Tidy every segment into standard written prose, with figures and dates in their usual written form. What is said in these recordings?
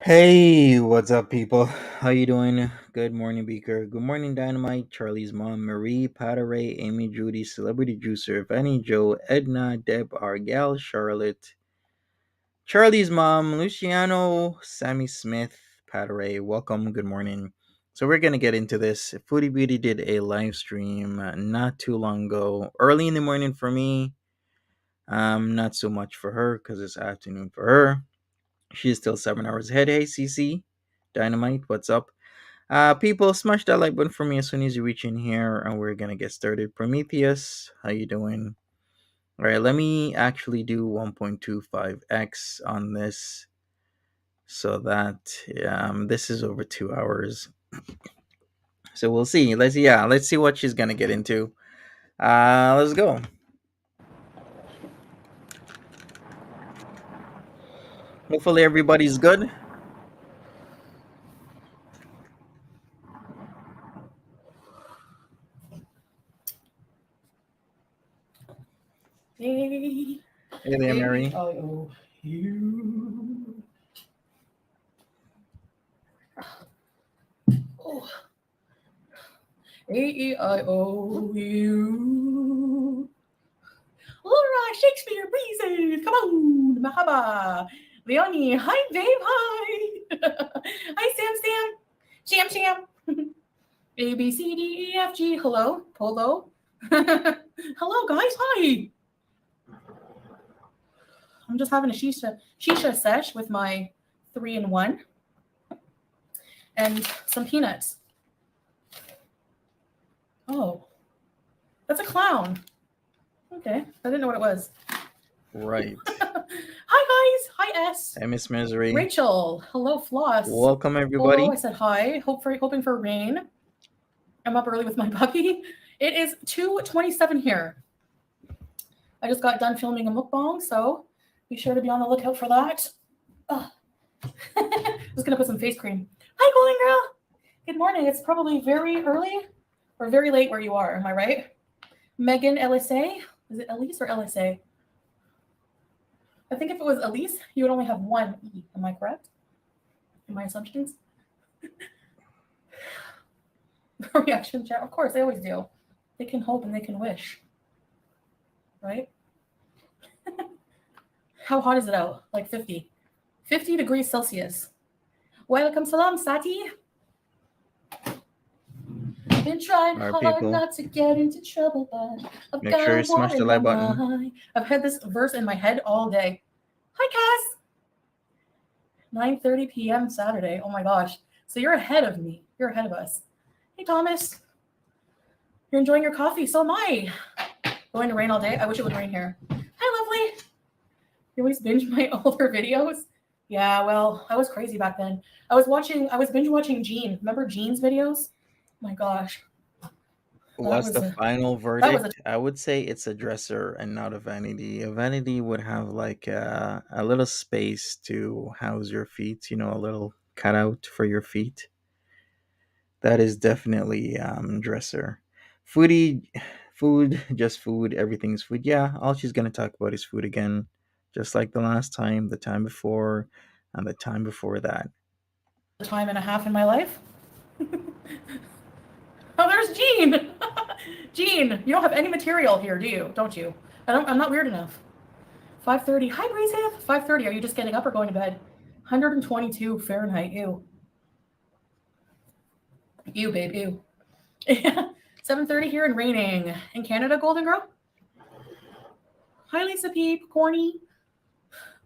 Hey, what's up, people? How you doing? Good morning, Beaker. Good morning, Dynamite. Charlie's mom, Marie, Ray, Amy, Judy, Celebrity Juicer, Fanny, Joe, Edna, Deb, our gal, Charlotte, Charlie's mom, Luciano, Sammy Smith, Ray. Welcome. Good morning. So we're gonna get into this. Foodie Beauty did a live stream not too long ago, early in the morning for me. Not so much for her because it's afternoon for her. She's still 7 hours ahead. Hey, CC, Dynamite, what's up? People, smash that like button for me as soon as you reach in here, and we're gonna get started. Prometheus, how you doing? All right, let me actually do 1.25x on this, so that this is over 2 hours. So we'll see. Let's see what she's gonna get into. Let's go. Hopefully everybody's good. Hey there, Mary. A-E-I-O-U. Oh. A-E-I-O-U. Alright, Shakespeare, BEEZE. Come on, Mahaba. Leonie, hi, babe, hi. Hi, Sam. Sham. A, B, C, D, E, F, G. Hello, Polo. Hello, guys, hi. I'm just having a shisha sesh with my 3-in-1 and some peanuts. Oh, that's a clown. Okay, I didn't know what it was. Right. Hi guys. Hi S. Hey, Miss Misery. Rachel. Hello Floss. Welcome, Hello. I everybody. said hi. Hoping for rain. I'm up early with my puppy. It is 2:27 here. I just got done filming a mukbang, so be sure to be on the lookout for that. Ugh. Just gonna put some face cream. Hi, Golden Girl. Good morning. It's probably very early or very late where you are. Am I right? Megan LSA. Is it Elise or LSA? I think if it was Elise, you would only have one E. Am I correct? In my assumptions? Reaction chat. Of course, they always do. They can hope and they can wish. Right? How hot is it out? Like 50. 50 degrees Celsius. Welcome, salam, Sati. Been trying All right, hard people. not to get into trouble, but I've Make got sure a you war smash the in my like button. mind. I've had this verse in my head all day. Hi, Cass. 9:30 p.m. Saturday. Oh my gosh. So you're ahead of me. You're ahead of us. Hey, Thomas. You're enjoying your coffee. So am I. Going to rain all day. I wish it would rain here. Hi, lovely. You always binge my older videos? Yeah, well, I was crazy back then. I was binge watching Gene. Remember Gene's videos? Oh my gosh. That What's was the a final that was a verdict? I would say it's a dresser and not a vanity. A vanity would have like a little space to house your feet, a little cutout for your feet. That is definitely dresser. Foodie, food, just food. Everything's food. Yeah, all she's gonna talk about is food again, just like the last time, the time before, and the time before that. time and a half in my life. Oh, there's Gene. Gene, you don't have any material here, do you? Don't you? I'm not weird enough. 5:30. Hi, Breezehead. 5:30. Are you just getting up or going to bed? 122 Fahrenheit. Ew. Ew, babe. Ew. 7:30 here and raining. In Canada, Golden Girl? Hi, Lisa Peep. Corny.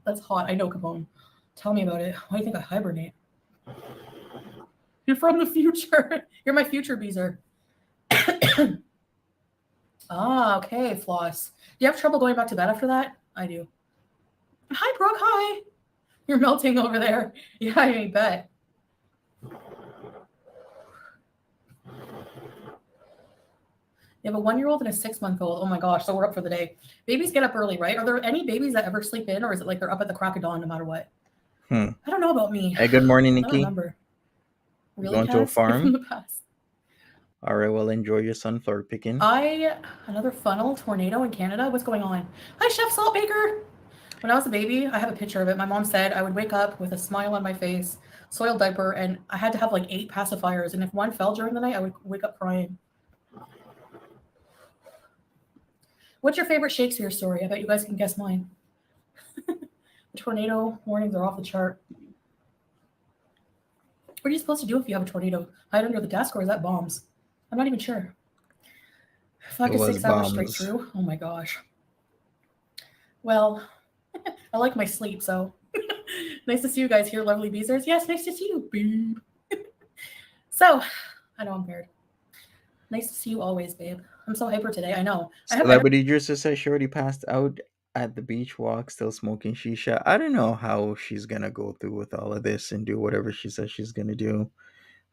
That's hot. I know, Capone. Tell me about it. Why do you think I hibernate? You're from the future. You're my future Beezer. Ah, okay, Floss. Do you have trouble going back to bed after that? I do. Hi, Brooke. Hi. You're melting over there. Yeah, I bet. You have a 1-year-old and a 6-month-old. Oh my gosh, so we're up for the day. Babies get up early, right? Are there any babies that ever sleep in, or is it like they're up at the crack of dawn no matter what? Hmm. I don't know about me. Hey, good morning, I don't Nikki. remember. You Really, going to a Cass? You're from farm? the past. All right, well, enjoy your sunflower picking. Another funnel tornado in Canada. What's going on? Hi, Chef Saltbaker. When I was a baby, I have a picture of it. My mom said I would wake up with a smile on my face, soiled diaper, and I had to have like 8 pacifiers. And if one fell during the night, I would wake up crying. What's your favorite Shakespeare story? I bet you guys can guess mine. The tornado warnings are off the chart. What are you supposed to do if you have a tornado? Hide under the desk, or is that bombs? I'm not even sure. It 5 to was 6 hours straight bombs. through. Oh my gosh. Well, I like my sleep, so nice to see you guys here, lovely Beezers. Yes, nice to see you, babe. So, I know I'm weird. Nice to see you always, babe. I'm so hyper today. I know. I have energy. Celebrity juicer says she already passed out at the beach walk, still smoking shisha. I don't know how she's gonna go through with all of this and do whatever she says she's gonna do,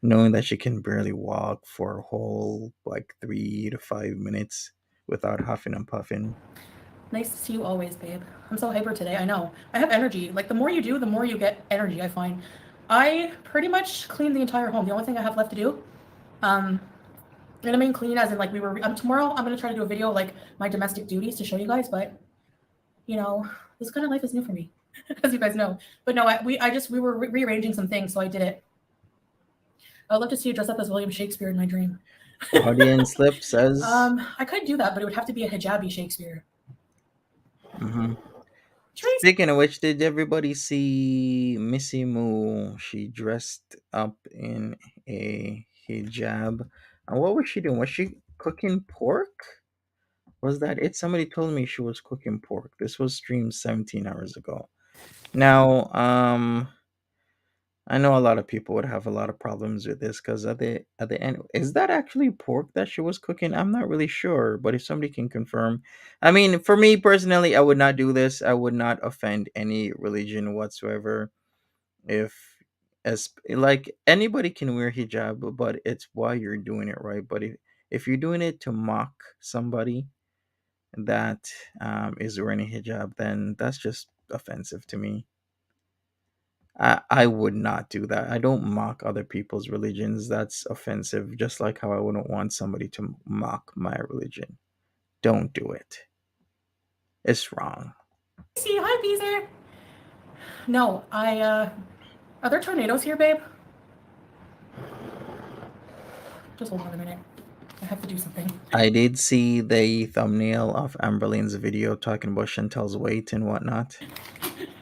knowing that she can barely walk for a whole like 3 to 5 minutes without huffing and puffing. Nice to see you always, babe. I'm so hyper today. I know. I have energy. Like the more you do, the more you get energy, I find. I pretty much cleaned the entire home. The only thing I have left to do, and I mean clean as in like we were. Tomorrow I'm gonna try to do a video like my domestic duties to show you guys. But you know, this kind of life is new for me, as you guys know. But no, we were rearranging some things, so I did it. I would love to see you dress up as William Shakespeare in my dream. Audience slip says. I could do that, but it would have to be a hijabi Shakespeare. Mhm. Trace. Speaking of which, did everybody see Missy Moo? She dressed up in a hijab. And what was she doing? Was she cooking pork? Was that it? Somebody told me she was cooking pork. This was streamed 17 hours ago. Now, I know a lot of people would have a lot of problems with this because at the end, is that actually pork that she was cooking? I'm not really sure, but if somebody can confirm, I mean, for me personally, I would not do this. I would not offend any religion whatsoever. If as like anybody can wear hijab, but it's why you're doing it, right? But if you're doing it to mock somebody that is wearing a hijab, then that's just offensive to me. I would not do that. I don't mock other people's religions. That's offensive. Just like how I wouldn't want somebody to mock my religion. Don't do it. It's wrong. See, hi, BEEZE. No, are there tornadoes here, babe? Just hold on a minute. I have to do something. I did see the thumbnail of Amberlyne's video talking about Chantel's weight and whatnot.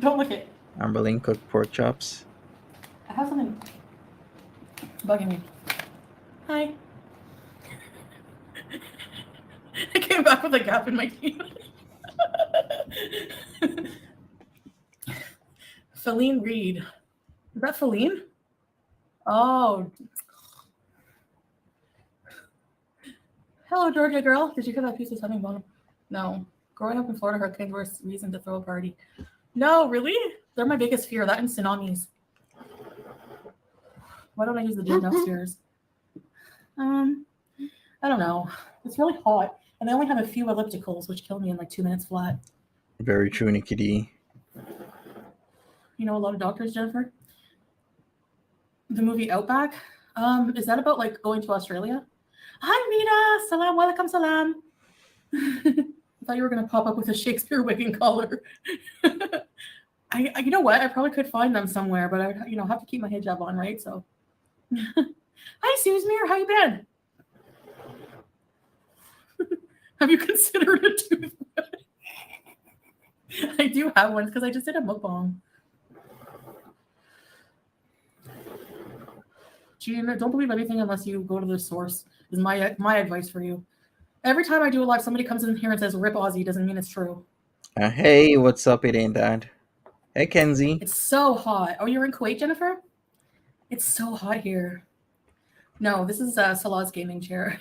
Don't look it. Amberlyn cooked pork chops. I have something bugging me. Hi. I came back with a gap in my teeth. Feline Reed. Is that Feline? Oh. Hello, Georgia girl. Did you get that piece of something bottom? No. Growing up in Florida, hurricanes were a reason to throw a party. No, really? They're my biggest fear. That and tsunamis. Why don't I use the gym upstairs? I don't know. It's really hot, and they only have a few ellipticals, which kill me in like 2 minutes flat. Very true, Nikki D. You know a lot of doctors, Jennifer? The movie Outback? Is that about like going to Australia? Hi, Rita. Salam, welcome, salam. I thought you were gonna pop up with a Shakespeare wig and collar. You know what? I probably could find them somewhere, but I, have to keep my hijab on, right? So, hi, Susemere. How you been? Have you considered a toothbrush? I do have one because I just did a mukbang. Gina, don't believe anything unless you go to the source. Is my advice for you. Every time I do a live, somebody comes in here and says "Rip Aussie" doesn't mean it's true. Hey, what's up? It ain't that. Hey, Kenzie. It's so hot. Oh, you're in Kuwait, Jennifer? It's so hot here. No, this is Salah's gaming chair.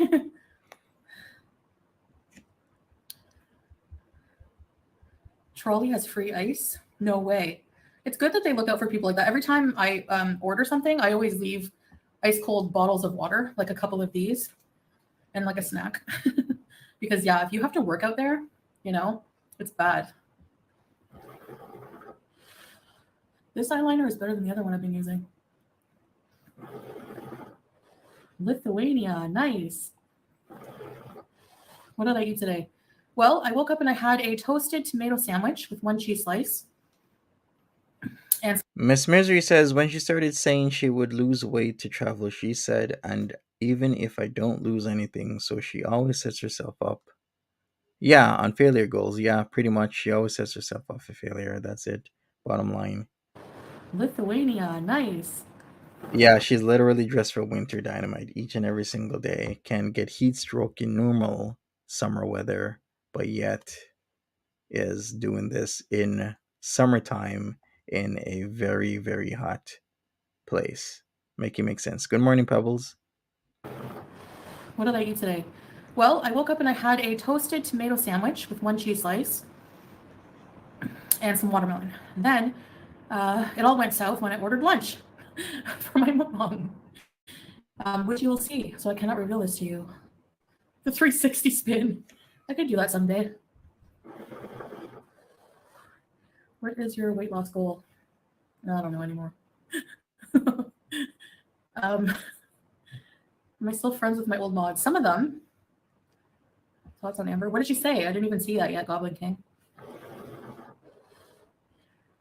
Trolley has free ice? No way. It's good that they look out for people like that. Every time I order something, I always leave ice cold bottles of water, like a couple of these, and like a snack. Because yeah, if you have to work out there, it's bad. This eyeliner is better than the other one I've been using. Lithuania, nice. What did I eat today? Well, I woke up and I had a toasted tomato sandwich with 1 cheese slice. And Miss Misery says when she started saying she would lose weight to travel, she said, and even if I don't lose anything, so she always sets herself up. Yeah, on failure goals. Yeah, pretty much. She always sets herself up for failure. That's it. Bottom line. Lithuania, nice. Yeah, she's literally dressed for winter dynamite each and every single day. Can get heat stroke in normal summer weather, but yet is doing this in summertime in a very, very hot place. Make it make sense. Good morning, Pebbles. What did I eat today? Well, I woke up and I had a toasted tomato sandwich with 1 cheese slice and some watermelon. And then it all went south when I ordered lunch for my mom, which you will see. So I cannot reveal this to you. The 360 spin. I could do that someday. What is your weight loss goal? I don't know anymore. Am I still friends with my old mods? Some of them. Thoughts on Amber? What did she say? I didn't even see that yet, Goblin King.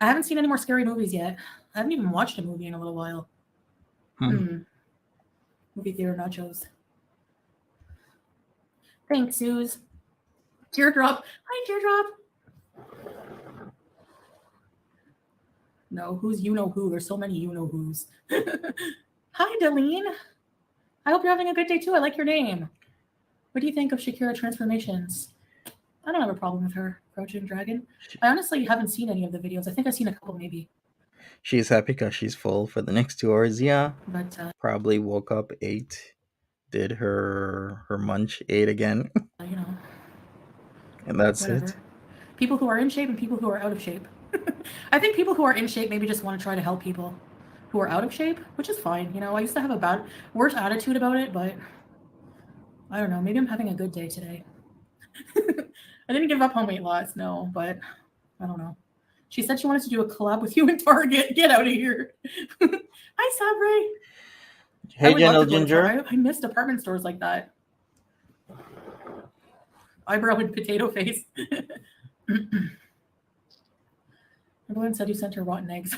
I haven't seen any more scary movies yet. I haven't even watched a movie in a little while. Movie theater nachos. Thanks, Suze. Teardrop. Hi, Teardrop. No, who's you know who? There's so many you know who's. Hi, Delene. I hope you're having a good day too. I like your name. What do you think of Shakira transformations? I don't have a problem with her. Crouching Dragon. I honestly haven't seen any of the videos. I think I've seen a couple maybe. She's happy because she's full for the next 2 hours. Yeah, But probably woke up, ate, did her munch, ate again, you know, and that's whatever. it. People who are in shape and people who are out of shape. I think people who are in shape maybe just want to try to help people who are out of shape, which is fine. You know, I used to have a worse attitude about it, but I don't know. Maybe I'm having a good day today. I didn't give up on weight loss, no, but I don't know. She said she wanted to do a collab with you in Target. Get out of here. Hi, Sabre. I Hey, would love General to go to Ginger. Target. I miss department stores like that. Eyebrow and potato face. Everyone said you sent her rotten eggs.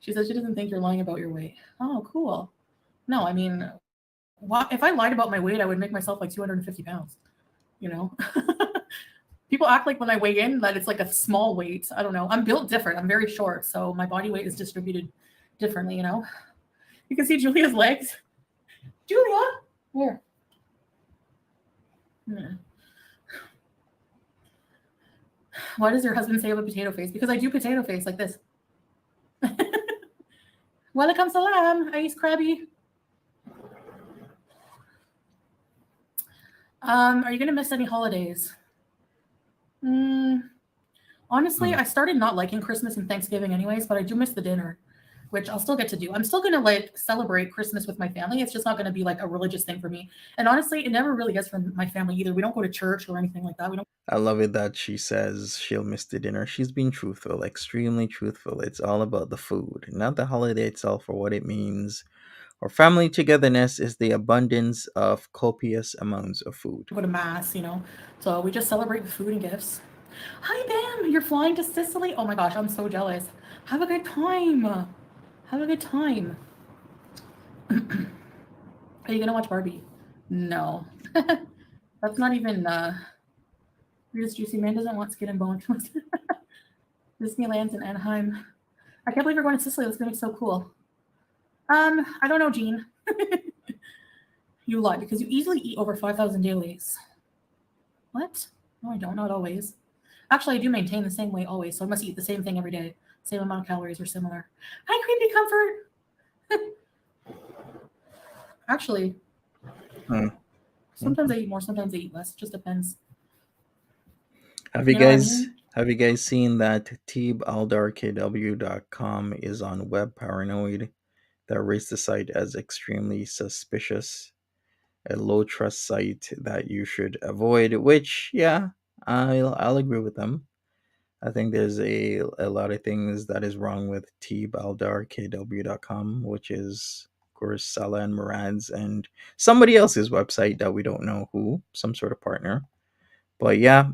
She said she doesn't think you're lying about your weight. Oh, cool. No, I mean, if I lied about my weight, I would make myself like 250 pounds. You know, people act like when I weigh in that it's like a small weight. I don't know. I'm built different. I'm very short, so my body weight is distributed differently. You know, you can see Julia's legs. Julia, where? Hmm. Why does your husband say I have a potato face? Because I do potato face like this. Welcome salam, Ice Krabby. Are you gonna miss any holidays? Mm, honestly, Hmm. I started not liking Christmas and Thanksgiving anyways, but I do miss the dinner, which I'll still get to do. I'm still gonna like celebrate Christmas with my family. It's just not gonna be like a religious thing for me. And honestly, it never really is for my family either. We don't go to church or anything like that. We don't I love it that she says she'll miss the dinner. She's being truthful, extremely truthful. It's all about the food, not the holiday itself or what it means. Or family togetherness is the abundance of copious amounts of food. go to mass, you know. So we just celebrate with food and gifts. Hi Bam, you're flying to Sicily? Oh my gosh, I'm so jealous. Have a good time. Have a good time. Are you gonna watch Barbie? No. That's not even Reader's Juicy Man doesn't want skin and bones. Disneyland's in Anaheim. I can't believe you're going to Sicily. That's gonna be so cool. I don't know, Jean. You lie because you easily eat over 5,000 dailies. What? No, I don't. Not always. Actually, I do maintain the same weight always, so I must eat the same thing every day. Same amount of calories or similar. Hi, Creepy Comfort. Actually, Hmm. sometimes I eat more, sometimes I eat less. It just depends. Have you You know what I guys mean? have you guys seen that teebaldarkw.com is on web paranoid that rates the site as extremely suspicious, a low trust site that you should avoid, which yeah, I'll agree with them. I think there's a lot of things that is wrong with tbaldarkw.com, which is of course Salah and Murad's and somebody else's website that we don't know who, some sort of partner. But yeah,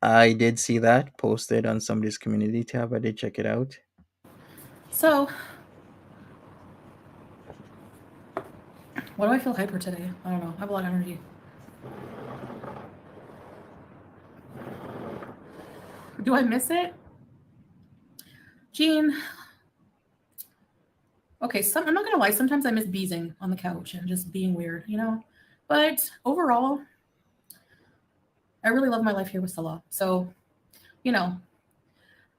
I did see that posted on somebody's community tab. I did check it out. So, why do I feel hyper today? I don't know. I have a lot of energy. Do I miss it? Jean, okay, I'm not gonna lie, sometimes I miss beezing on the couch and just being weird, you know? But overall, I really love my life here with Salah. So, you know,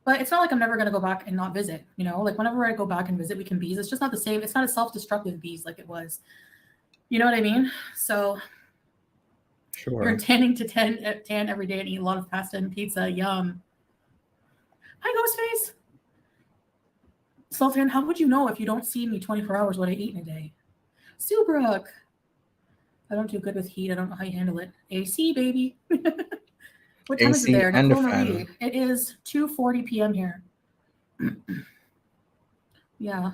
but it's not like I'm never gonna go back and not visit, you know? Like whenever I go back and visit, we can beeze. It's just not the same. It's not a self-destructive beeze like it was. You know what I mean? So you're Sure. tanning to tan every day and eat a lot of pasta and pizza. Yum. Hi, Ghostface. Sultan, how would you know if you don't see me 24 hours what I eat in a day? Subrook. I don't do good with heat. I don't know how you handle it. AC, baby. What time is it AC there? and the Nicole Marie. fan. It is 2:40 p.m. here. Yeah.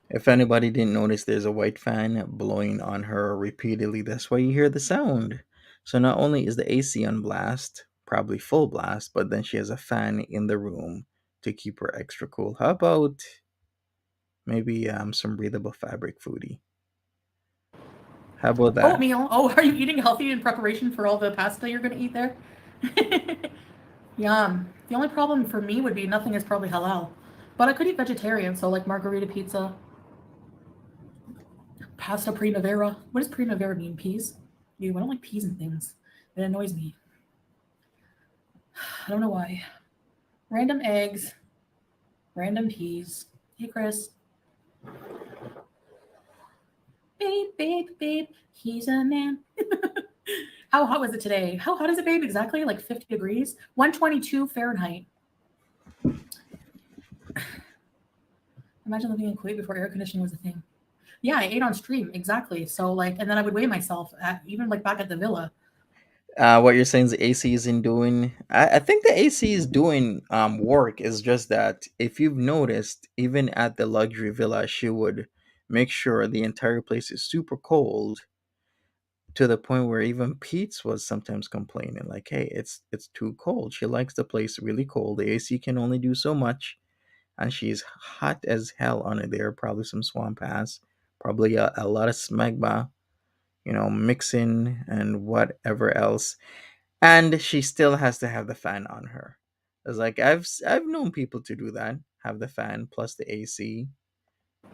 If anybody didn't notice, there's a white fan blowing on her repeatedly. That's why you hear the sound. So not only is the AC on blast, probably full blast, but then she has a fan in the room to keep her extra cool. How about maybe some breathable fabric foodie? How about that? Oatmeal. Oh, are you eating healthy in preparation for all the pasta you're going to eat there? Yum. The only problem for me would be nothing is probably halal. But I could eat vegetarian, so like margarita pizza, pasta primavera. What does primavera mean? Peas? Ew, I don't like peas and things. It annoys me. I don't know why. Random eggs, random peas. Hey, Chris. Babe, babe, babe. He's a man. How hot was it today? How hot is it, babe? Exactly like 50 degrees, 122 Fahrenheit. Imagine living in Kuwait before air conditioning was a thing. Yeah, I ate on stream exactly. So like, and then I would weigh myself at even like back at the villa. What you're saying is the AC isn't doing. I think the AC is doing work. It's just that if you've noticed, even at the luxury villa, she would make sure the entire place is super cold to the point where even Pete's was sometimes complaining, like, "Hey, it's too cold." She likes the place really cold. The AC can only do so much, and she's hot as hell under there. Probably some swamp ass, probably a lot of smegma, mixing and whatever else, and she still has to have the fan on her. It's like I've known people to do that, have the fan plus the AC,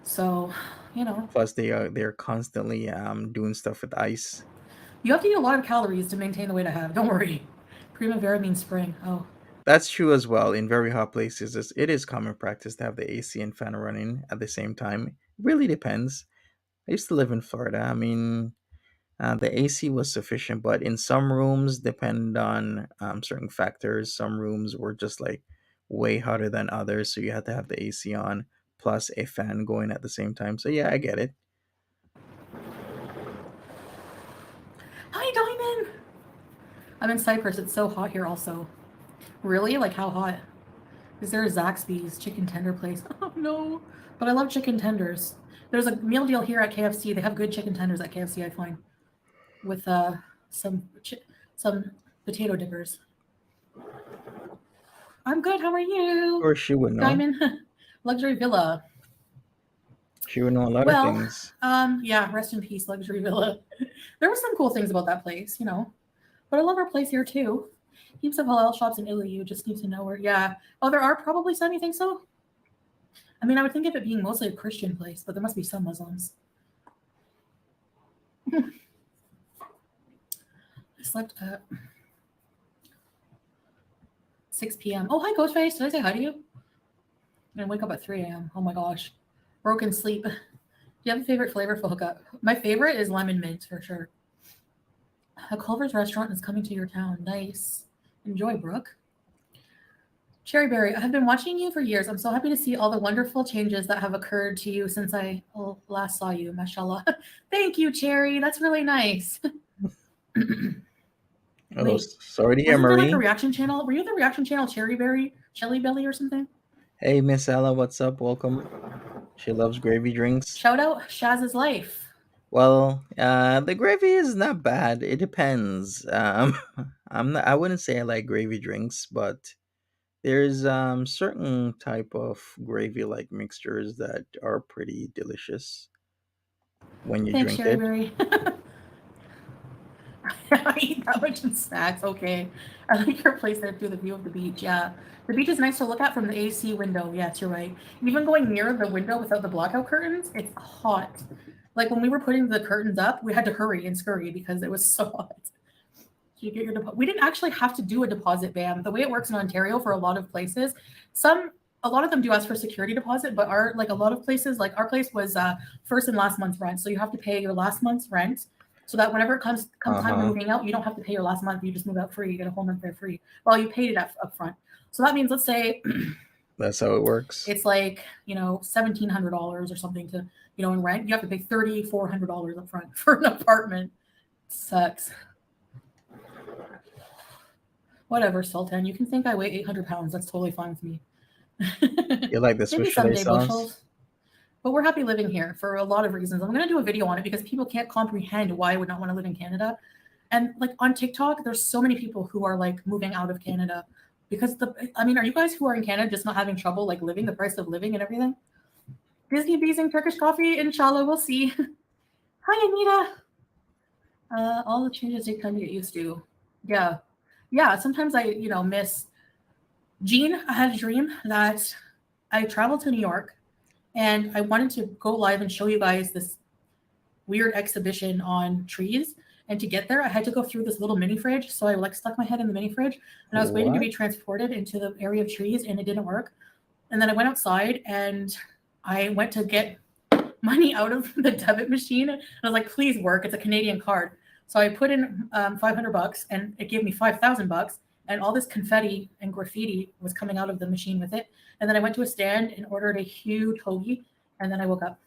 So, you know, plus they're constantly doing stuff with ice. you have to eat a lot of calories to maintain the weight I have. Don't worry. Primavera means spring. Oh, That's true as well. In very hot places, it is common practice to have the AC and fan running at the same time. It really depends. I used to live in Florida. I mean, the AC was sufficient, but in some rooms, depend on certain factors. Some rooms were just like way hotter than others, so you had to have the AC on plus a fan going at the same time. So yeah, I get it. hi, Diamond. I'm in Cyprus. It's so hot here, also. Really? Like, how hot? Is there a Zaxby's chicken tender place? Oh, no. But I love chicken tenders. There's a meal deal here at KFC. They have good chicken tenders at KFC, I find, with some some potato dippers. I'm good. How are Of you? course, she would know. Diamond luxury villa. She would know a lot of Well, things. yeah, rest in peace, luxury villa. There were some cool things about that place, you know. But I love our place here too. Heaps of halal shops in Italy. You just need to know where. Yeah. Oh, there are probably some. You think so? I mean, I would think of it being mostly a Christian place, but there must be some Muslims. I slept at 6 p.m. Oh, hi, Ghostface. Did I say hi to you? I'm gonna wake up at 3 a.m. Oh my gosh. Broken sleep. Do you have a favorite flavor for hookup? My favorite is lemon mint for sure. A Culver's restaurant is coming to your town. Nice. Enjoy, Brooke. Cherryberry, I have been watching you for years. I'm so happy to see all the wonderful changes that have occurred to you since I last saw you. Mashallah. Thank you, Cherry. That's really nice. Oh, Wait, sorry to hear, wasn't there like a Marie. reaction channel? Were you the reaction channel Cherryberry, Shelly Belly, or something? Hey, Miss Ella, what's up? Welcome. She loves gravy drinks. Shout out Shaz's life. Well, the gravy is not bad. It depends. I'm not. I wouldn't say I like gravy drinks, but there's certain type of gravy like mixtures that are pretty delicious when you Thanks, drink it. Cherryberry. I eat that much in snacks. Okay. I like your place there through the view of the beach. Yeah. The beach is nice to look at from the AC window. Yes, you're right. Even going near the window without the blackout curtains, it's hot. Like when we were putting the curtains up, we had to hurry and scurry because it was so hot. You get your deposit. We didn't actually have to do a deposit ban. The way it works in Ontario for a lot of places, a lot of them do ask for security deposit, but our like a lot of places, like our place was first and last month's rent, so you have to pay your last month's rent, so that whenever it comes Uh time to huh. moving out, you don't have to pay your last month. You just move out free. You get a whole month there free. Well, you paid it up front. So that means, let's say That's how it works. it's like $1,700 or something to in rent. You have to pay $3,400 up front for an apartment. Sucks. Whatever, Sultan. You can think I weigh 800 pounds. That's totally fine with me. You like the Maybe Swiss chalet someday, sauce? bushels. But we're happy living here for a lot of reasons. I'm going to do a video on it because people can't comprehend why I would not want to live in Canada. And like on TikTok, there's so many people who are like moving out of Canada because I mean, are you guys who are in Canada just not having trouble like living, the price of living and everything? Disney bees and Turkish coffee, inshallah, we'll see. Hi, Anita. All the changes take time to get used to. Yeah. Yeah. Sometimes I, miss Gene. I had a dream that I traveled to New York and I wanted to go live and show you guys this weird exhibition on trees. And to get there, I had to go through this little mini fridge. So I like stuck my head in the mini fridge and I was waiting to What? be transported into the area of trees and it didn't work. And then I went outside and I went to get money out of the debit machine. And I was like, please work. It's a Canadian card. So I put in $500 and it gave me $5,000. And all this confetti and graffiti was coming out of the machine with it. And then I went to a stand and ordered a huge hoagie. And then I woke up.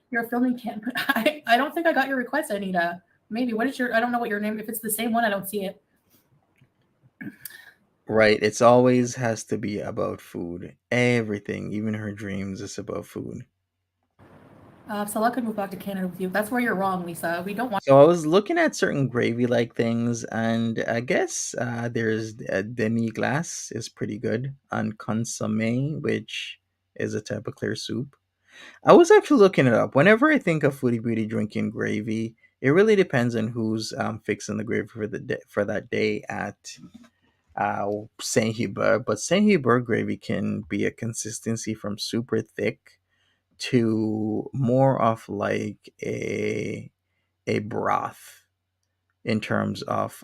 You're filming camp. I don't think I got your request, Anita. Maybe. What is your, I don't know what your name, if it's the same one, I don't see it. Right. It's always has to be about food. Everything, even her dreams, is about food. So I could move back to Canada with you. That's where you're wrong, Lisa. We don't want. So I was looking at certain gravy like things, and I guess there's demi glace is pretty good on consomme, which is a type of clear soup. I was actually looking it up. Whenever I think of Foodie Beauty drinking gravy, it really depends on who's fixing the gravy for the for that day at Saint Hubert. But Saint Hubert gravy can be a consistency from super thick to more of like a broth in terms of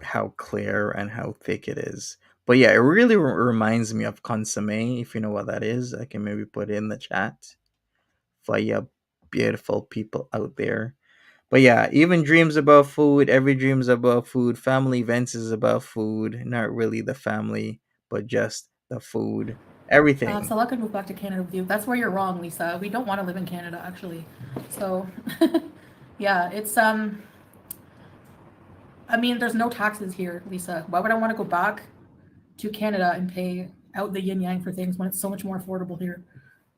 how clear and how thick it is. But yeah, it really reminds me of consomme. If you know what that is, I can maybe put it in the chat for you beautiful people out there. But yeah, even dreams about food. Every dreams about food. Family events is about food. Not really the family, but just the food. Everything. So I could move back to Canada with you. That's where you're wrong, Lisa. We don't want to live in Canada, actually. So, yeah, it's I mean, there's no taxes here, Lisa. Why would I want to go back to Canada and pay out the yin yang for things when it's so much more affordable here?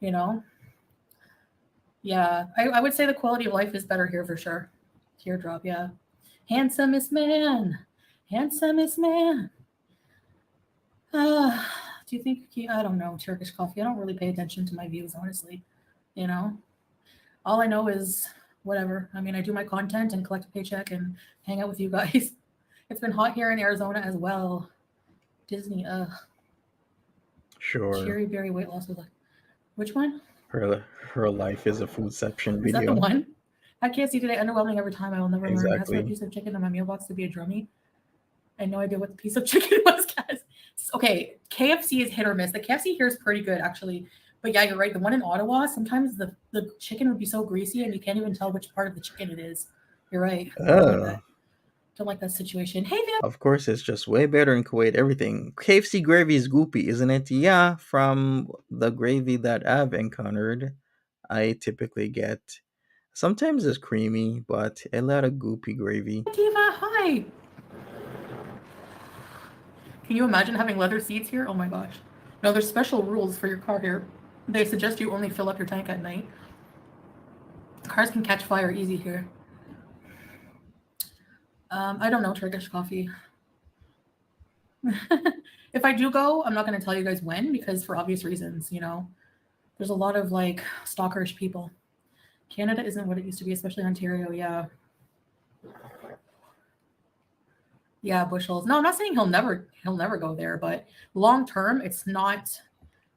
You know? Yeah, I would say the quality of life is better here for sure. Teardrop, yeah. Handsomest man, handsomest man. Do you think I don't know Turkish coffee? I don't really pay attention to my views, honestly. You know, all I know is whatever. I mean, I do my content and collect a paycheck and hang out with you guys. It's been hot here in Arizona as well. Disney, Sure. cherry berry weight loss was like, which one? Her life is a foodception Is that the video. one? I can't see today. Underwhelming every time. I will never learn. Ask for a Exactly. piece of chicken in my mailbox to be a drummy. I had no idea what the piece of chicken was, guys. Okay, KFC is hit or miss. The KFC here is pretty good, actually. But yeah, you're right. The one in Ottawa, sometimes the chicken would be so greasy and you can't even tell which part of the chicken it is. You're right. I don't like Oh, that. Don't like that situation. Hey, Van. of course, it's just way better in Kuwait. Everything. KFC gravy is goopy, isn't it? Yeah, from the gravy that I've encountered, I typically get. Sometimes it's creamy, but a lot of goopy gravy. Diva, hi. Can you imagine having leather seats here? Oh my gosh. No, there's special rules for your car here. They suggest you only fill up your tank at night. Cars can catch fire easy here. I don't know Turkish coffee. If I do go, I'm not going to tell you guys when because for obvious reasons, you know, there's a lot of like stalkerish people. Canada isn't what it used to be, especially Ontario. Yeah. Yeah, bushels. No, I'm not saying he'll never go there, but long term, it's not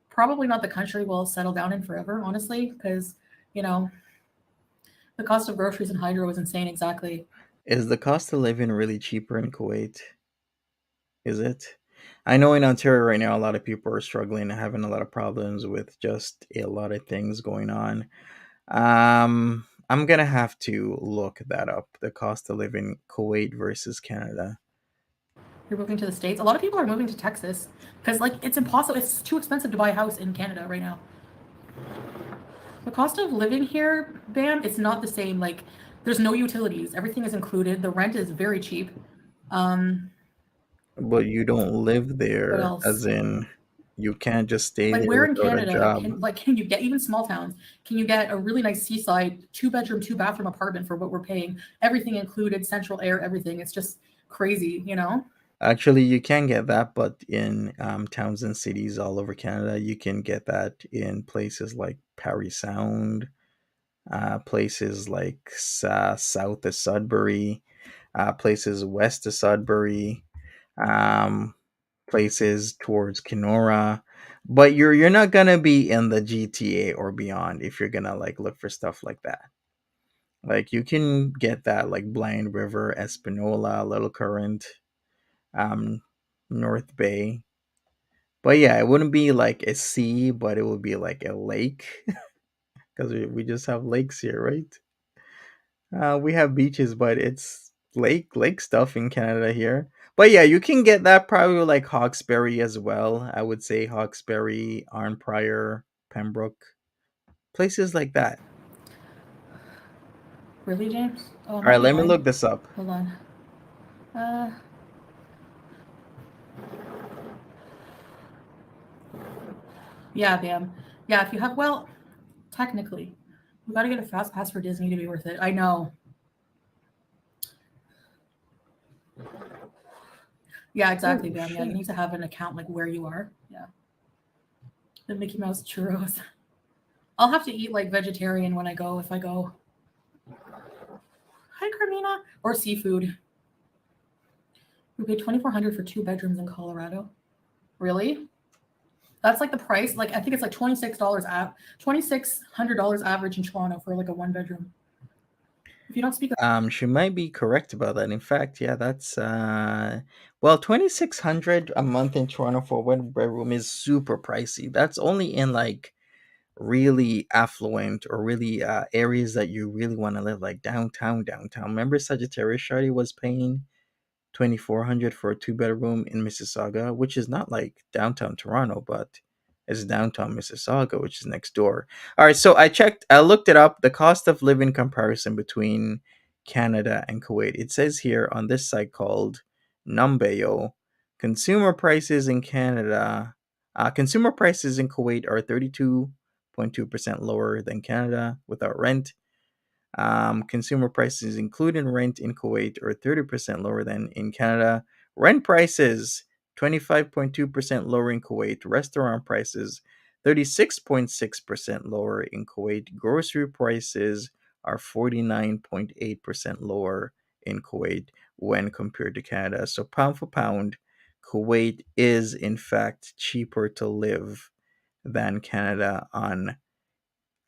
probably not the country we'll settle down in forever, honestly, because you know, the cost of groceries and hydro is insane exactly. Is the cost of living really cheaper in Kuwait? Is it? I know in Ontario right now, a lot of people are struggling and having a lot of problems with just a lot of things going on. I'm gonna have to look that up. The cost of living Kuwait versus Canada. You're moving to the States. A lot of people are moving to Texas because like it's impossible. It's too expensive to buy a house in Canada right now. The cost of living here, bam, it's not the same. Like there's no utilities. Everything is included. The rent is very cheap. Um, But you don't live what there, else? as in you can't just stay Like there where in without a Canada job. can you get even small towns? Can you get a really nice seaside 2 bedroom, 2 bathroom apartment for what we're paying? Everything included, central air, everything. It's just crazy, you know? Actually, you can get that, but in towns and cities all over Canada, you can get that in places like Parry Sound, places like south of Sudbury, places west of Sudbury, um, places towards Kenora. But you're not gonna be in the GTA or beyond if you're gonna like look for stuff like that. Like you can get that like Blind River, Espanola, Little Current, um, North Bay. But yeah, it wouldn't be like a sea, but it would be like a lake because we just have lakes here, right? We have beaches, but it's lake stuff in Canada here. But yeah, you can get that probably with, like Hawkesbury as well. I would say Hawkesbury, Arnprior, Pembroke, places like that. Really, James? Oh, it All might right, be let me going. look this up. Hold on. Uh, yeah, bam. Yeah, if you have, well, technically, we got to get a fast pass for Disney to be worth it. I know. Yeah, exactly, Oh bam. Yeah, you shit. need to have an account like where you are. Yeah. The Mickey Mouse churros. I'll have to eat like vegetarian when I go if I go. Hi, Carmina. Or seafood. We paid 2,400 for 2 bedrooms in Colorado. Really? That's like the price. Like I think it's like $26 $2,600 average in Toronto for like a 1 bedroom. If you don't speak, She might be correct about that. In fact, yeah, that's well, 2,600 a month in Toronto for one bedroom is super pricey. That's only in like really affluent or really areas that you really want to live, like downtown. Remember Sagittarius Shawty was paying 2,400 for a two-bedroom in Mississauga, which is not like downtown Toronto, but it's downtown Mississauga, which is next door. All right, so I looked it up, the cost of living comparison between Canada and Kuwait. It says here on this site called Numbeo, consumer prices in Kuwait are 32.2% lower than Canada without rent. Consumer prices, including rent in Kuwait, are 30% lower than in Canada. Rent prices, 25.2% lower in Kuwait. Restaurant prices, 36.6% lower in Kuwait. Grocery prices are 49.8% lower in Kuwait when compared to Canada. So, pound for pound, Kuwait is in fact cheaper to live than Canada on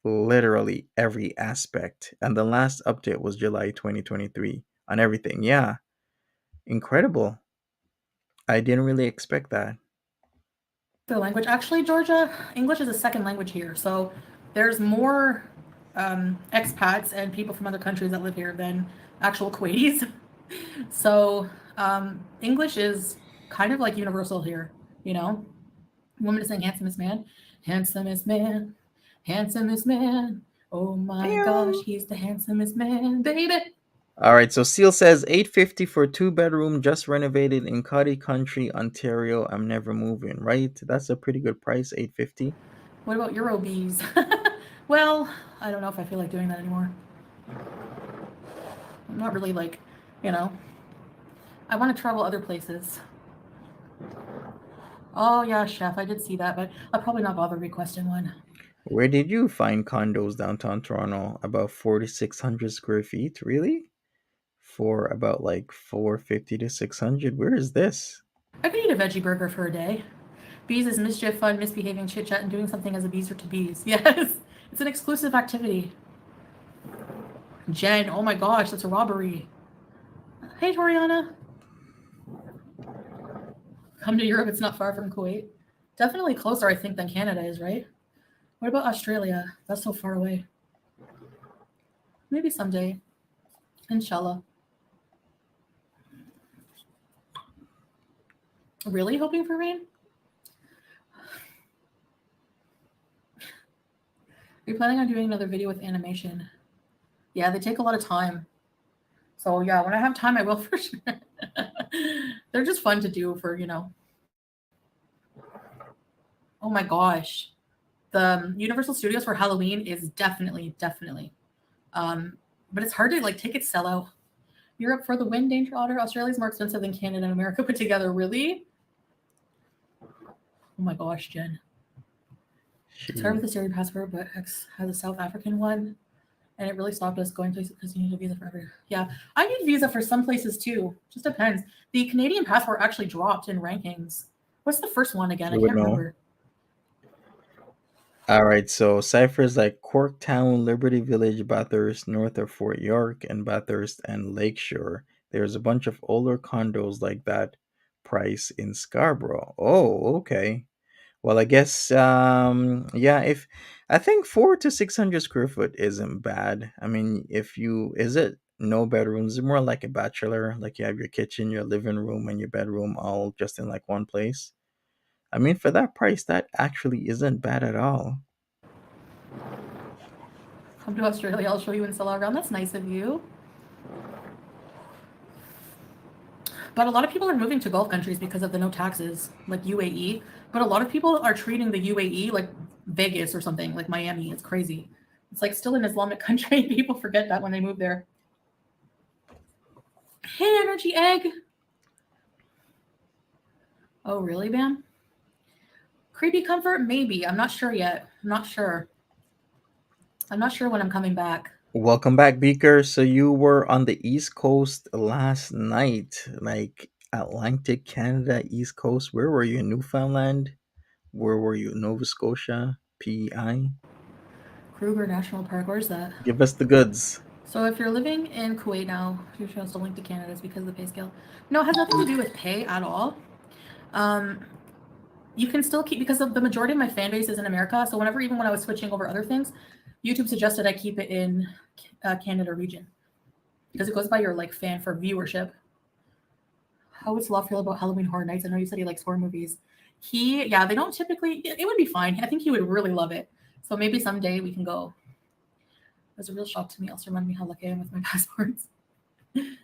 literally every aspect. And the last update was July 2023 on everything. Yeah, incredible. I didn't really expect that. the language. Actually, Georgia, English is a second language here. So there's more expats and people from other countries that live here than actual Kuwaitis. So English is kind of like universal here, you know? Woman is saying handsomest man, handsomest man, handsomest man. Oh my gosh, Meow. he's the handsomest man, baby. All right, so Seal says 850 for two-bedroom, just renovated in Cotty Country, Ontario. I'm never moving. Right, that's a pretty good price. 850. What about Euro bees? Well, I don't know if I feel like doing that anymore. I'm not really like, you know, I want to travel other places. Oh yeah, chef, I did see that, but I'll probably not bother requesting one. Where did you find condos downtown Toronto? About 4,600 square feet, really? For about like 450 to 600. Where is this? I could eat a veggie burger for a day. Bees is mischief, fun, misbehaving, chit chat, and doing something as a beezer to bees. Yes, it's an exclusive activity. Jen, oh my gosh, that's a robbery. Hey, Toriana. Come to Europe, it's not far from Kuwait. Definitely closer, I think, than Canada is, right? What about Australia? That's so far away. Maybe someday. Inshallah. Really hoping for rain? Are you planning on doing another video with animation? Yeah, they take a lot of time. So yeah, when I have time, I will for sure. They're just fun to do for, oh my gosh. The Universal Studios for Halloween is definitely. Um, but it's hard to like tickets sell out. Europe for the win, Danger Otter. Australia's more expensive than Canada and America put together. Really? Oh my gosh, Jen. It's hard with Shoot. the Syrian passport, but X has a South African one. And it really stopped us going places because you need a visa for every. Yeah, I need visa for some places too. Just depends. The Canadian passport actually dropped in rankings. What's the first one again? You I would can't know. remember. All right, so ciphers like Corktown, Liberty Village, Bathurst, north of Fort York, and Bathurst and Lakeshore. There's a bunch of older condos like that price in Scarborough. Oh, okay. Well, I guess yeah, if I think 4 to 600 square foot isn't bad. I mean, if you is it no bedrooms, more like a bachelor, like you have your kitchen, your living room, and your bedroom all just in like one place. I mean, for that price, that actually isn't bad at all. Come to Australia, I'll show you and sell around. That's nice of you. But a lot of people are moving to Gulf countries because of the no taxes, like UAE. But a lot of people are treating the UAE like Vegas or something, like Miami. It's crazy. It's like still an Islamic country. People forget that when they move there. Hey, energy egg. Oh, really, Bam? Creepy comfort? Maybe. I'm not sure yet. I'm not sure. I'm not sure when I'm coming back. Welcome back, Beaker. So you were on the East Coast last night, like Atlantic Canada, East Coast. Where were you? In Newfoundland? Where were you? Nova Scotia? PEI? Kruger National Park. Where's that? Give us the goods. So if you're living in Kuwait now, you chose to link to Canada is because of the pay scale. No, it has nothing to do with pay at all. Um, you can still keep because of the majority of my fan base is in America. So whenever, even when I was switching over other things, YouTube suggested I keep it in Canada region because it goes by your like fan for viewership. How would Slav feel about Halloween Horror Nights? I know you said he likes horror movies. Yeah, they don't typically. It would be fine. I think he would really love it. So maybe someday we can go. It was a real shock to me. Also reminded me how lucky I am with my passports.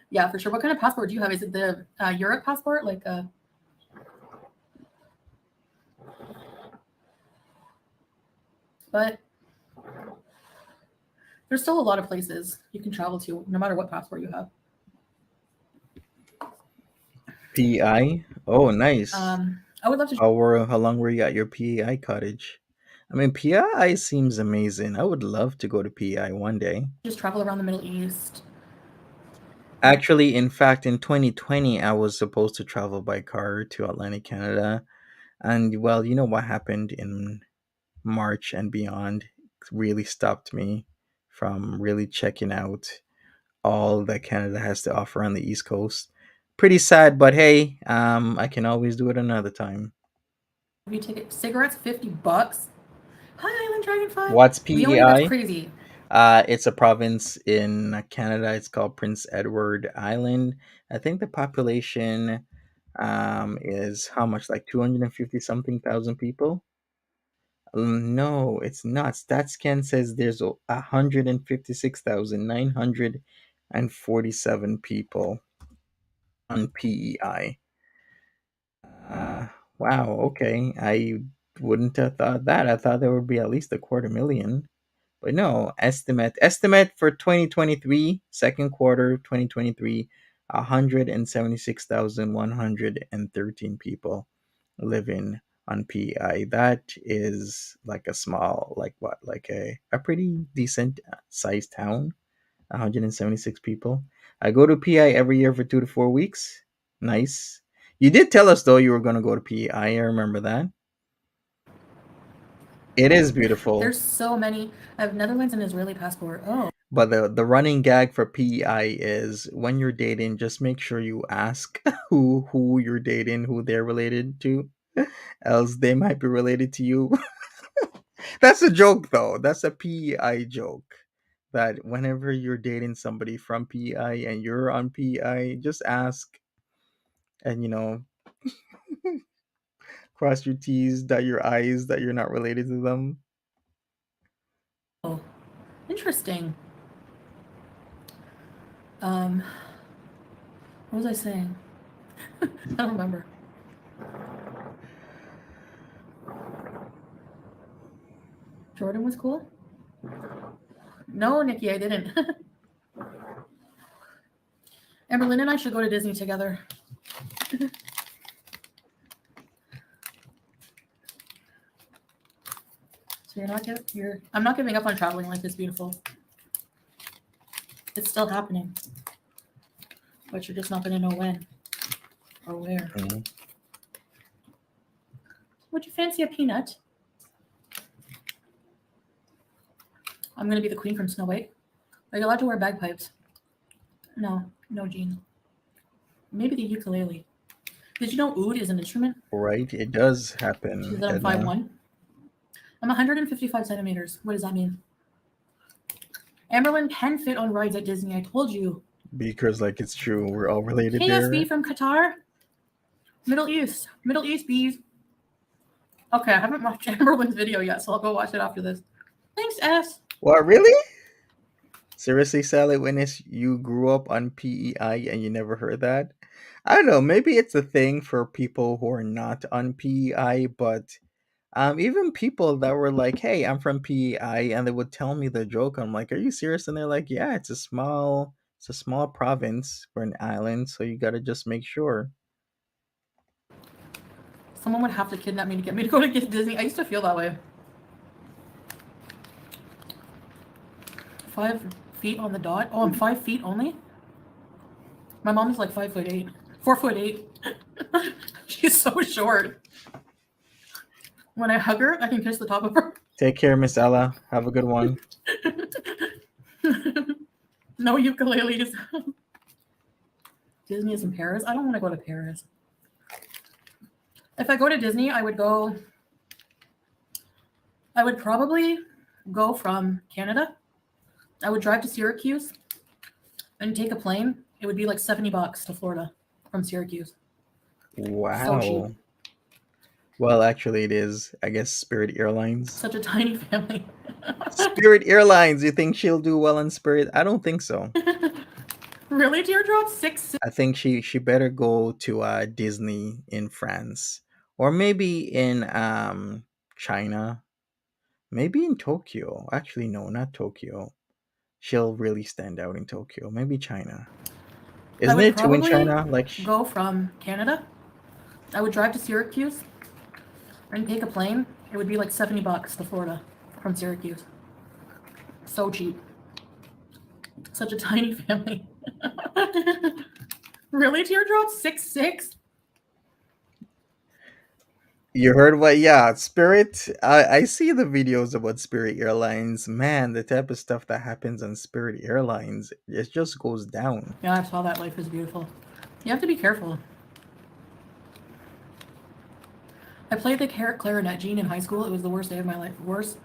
Yeah, for sure. What kind of passport do you have? Is it the Europe passport? But there's still a lot of places you can travel to, no matter what passport you have. PEI? Oh, nice. I would love to How long were you at your PEI cottage? I mean, PEI seems amazing. I would love to go to PEI one day. just travel around the Middle East. Actually, in fact, in 2020, I was supposed to travel by car to Atlantic Canada. And well, you know what happened in March and beyond really stopped me from really checking out all that Canada has to offer on the East Coast. Pretty sad, but hey, I can always do it another time. Movie ticket, cigarettes, $50. Hi, Island Dragonfly. What's Leonie, that's PEI? crazy. It's a province in Canada. It's called Prince Edward Island. I think the population is how much, like 250 something thousand people. No, it's not. StatsCan says there's 156,947 people on PEI. Uh, wow, okay. I wouldn't have thought that. I thought there would be at least a quarter million. But no, estimate for 2023, second quarter 2023, 176,113 people living on PEI. That is like a small, like what, like a pretty decent sized town. 176 people. I go to PI every year for 2 to 4 weeks. Nice. You did tell us though you were going to go to PI. I remember that. It is beautiful. There's so many. I have Netherlands and Israeli passport. Oh, But the running gag for PEI is when you're dating, just make sure you ask who you're dating, who they're related to, else they might be related to you. That's a joke though. That's a PEI joke. That whenever you're dating somebody from PEI and you're on PEI, just ask and cross your T's, dot your I's that you're not related to them. interesting. Um, what was I saying? I don't remember. Jordan was cool. No, Nikki, I didn't. Amberlynn and I should go to Disney together. So I'm not giving up on traveling. Life is beautiful. It's still happening, but you're just not going to know when or where. Mhm. Would you fancy a peanut? I'm gonna be the queen from Snow White. Are you allowed to wear bagpipes? No, no, Jean. Maybe the ukulele. Did you know oud is an instrument? Right? It does She happen, said I'm Edna. 5'1". I'm 155 centimeters. What does that mean? Amberlynn can fit on rides at Disney. I told you. Because, like, it's true. We're all related KSB there. from Qatar. Middle East. Middle East bees. Okay, I haven't watched Amberlynn's video yet, so I'll go watch it after this. Thanks, S. What, really? Seriously, Sally Witness, you grew up on PEI and you never heard that? I don't know. Maybe it's a thing for people who are not on PEI, but even people that were like, "Hey, I'm from PEI," and they would tell me the joke. I'm like, "Are you serious?" And they're like, "Yeah, it's a small province for an island, so you got to just make sure." Someone would have to kidnap me to get me to go to Disney. I used to feel that way. 5 feet on the dot. Oh, I'm 5 feet only? My mom is like 5'8". 4'8". She's so short. When I hug her, I can kiss the top of her. Take care, Miss Ella. Have a good one. No ukuleles. Disney is in Paris. I don't want to go to Paris. If I go to Disney, I would probably go from Canada. I would drive to Syracuse and take a plane. It would be like $70 to Florida from Syracuse. So cheap. Wow. Well, actually, it is. I guess Spirit Airlines. Such a tiny family. Spirit Airlines. You think she'll do well in Spirit? I don't think so. Really, Teardrop? 6. I think she better go to Disney in France, or maybe in China, maybe in Tokyo. Actually, no, not Tokyo. She'll really stand out in Tokyo. Maybe China. I Isn't would it two in probably China? Like, go from Canada. I would drive to Syracuse and take a plane. It would be like $70 to Florida from Syracuse. So cheap. Such a tiny family. Really, Teardrop? 6'6"? you heard what? Yeah, Spirit. I see the videos about Spirit Airlines. Man, the type of stuff that happens on Spirit Airlines, it just goes down. Yeah, I saw that. Life is beautiful. You have to be careful. I played the clarinet, Jean, in high school. It was the worst day of my life. Worst.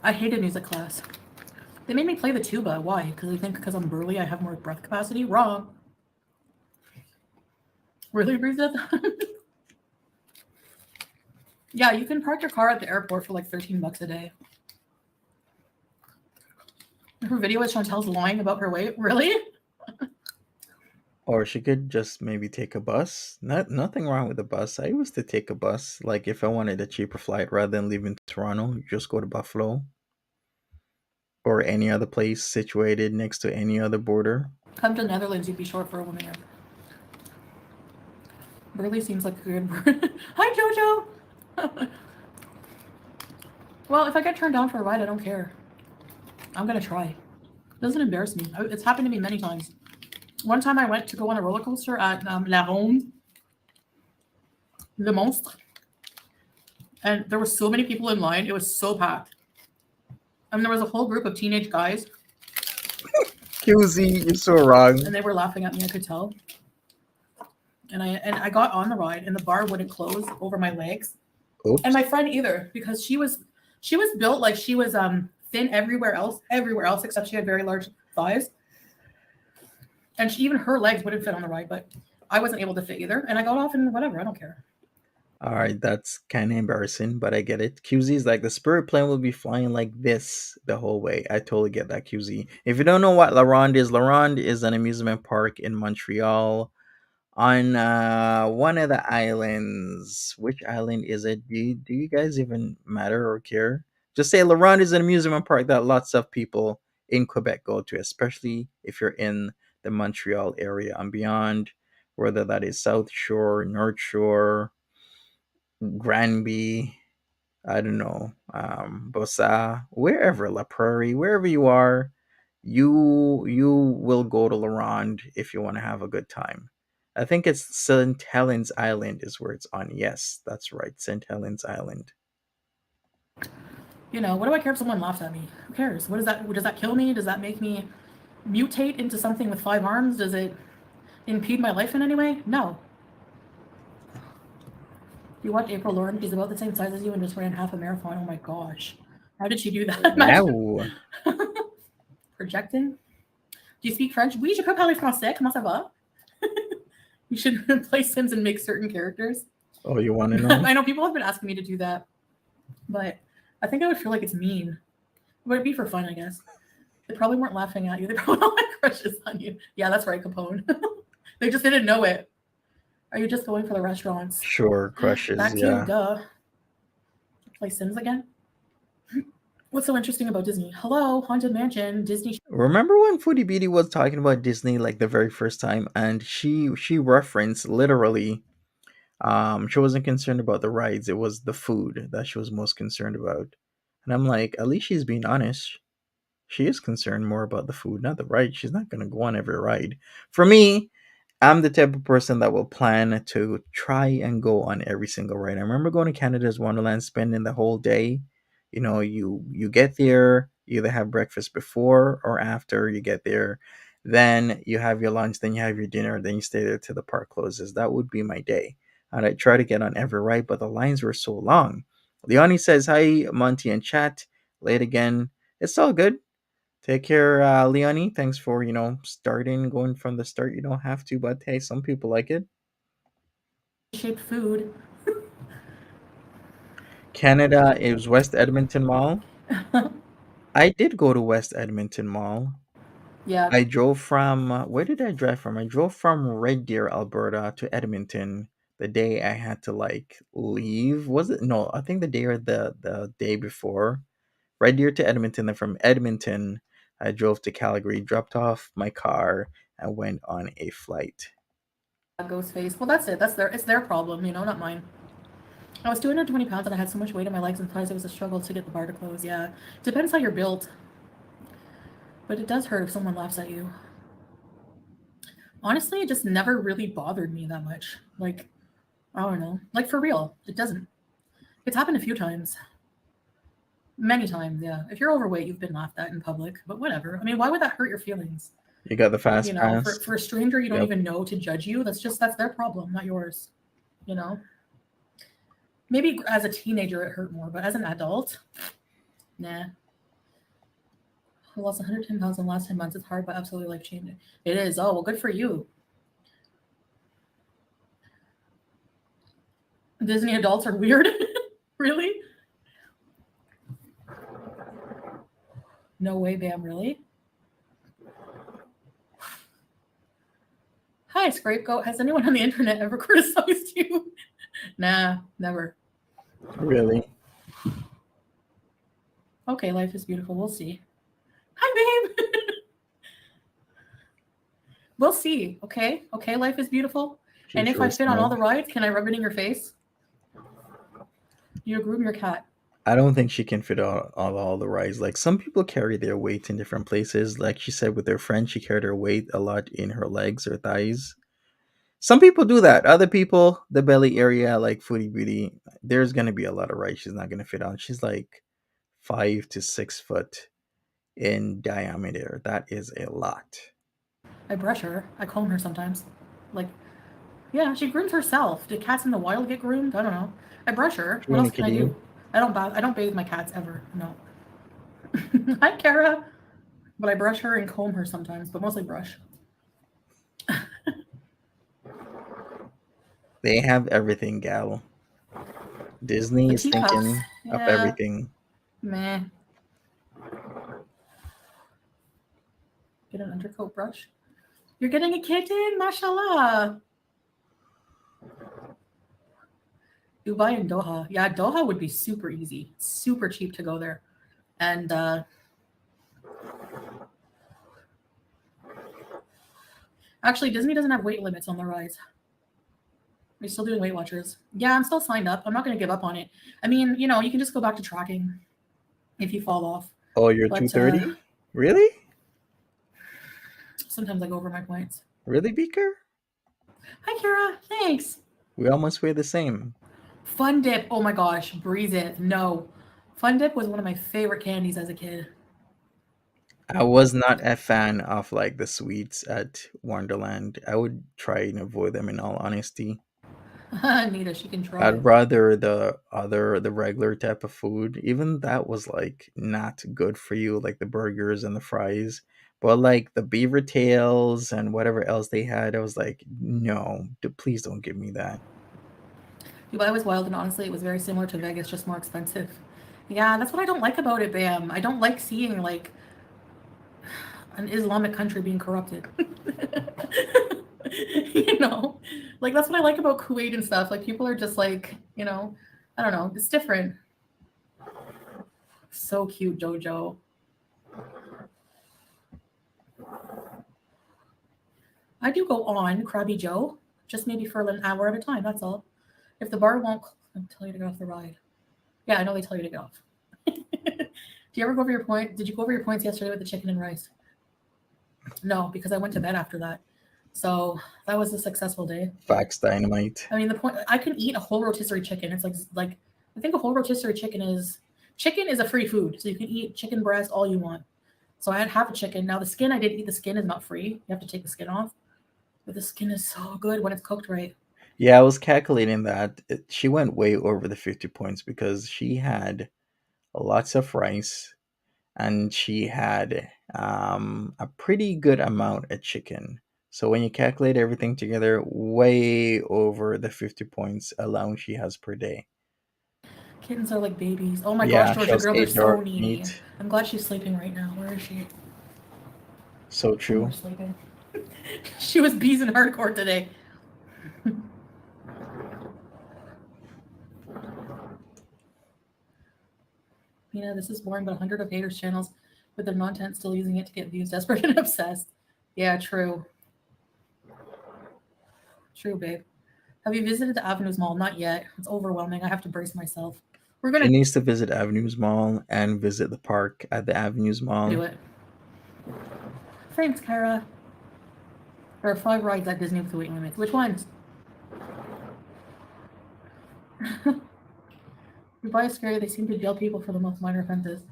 I hated music class. They made me play the tuba. Why? Because they think because I'm burly, I have more breath capacity? Wrong. Really, Breeze? Yeah, you can park your car at the airport for like $13 a day. Her video is Chantel's lying about her weight. Really? Or she could just maybe take a bus. Nothing wrong with a bus. I used to take a bus. Like if I wanted a cheaper flight rather than leaving Toronto, you just go to Buffalo or any other place situated next to any other border. Come to the Netherlands, you'd be short for a woman here. Burly seems like a good word. Hi, Jojo! Well, if I get turned down for a ride, I don't care. I'm gonna try. It doesn't embarrass me. It's happened to me many times. One time I went to go on a roller coaster at La Ronde, Le Monstre, and there were so many people in line. It was so packed. And there was a whole group of teenage guys, QZ, you're so wrong. and they were laughing at me. I could tell. And I got on the ride, and the bar wouldn't close over my legs, Oops. and my friend either, because she was built like she was thin everywhere else except she had very large thighs, and even her legs wouldn't fit on the ride. But I wasn't able to fit either, and I got off and whatever. I don't care. All right, that's kind of embarrassing, but I get it. QZ is like the Spirit plane will be flying like this the whole way. I totally get that, QZ. If you don't know what La Ronde is an amusement park in Montreal on one of the islands. Which island is it? Do you guys even matter or care? Just say La Ronde is an amusement park that lots of people in Quebec go to, especially if you're in the Montreal area and beyond, whether that is South Shore, North Shore, Granby, I don't know, Bossa, wherever, La Prairie, wherever you are, you will go to La Ronde if you want to have a good time. I think it's St. Helens Island is where it's on. Yes, that's right, St. Helens Island. What do I care if someone laughs at me? Who cares? What does that kill me? Does that make me mutate into something with 5 arms? Does it impede my life in any way? No. You watch April Lauren? She's about the same size as you and just ran half a marathon. Oh my gosh. How did she do that? Imagine Wow. projecting. Do you speak French? Oui, je peux parler français. Comment ça va? You should play Sims and make certain characters. Oh, you want to know? I know people have been asking me to do that, but I think I would feel like it's mean. But it'd be for fun, I guess. They probably weren't laughing at you. They probably all had crushes on you. Yeah, that's right, Capone. They just didn't know it. Are you just going for the restaurants? Sure, crushes. That too, Yeah. duh. Play Sims again? What's so interesting about Disney? Hello, Haunted Mansion, Disney. Remember when Foodie Beauty was talking about Disney like the very first time, and she referenced literally, she wasn't concerned about the rides; it was the food that she was most concerned about. And I'm like, at least she's being honest. She is concerned more about the food, not the ride. She's not gonna go on every ride. For me, I'm the type of person that will plan to try and go on every single ride. I remember going to Canada's Wonderland, spending the whole day. You get there, you either have breakfast before or after you get there. Then you have your lunch, then you have your dinner, then you stay there till the park closes. That would be my day. And I try to get on every ride, but the lines were so long. Leonie says, hi, Monty and chat. Late again. It's all good. Take care, Leonie. Thanks for, starting, going from the start. You don't have to, but hey, some people like it. shaped food. Canada is West Edmonton Mall. I did go to West Edmonton Mall. Yeah, I drove from, where did I drive from? I drove from Red Deer, Alberta to Edmonton the day I had to like leave. Was it? No, I think the day or the day before. Red Deer to Edmonton. Then from Edmonton, I drove to Calgary, dropped off my car, and went on a flight. ghost face. Well, that's it. It's their problem, not mine. I was 220 pounds and I had so much weight in my legs and thighs. It was a struggle to get the bar to close. Yeah, depends how you're built, but it does hurt if someone laughs at you. Honestly, it just never really bothered me that much. Like, I don't know. Like, for real, it doesn't. It's happened a few times. Many times, yeah. If you're overweight, you've been laughed at in public, but whatever. I mean, why would that hurt your feelings? You got the fast For, pass. for a stranger you don't Yep. even know to judge you, that's their problem, not yours. You know? Maybe as a teenager it hurt more, but as an adult, nah. I lost 110 pounds in the last 10 months. It's hard, but absolutely life changing. It is. Oh, well, good for you. Disney adults are weird. Really? No way, Bam, really? Hi, Scapegoat. Has anyone on the internet ever criticized you? Nah, never. Really? Okay, life is beautiful. We'll see. Hi, babe. We'll see. Okay? Okay, life is beautiful. And She's if I real fit on all smug. the rides, can I rub it in your face? You groom your cat. I don't think she can fit all the rides. Like some people carry their weight in different places. Like she said with her friend, she carried her weight a lot in her legs or thighs. Some people do that. Other people, the belly area, like Foodie Beauty, there's gonna be a lot of rides she's not gonna fit on. She's like 5 to 6 foot in diameter. That is a lot. I brush her. I comb her sometimes. Like, yeah, she grooms herself. Do cats in the wild get groomed? I don't know. I brush her. What else can I Communicating. do? I don't bathe my cats ever. No. Hi, Kara. But I brush her and comb her sometimes, but mostly brush. They have everything, gal. Disney The is teacups. thinking of Yeah. everything. Meh. Get an undercoat brush. You're getting a kitten, mashallah. Dubai and Doha. Yeah, Doha would be super easy. Super cheap to go there. And actually, Disney doesn't have weight limits on the rides. Are you still doing Weight Watchers? Yeah, I'm still signed up. I'm not going to give up on it. I mean, you can just go back to tracking if you fall off. Oh, you're But 230? Really? sometimes I go over my points. Really, Beaker? Hi, Kara. Thanks. We almost weigh the same. Fun dip. Oh my gosh. Breeze it. No. Fun Dip was one of my favorite candies as a kid. I was not a fan of like the sweets at Wonderland. I would try and avoid them in all honesty. Nita, she can try. I'd rather the regular type of food. Even that was like not good for you, like the burgers and the fries. But like the beaver tails and whatever else they had, I was like, no, please don't give me that. Dubai was wild, and honestly, it was very similar to Vegas, just more expensive. Yeah, that's what I don't like about it, Bam. I don't like seeing like an Islamic country being corrupted. you know, like that's what I like about Kuwait and stuff. Like people are just like, I don't know, it's different. So cute, Jojo. I do go on Krabby Joe, just maybe for an hour at a time. That's all. If the bar won't tell you to get off the ride, yeah, I know they tell you to get off. Do you ever go over your point? Did you go over your points yesterday with the chicken and rice? No, because I went to bed after that. So that was a successful day. Facts Dynamite. I mean, the point I can eat a whole rotisserie chicken. It's like I think a whole rotisserie chicken is a free food, so you can eat chicken breast all you want. So I had half a chicken. Now the skin I did eat the skin is not free. You have to take the skin off, but the skin is so good when it's cooked right. Yeah, I was calculating that. She went way over the 50 points because she had lots of rice and she had a pretty good amount of chicken. So when you calculate everything together, way over the 50 points allowance she has per day. Kittens are like babies. Oh my gosh, Yeah, Georgia she'll girl, they're say so dark needy. meat. I'm glad she's sleeping right now. Where is she? So Somewhere true. sleeping. She was bees in hardcore today. This is boring, but 100 of haters channels with their content still using it to get views, desperate and obsessed. Yeah, true. True, babe. Have you visited the Avenues Mall? Not yet. It's overwhelming. I have to brace myself. We're She gonna needs to visit Avenues Mall and visit the park at the Avenues do Mall. it. Thanks, Kara. There are 5 rides at Disney with weight limits. Which ones? Dubai is scary. They seem to jail people for the most minor offenses.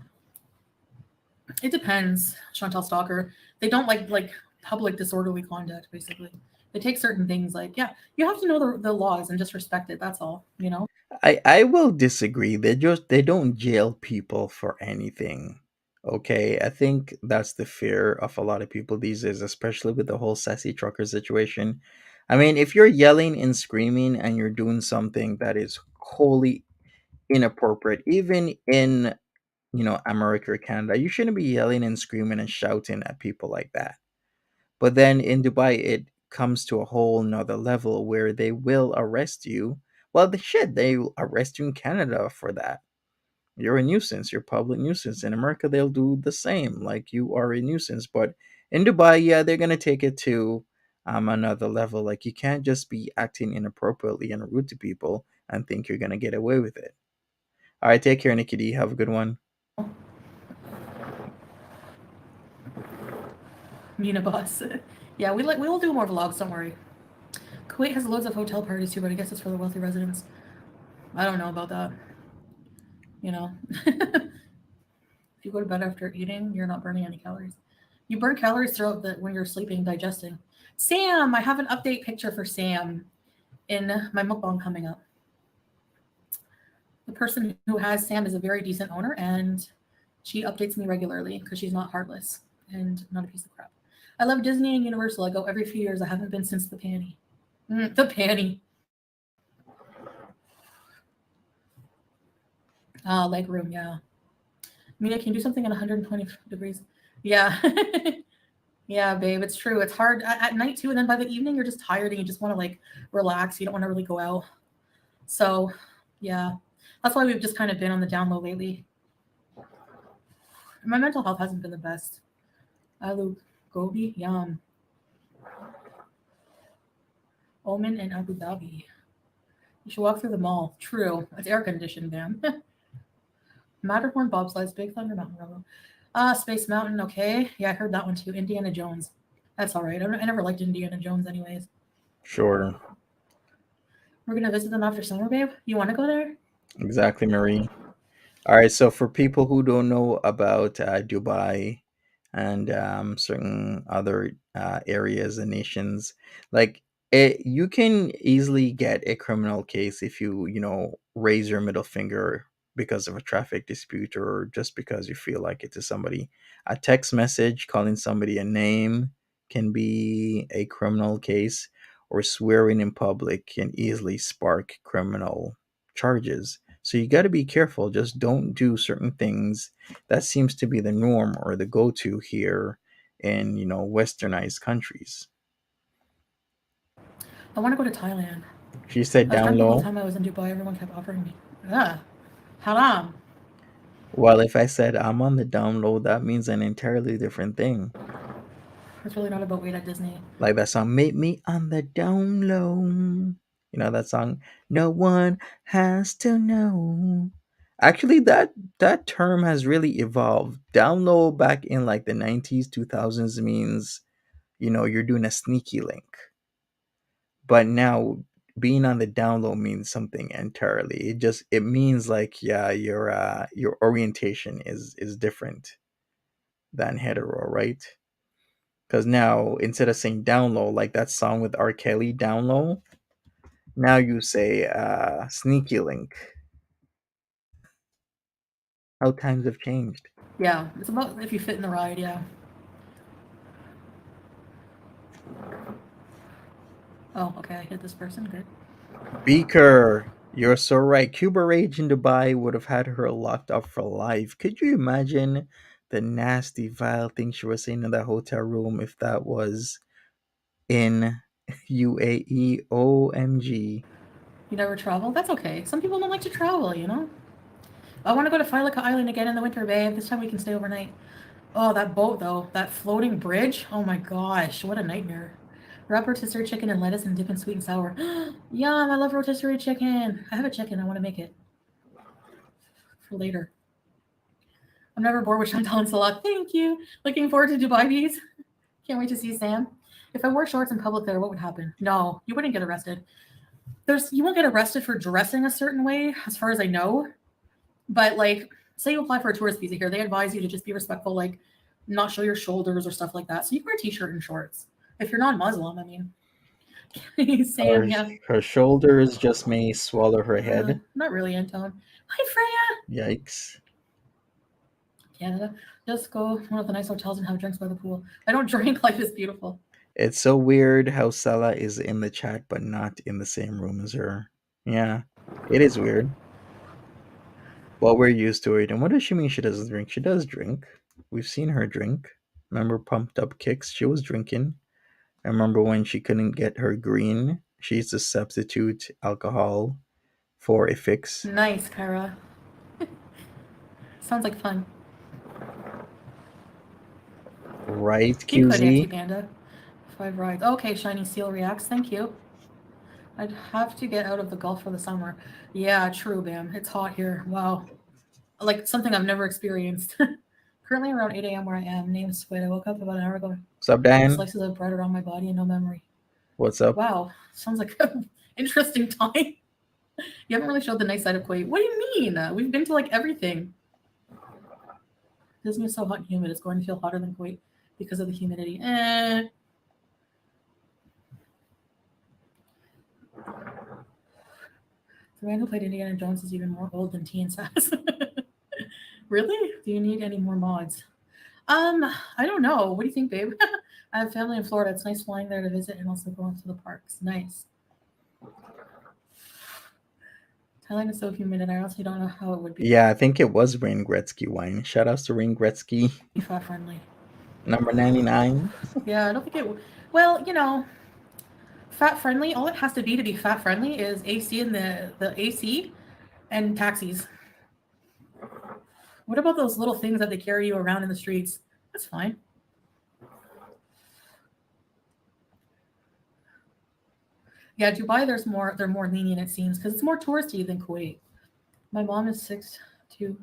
It depends, Chantal Stalker. They don't like public disorderly conduct. Basically, they take certain things like you have to know the laws and just respect it. That's all. I will disagree. They don't jail people for anything. Okay, I think that's the fear of a lot of people these days, especially with the whole sassy trucker situation. I mean, if you're yelling and screaming and you're doing something that is wholly inappropriate, even in America or Canada, you shouldn't be yelling and screaming and shouting at people like that. But then in Dubai, it comes to a whole nother level where they will arrest you. Well, they arrest you in Canada for that. You're a nuisance. You're a public nuisance. In America, they'll do the same. Like you are a nuisance. But in Dubai, yeah, they're gonna take it to another level. Like you can't just be acting inappropriately and rude to people and think you're gonna get away with it. All right, take care, Nikki D. Have a good one. Mina boss. Yeah, we will do more vlogs. Don't worry. Kuwait has loads of hotel parties too, but I guess it's for the wealthy residents. I don't know about that. If you go to bed after eating, you're not burning any calories. You burn calories throughout the when you're sleeping, digesting. Sam, I have an update picture for Sam in my mukbang coming up. The person who has Sam is a very decent owner, and she updates me regularly because she's not heartless and not a piece of crap. I love Disney and Universal. I go every few years. I haven't been since the panty. The panty. Leg room, yeah. Mina, can you do something at 120 degrees? Yeah. Yeah, babe, it's true. It's hard at night too, and then by the evening you're just tired and you just want to like relax. You don't want to really go out. So, yeah, that's why we've just kind of been on the down low lately. My mental health hasn't been the best. Alu Gobi, yum. Oman and Abu Dhabi. You should walk through the mall. True, it's air conditioned, man. Matterhorn bobsleighs, Big Thunder Mountain Railroad. Space Mountain. Okay, yeah, I heard that one too. Indiana Jones. That's all right. I never liked Indiana Jones, anyways. Sure. We're gonna visit them after summer, babe. You want to go there? Exactly, Marie. All right, so for people who don't know about Dubai and certain other areas and nations, like you can easily get a criminal case if you raise your middle finger because of a traffic dispute or just because you feel like it to somebody. A text message calling somebody a name can be a criminal case, or swearing in public can easily spark criminal charges. So you got to be careful. Just don't do certain things. That seems to be the norm or the go-to here in westernized countries. I want to go to Thailand. She said I was down drunk the whole low. time I was in Dubai. Everyone kept offering me. Yeah. Haram. Well, if I said I'm on the down low, that means an entirely different thing. It's really not about weight at Disney. Like that song, "Meet Me on the Down Low." You know that song? No one has to know. Actually, that term has really evolved. Down low back in like the 90s, 2000s means you're doing a sneaky link. But now being on the down low means something entirely. It means like, yeah, your orientation is different than hetero, right? Because now instead of saying down low, like that song with R. Kelly, down low, now you say sneaky link. How times have changed. Yeah, it's about if you fit in the ride. Yeah. Oh, okay. I hit this person. Good. Beaker, you're so right. Cuba Rage in Dubai would have had her locked up for life. Could you imagine the nasty, vile things she was saying in that hotel room if that was in UAE? OMG. You never travel? That's okay. Some people don't like to travel. I want to go to Philica Island again in the winter, babe. This time we can stay overnight. Oh, that boat, though. That floating bridge. Oh my gosh. What a nightmare. Wrap rotisserie chicken and lettuce and dip in sweet and sour. Yum, I love rotisserie chicken. I have a chicken. I want to make it for later. I'm never bored with Chantal and Salah. Thank you. Looking forward to Dubai Bees. Can't wait to see Sam. If I wore shorts in public there, what would happen? No, you wouldn't get arrested. You won't get arrested for dressing a certain way, as far as I know. But like, say you apply for a tourist visa here, they advise you to just be respectful, like not show your shoulders or stuff like that. So you can wear a t-shirt and shorts if you're non-Muslim. I mean, Her, Sam, yeah, her shoulders just may swallow her head. not really, Anton. Hi, Freya. Yikes. Canada, just go to one of the nice hotels and have drinks by the pool. I don't drink. Life is beautiful. It's so weird how Sela is in the chat but not in the same room as her. Yeah, it is weird. But we're used to it. And what does she mean she doesn't drink? She does drink. We've seen her drink. Remember Pumped Up Kicks? She was drinking. I remember when she couldn't get her green, she used to substitute alcohol for a fix. Nice, Kyra. Sounds like fun. Right, You could, Auntie QZ? Panda. 5 rides. Okay, Shiny Seal reacts. Thank you. I'd have to get out of the Gulf for the summer. Yeah, true, Bam. It's hot here. Wow. Like something I've never experienced. Currently around 8 a.m. where I am. Name's Squid. I woke up about an hour ago What's up, with Dan? slices of bread around my body and no memory. What's up? Wow. Sounds like an interesting time. You haven't really showed the nice side of Kuwait. What do you mean? We've been to like everything. Disney is so hot and humid. It's going to feel hotter than Kuwait because of the humidity. The man who played Indiana Jones is even more old than T and Sass. Really? Do you need any more mods? I don't know. What do you think, babe? I have family in Florida. It's nice flying there to visit and also going to the parks. Nice. Thailand is so humid, and I honestly don't know how it would be Yeah, I think it was Wayne Gretzky wine. Shout outs to Wayne Gretzky, fat friendly. number 99. Yeah, I don't think it. Well, fat friendly. All it has to be fat friendly is AC in the AC and taxis. What about those little things that they carry you around in the streets? That's fine. Yeah, Dubai, they're more lenient it seems because it's more touristy than Kuwait. My mom is 6'2".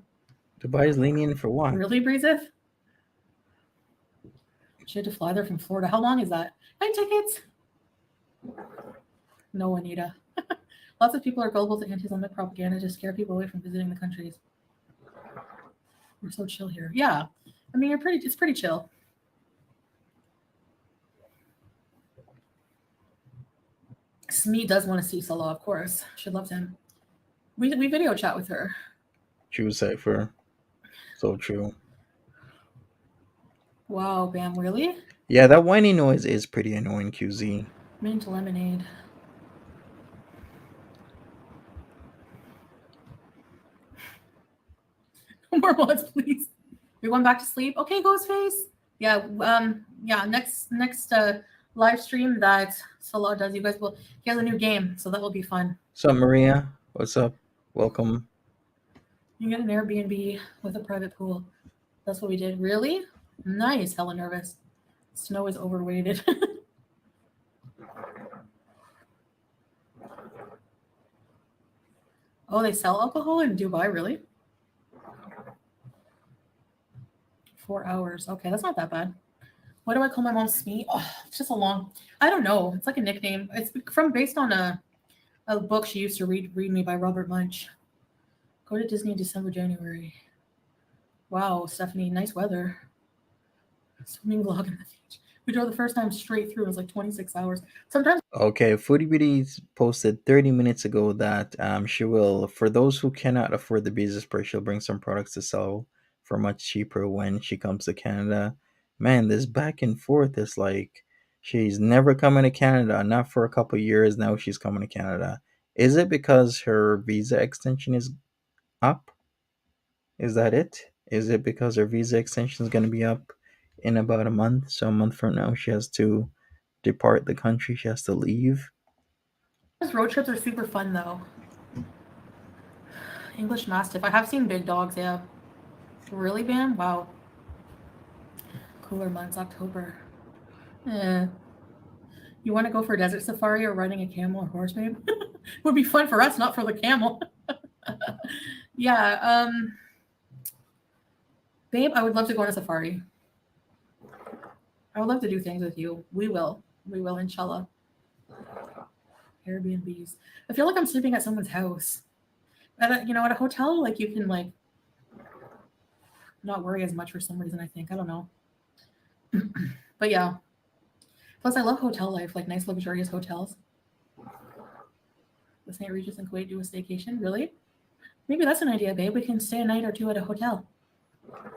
Dubai is lenient for what? Really, Breezeth? She had to fly there from Florida. How long is that? Hi, tickets. No, Anita. Lots of people are gullible to anti-Islamic propaganda to scare people away from visiting the countries. We're so chill here. Yeah. I mean, it's pretty chill. Smee does want to see Salah, of course. She loves him. We video chat with her. True cipher. So true. Wow, Bam, really? Yeah, that whiny noise is pretty annoying, QZ. Mint lemonade. More mods, please. You're going back to sleep? Okay, Ghostface. Yeah, yeah, next live stream that Salah does, you guys will he has a new game, so that will be fun. What's up, Maria? What's up? Welcome. You get an Airbnb with a private pool. That's what we did. Really? Nice. Hella nervous. Snow is overrated. Oh, they sell alcohol in Dubai, really? 4 hours. Okay, that's not that bad. What do I call my mom? Smee? Oh, it's just a long. I don't know. It's like a nickname. It's from based on a book she used to read me by Robert Munch. Go to Disney in December, January. Wow, Stephanie, nice weather. Swimming vlog in the beach. We drove the first time straight through. It was like 26 hours. Sometimes Okay, Foodie Beauties posted 30 minutes ago that she will, for those who cannot afford the BEEZE price, she'll bring some products to sell for much cheaper when she comes to Canada. Man, this back and forth is like she's never coming to Canada, not for a couple years. Now she's coming to Canada. Is it because her visa extension is up? Is that it? Is it because her visa extension is going to be up in about a month? So a month from now, she has to depart the country. She has to leave. road trips are super fun though. English Mastiff. I have seen big dogs, yeah. Really, Bam? Wow. Cooler months, October. Eh. You want to go for a desert safari or riding a camel or horse, babe? Would be fun for us, not for the camel. Yeah, babe, I would love to go on a safari. I would love to do things with you. We will. We will, inshallah. Airbnbs. I feel like I'm sleeping at someone's house. At a hotel, like you can like not worry as much for some reason. I think I don't know, but yeah. Plus, I love hotel life, like nice luxurious hotels. The St. Regis in Kuwait do a staycation. Really? Maybe that's an idea, babe. We can stay a night or two at a hotel.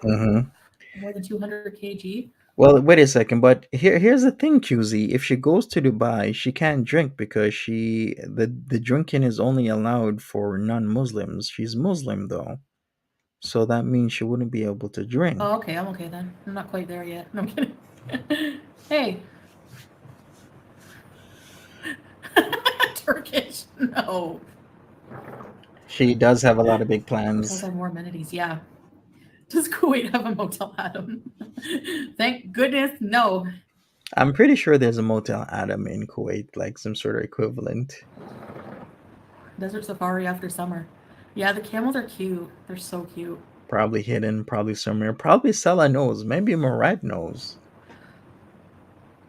Mm-hmm. More than 200 kg. Well, wait a second, but here's the thing, QZ. If she goes to Dubai, she can't drink because the drinking is only allowed for non-Muslims. She's Muslim though, so that means she wouldn't be able to drink. Oh, okay. I'm okay then. I'm not quite there yet. No, I'm kidding. Hey. Turkish. No. She does have a lot of big Hotels plans. have more amenities. Yeah. Does Kuwait have a motel, Adam? Thank goodness, no. I'm pretty sure there's a Motel Adam in Kuwait, like some sort of equivalent. Desert safari after summer. Yeah, the camels are cute. They're so cute. Probably hidden, probably somewhere. Probably Sella knows. Maybe Murad knows.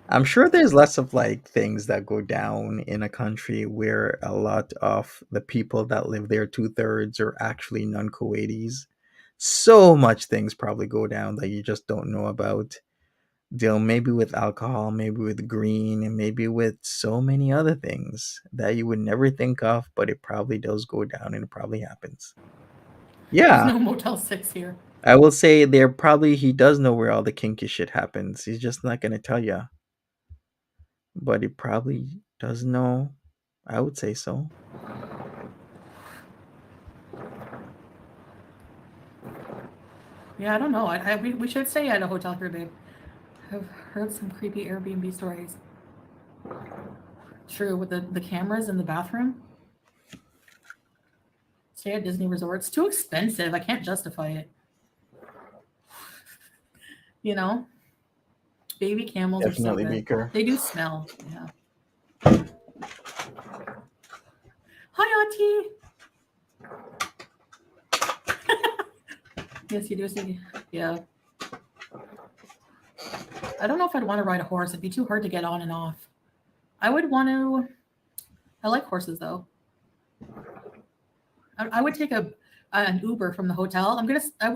I'm sure there's lots of like things that go down in a country where a lot of the people that live there, 2/3, are actually non Kuwaitis. So much things probably go down that you just don't know about. Deal maybe with alcohol, maybe with green, and maybe with so many other things that you would never think of, but it probably does go down and it probably happens. There's Yeah, no Motel 6 here. I will say there probably he does know where all the kinky shit happens. He's just not gonna tell you, but he probably does know. I would say so. Yeah, I don't know. We should stay at a hotel here, babe. I've heard some creepy Airbnb stories. True, with the cameras in the bathroom. Stay at Disney resorts. Too expensive. I can't justify it. You know? Baby camels are so Definitely good. Beaker. They do smell. Yeah. Hi, Auntie. Yes, you do see. Yeah. I don't know if I'd want to ride a horse. It'd be too hard to get on and off. I would want to. I like horses though. I would take a an Uber from the hotel.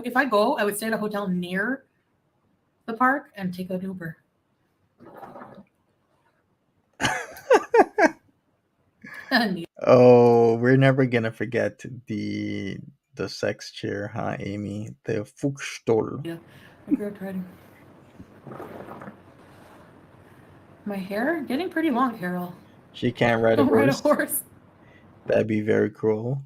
If I go, I would stay at a hotel near the park and take an Uber. And Oh, we're never gonna forget the sex chair, huh, Amy? The Fuchsstol. yeah, I grew up riding my hair getting pretty long, Carol. She can't ride a Don't ride a horse. horse. That'd be very cruel.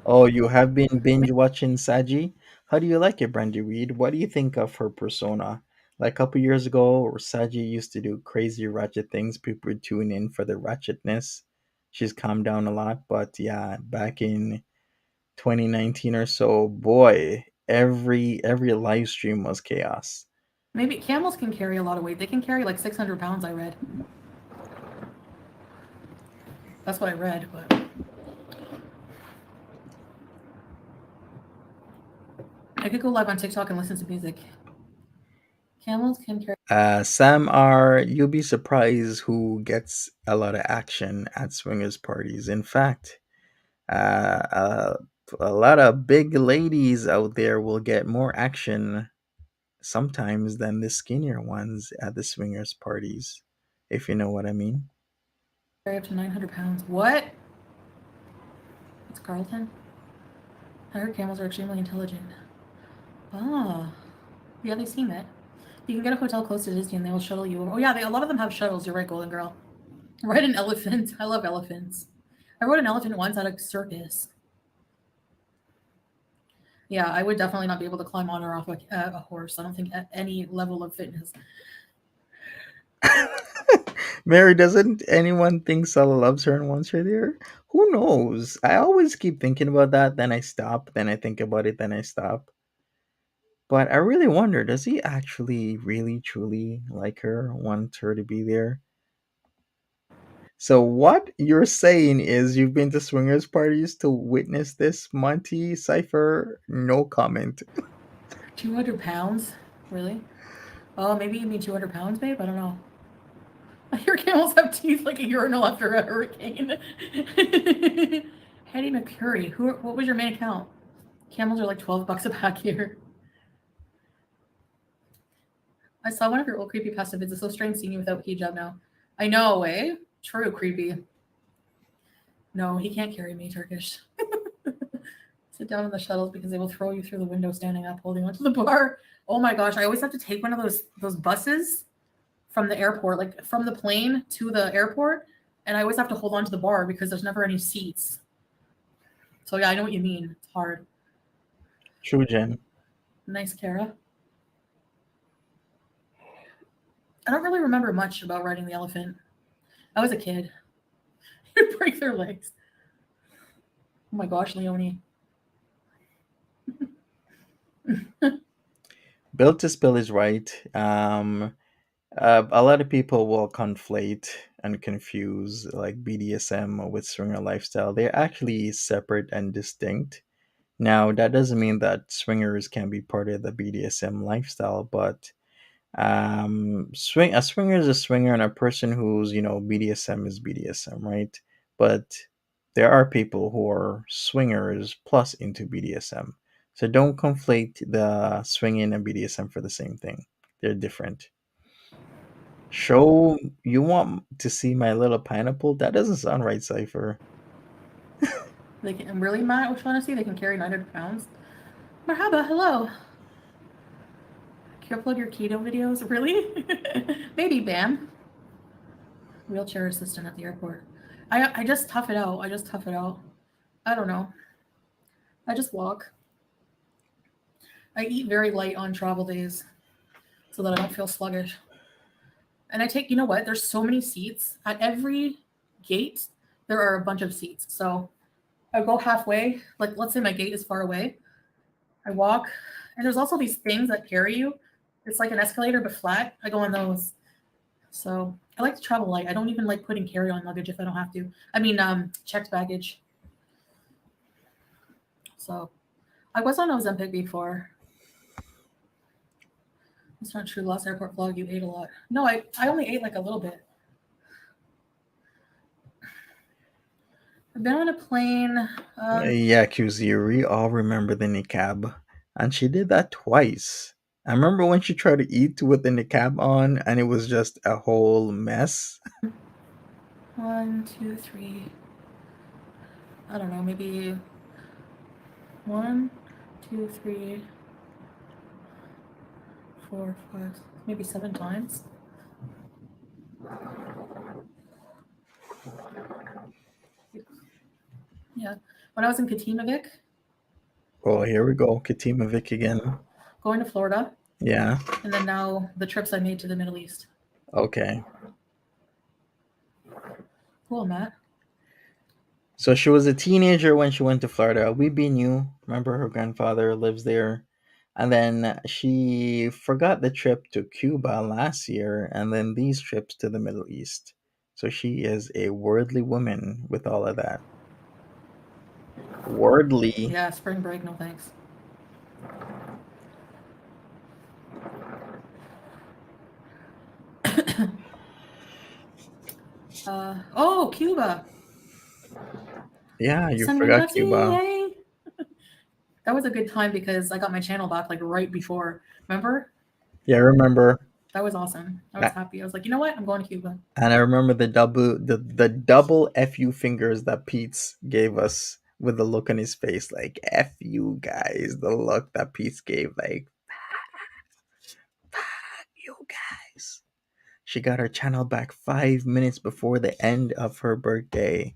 Oh, you have been binge watching Saji? How do you like it, Brandy Reed? What do you think of her persona? Like a couple years ago, Saji used to do crazy ratchet things. People would tune in for the ratchetness. She's calmed down a lot, but yeah, back in 2019 or so, boy, every live stream was chaos. Maybe camels can carry a lot of weight. They can carry like 600 pounds, I read. That's what I read, but I could go live on TikTok and listen to music. Camels can carry. Sam R, you'll be surprised who gets a lot of action at swingers parties. In fact, uh, uh, a lot of big ladies out there will get more action sometimes than the skinnier ones at the swingers parties, if you know what I mean. Up to 900 pounds. What? It's Carlton. I heard camels are extremely intelligent. Ah, yeah, they seem it. You can get a hotel close to Disney and they will shuttle you over. Oh, yeah, a lot of them have shuttles. You're right, Golden Girl. Ride an elephant. I love elephants. I rode an elephant once at a circus. Yeah, I would definitely not be able to climb on or off a horse. I don't think at any level of fitness. Mary, doesn't anyone think Sella loves her and wants her there? Who knows? I always keep thinking about that, then I stop, then I think about it, then I stop. But I really wonder, does he actually really truly like her, want her to be there? So what you're saying is you've been to swingers parties to witness this, Monty Cipher? No comment. 200 pounds? Really? Oh, maybe you mean 200 pounds, babe? I don't know. Your camels have teeth like a urinal after a hurricane. Hetty McCurry. What was your main account? Camels are like $12 a pack here. I saw one of your old creepy pasta vids. It's so strange seeing you without hijab now. I know, eh? True, creepy. No, he can't carry me, Turkish. Sit down in the shuttles because they will throw you through the window standing up, holding onto the bar. Oh my gosh, I always have to take one of those buses from the airport, like from the plane to the airport, and I always have to hold on to the bar because there's never any seats. So yeah, I know what you mean. It's hard. True, Jen. Nice, Kara. I don't really remember much about riding the elephant. I was a kid. You'd break their legs. Oh my gosh, Leonie. Built to Spill is right. A lot of people will conflate and confuse like BDSM with swinger lifestyle. They're actually separate and distinct. Now, that doesn't mean that swingers can be part of the BDSM lifestyle, but a swinger is a swinger, and a person who's BDSM is BDSM, right? But there are people who are swingers plus into BDSM, so don't conflate the swinging and BDSM for the same thing. They're different. Show you want to see my little pineapple? That doesn't sound right, Cipher. They can. I'm really mad at Shaughnessy. They can carry 900 pounds. Marhaba, hello. Can you upload your keto videos? Really? Maybe, Bam. Wheelchair assistant at the airport. I just tough it out. I just tough it out. I don't know. I just walk. I eat very light on travel days so that I don't feel sluggish. And I take, you know what? There's so many seats. At every gate, there are a bunch of seats. So I go halfway. Like, let's say my gate is far away. I walk. And there's also these things that carry you. It's like an escalator, but flat. I go on those. So I like to travel light. I don't even like putting carry-on luggage if I don't have to. I mean, checked baggage. So I was on Ozempic before. It's not true. Last airport vlog, you ate a lot. No, I only ate like a little bit. I've been on a plane. Yeah, QZ, we all remember the niqab. And she did that twice. I remember when she tried to eat with the niqab on and it was just a whole mess. One, two, three. I don't know, maybe one, two, three, four, five, maybe 7 times. Yeah. When I was in Katimavik, Oh, here we go. Katima Vic again. going to Florida, Yeah. and then now the trips I made to the Middle East. Okay. Cool, Matt. So she was a teenager when she went to Florida. We be new. Remember her grandfather lives there. And then she forgot the trip to Cuba last year and then these trips to the Middle East. So she is a worldly woman with all of that. Worldly. Yeah, spring break, no thanks. Oh, Cuba. Yeah, you San forgot Cuba. Miguel. That was a good time because I got my channel back like right before. Remember? Yeah, I remember. That was awesome. I was A- happy. I was like, you know what? I'm going to Cuba. And I remember the double FU fingers that Pete's gave us with the look on his face, like F you guys. The look that Pete's gave, like you guys. She got her channel back 5 minutes before the end of her birthday.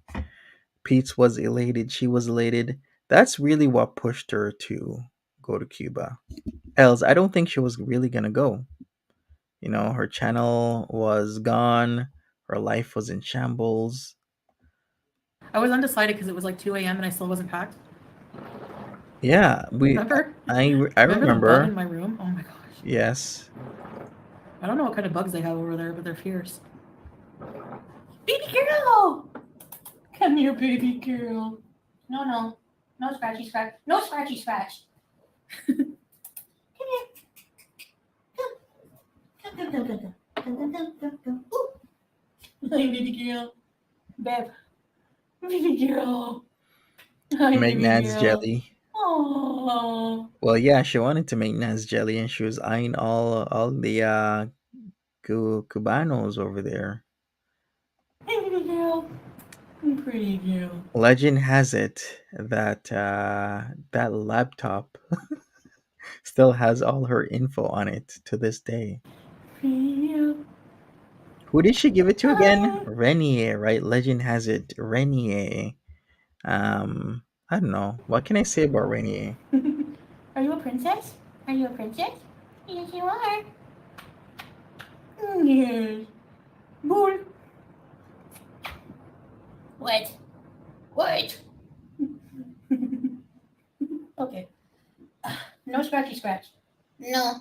Pete's was elated. She was elated. That's really what pushed her to go to Cuba. Else, I don't think she was really gonna go. Her channel was gone. Her life was in shambles. I was undecided because it was like 2 a.m. and I still wasn't packed. Yeah, Remember? I Remember the bug in remember. my room? Oh my gosh. Yes. I don't know what kind of bugs they have over there, but they're fierce. Baby girl! Come here, baby girl. No, no. No scratchy scratch. No scratchy scratch. Come here. Come, come, come, come, come. Come, come, come, come, come. Ooh. Hi, baby girl. Babe. Baby girl. Hi, Make baby Nad's girl. jelly. Oh. Well, yeah, she wanted to make Nad's jelly, and she was eyeing all the Cubanos over there. Hey, baby girl. Pretty girl. Legend has it that that laptop still has all her info on it to this day. Pretty girl. Who did she give it to again? Ah. Renier, right? Legend has it. Renier. I don't know. What can I say about Renier? Are you a princess? Are you a princess? Yes, you are. Yes. Bull. What? What? Okay. No scratchy scratch. No.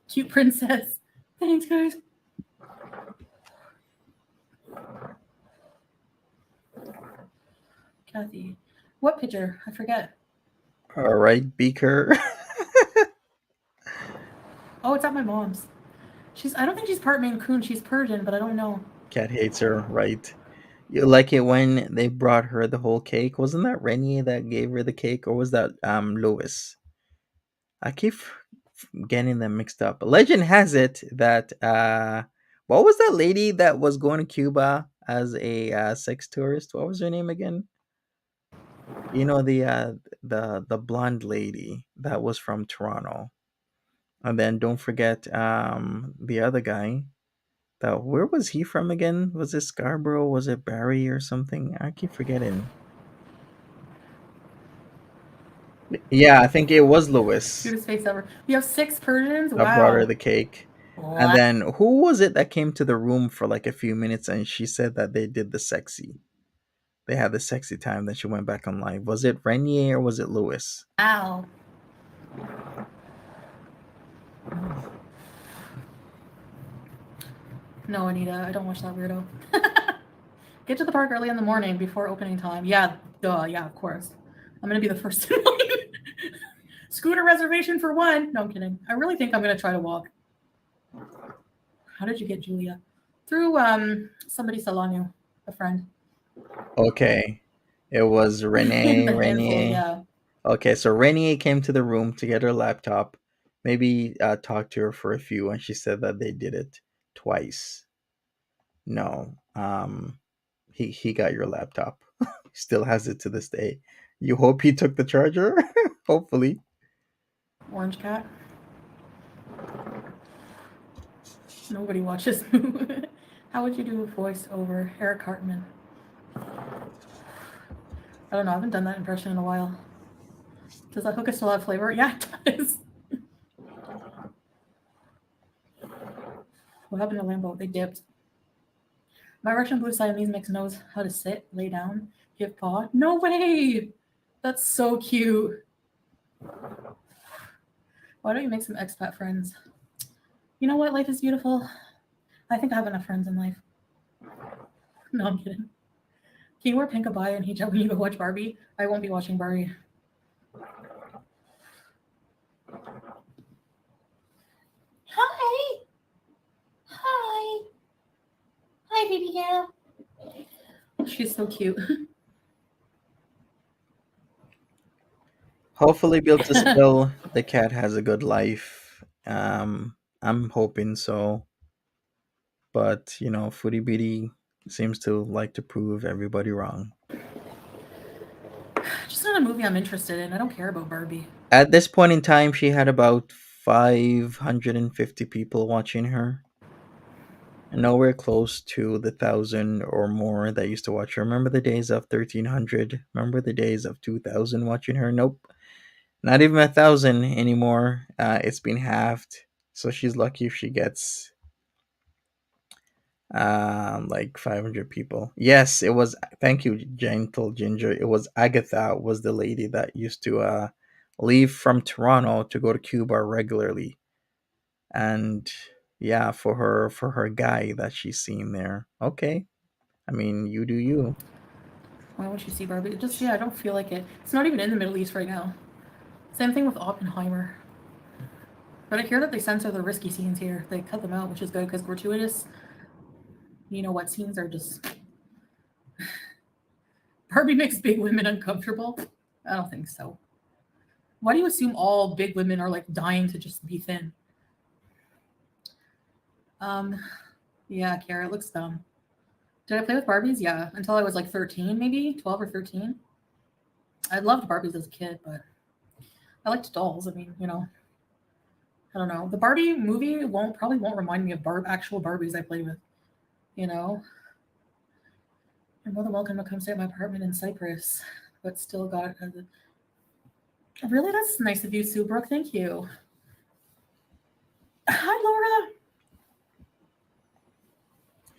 Cute princess. Thanks, guys. Kathy. What picture? I forget. All right, Beaker. Oh, it's at my mom's. I don't think she's part Maine Coon. She's Persian, but I don't know. Cat hates her, right? You like it when they brought her the whole cake? Wasn't that Renier that gave her the cake, or was that Lois? I keep getting them mixed up. Legend has it that what was that lady that was going to Cuba as a sex tourist? What was her name again? The blonde lady that was from Toronto. And then don't forget the other guy. Where was he from again? Was it Scarborough? Was it Barrie or something? I keep forgetting. Yeah, I think it was Lewis Cutest face ever. We have 6 Persians? that brought her Wow. the cake. And What? then who was it that came to the room for like a few minutes and she said that they did the sexy? They had the sexy time. Then she went back on live. Was it Renier or was it Lewis? Ow. No, Anita, I don't watch that weirdo. Get to the park early in the morning before opening time. Yeah, duh. Yeah, of course. I'm gonna be the first in line. Scooter reservation for 1. No, I'm kidding. I really think I'm gonna try to walk. How did you get Julia? Through somebody Solano, a friend. Okay. It was Renee. The handful, Renee. yeah. Okay, so Renee came to the room to get her laptop. Maybe talked to her for a few, and she said that they did it twice. No, he got your laptop. Still has it to this day. You hope he took the charger. Hopefully. Orange cat. Nobody watches. How would you do a voice over Eric Cartman? I don't know. I haven't done that impression in a while. Does that hookah still have flavor? Yeah, it does. What happened to Lambo? They dipped. My Russian blue Siamese mix knows how to sit, lay down, give paw. No way! That's so cute. Why don't you make some expat friends? You know what? Life is beautiful. I think I have enough friends in life. No, I'm kidding. Can you wear pink abaya and hijab when you go watch Barbie? I won't be watching Barbie. Hi. Hi. Hi, baby girl. She's so cute. Hopefully, built to spill. The cat has a good life. I'm hoping so. But Foodie Beatty seems to like to prove everybody wrong. Just not a movie I'm interested in. I don't care about Barbie. At this point in time, she had about 550 people watching her. Nowhere close to the 1,000 or more that used to watch her. Remember the days of 1,300? Remember the days of 2,000 watching her? Nope. Not even 1,000 anymore. It's been halved. So she's lucky if she gets like 500 people. Yes, it was. Thank you, Gentle Ginger. It was Agatha, was the lady that used to leave from Toronto to go to Cuba regularly. And yeah, for her guy that she's seen there. Okay. I mean, you do you. Why won't you see Barbie? Just, yeah, I don't feel like it. It's not even in the Middle East right now. Same thing with Oppenheimer. But I hear that they censor the risky scenes here. They cut them out, which is good because gratuitous, you know what, scenes are just. Barbie makes big women uncomfortable. I don't think so. Why do you assume all big women are like dying to just be thin? Um, yeah, Kara, it looks dumb. Did I play with Barbies? Yeah, until I was like 13, maybe 12 or 13. I loved Barbies as a kid, but I liked dolls. I mean, I don't know. The Barbie movie won't remind me of actual Barbies I played with. You know, you're more than welcome to come stay at my apartment in Cyprus, but still got. Really, that's nice of you, Sue Brooke. Thank you. Hi, Laura.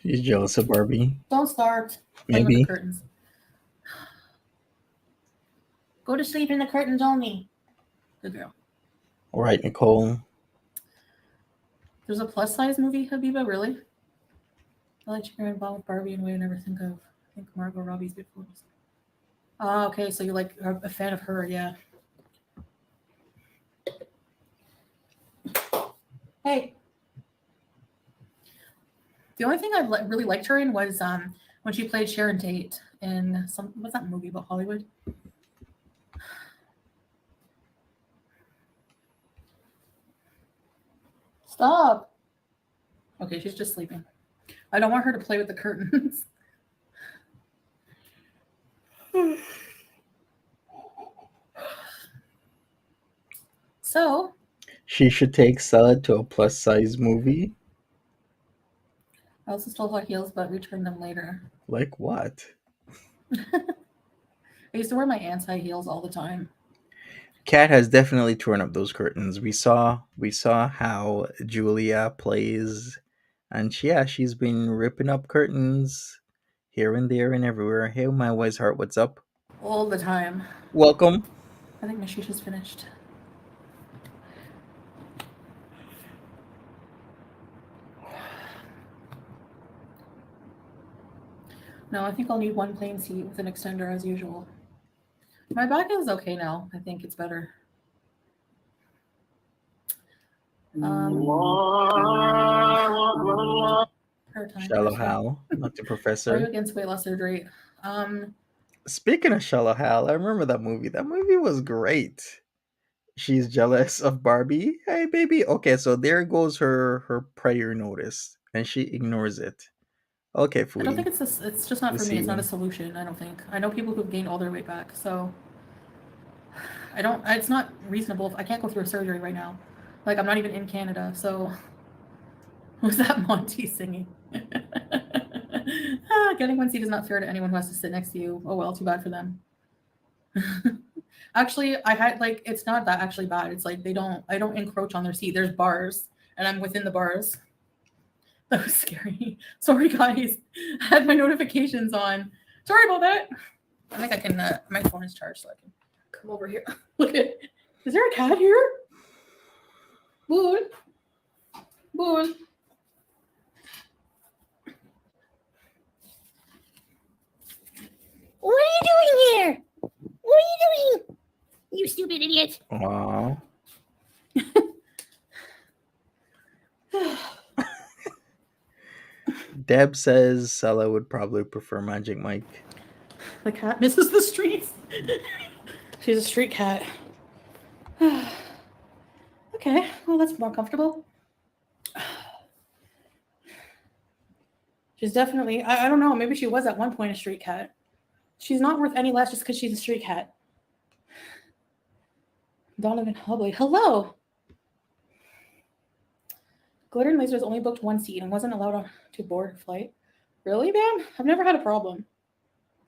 She's jealous of Barbie. Don't start playing with the Maybe. curtains. Go to sleep in the curtains only. Good girl. All right, Nicole. There's a plus size movie, Habiba. Really? I like chicken involved with Barbie in a way I never think of. I think Margot Robbie's beautiful. Ah, okay. So you're like a fan of her, yeah. Hey, the only thing I really liked her in was when she played Sharon Tate in what's that movie about Hollywood? Stop. Okay, she's just sleeping. I don't want her to play with the curtains. So She should take Stella to a plus size movie. I also stole her heels, but returned them later. Like what? I used to wear my aunt's high heels all the time. Cat has definitely torn up those curtains. We saw how Julia plays, and yeah, she's been ripping up curtains here and there and everywhere. Hey, my wise heart, what's up? All the time. Welcome. I think my shisha's finished. No, I think I'll need one plain seat with an extender as usual. My back is okay now. I think it's better. Prayer time. Shallow Prayer time. Hal, not the Are you professor. against weight loss surgery? Um, Speaking of Shallow Hal, I remember that movie. That movie was great. She's jealous of Barbie. Hey, baby. Okay, so there goes her prayer notice, and she ignores it. Okay, I don't think Foodie, it's just not we for me. see It's not a you. solution. I don't think. I know people who've gained all their weight back, so I don't. It's not reasonable. I can't go through a surgery right now. Like I'm not even in Canada, so was that Monty singing? Getting one seat is not fair to anyone who has to sit next to you. Oh well, too bad for them. Actually, I had like it's not that actually bad. It's like I don't encroach on their seat. There's bars, and I'm within the bars. That was scary. Sorry, guys. I had my notifications on. Sorry about that. I think I can. My phone is charged, so I can come over here. Look at. Is there a cat here? Boon. Boon. What are you doing here? What are you doing? You stupid idiot. Wow. Deb says Sella would probably prefer Magic Mike. The cat misses the streets. She's a street cat. Okay, well, that's more comfortable. She's definitely, I don't know, maybe she was at one point a street cat. She's not worth any less just because she's a street cat. Donovan Hubley, hello. Glitter and Lasers only booked one seat and wasn't allowed to board a flight. Really, man? I've never had a problem.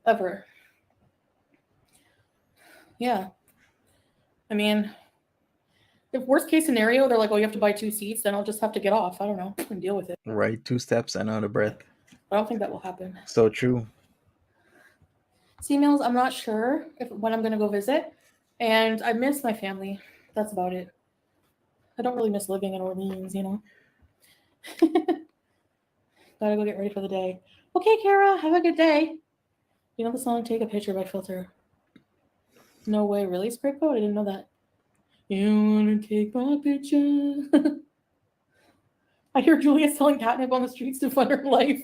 Ever. Yeah. I mean, if worst case scenario, they're like, oh, you have to buy two seats, then I'll just have to get off. I don't know. And deal with it. Right, 2 steps and out of breath. I don't think that will happen. So true. Females, I'm not sure if when I'm gonna go visit. And I miss my family. That's about it. I don't really miss living in Orleans, you know. Gotta go get ready for the day. Okay, Kara, have a good day. You know the song Take a Picture by Filter? No way, really? Script code? I didn't know that. You wanna take my picture? I hear Julia selling catnip on the streets to fund her life.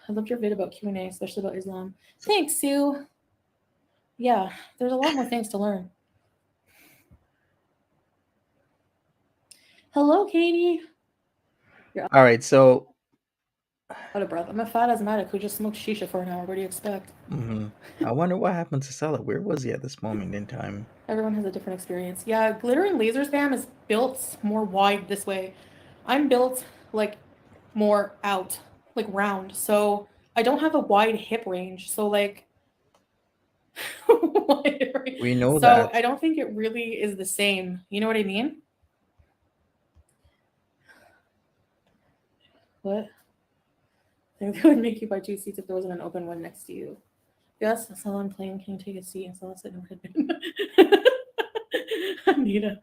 I loved your vid about Q&A, especially about Islam. Thanks, Sue. Yeah, there's a lot more things to learn. Hello, Katie. All right, so Out of breath. I'm a fat asthmatic who just smoked shisha for an hour. What do you expect? I wonder what happened to Sella. Where was he at this moment in time? Everyone has a different experience. Yeah, glitter and laser spam is built more wide this way. I'm built like more out, like round. So I don't have a wide hip range. So like We know so that. I don't think it really is the same. You know what I mean? What? I think they would make you buy two seats if there wasn't an open one next to you. Yes, someone playing can take a seat and someone sitting right. Anita.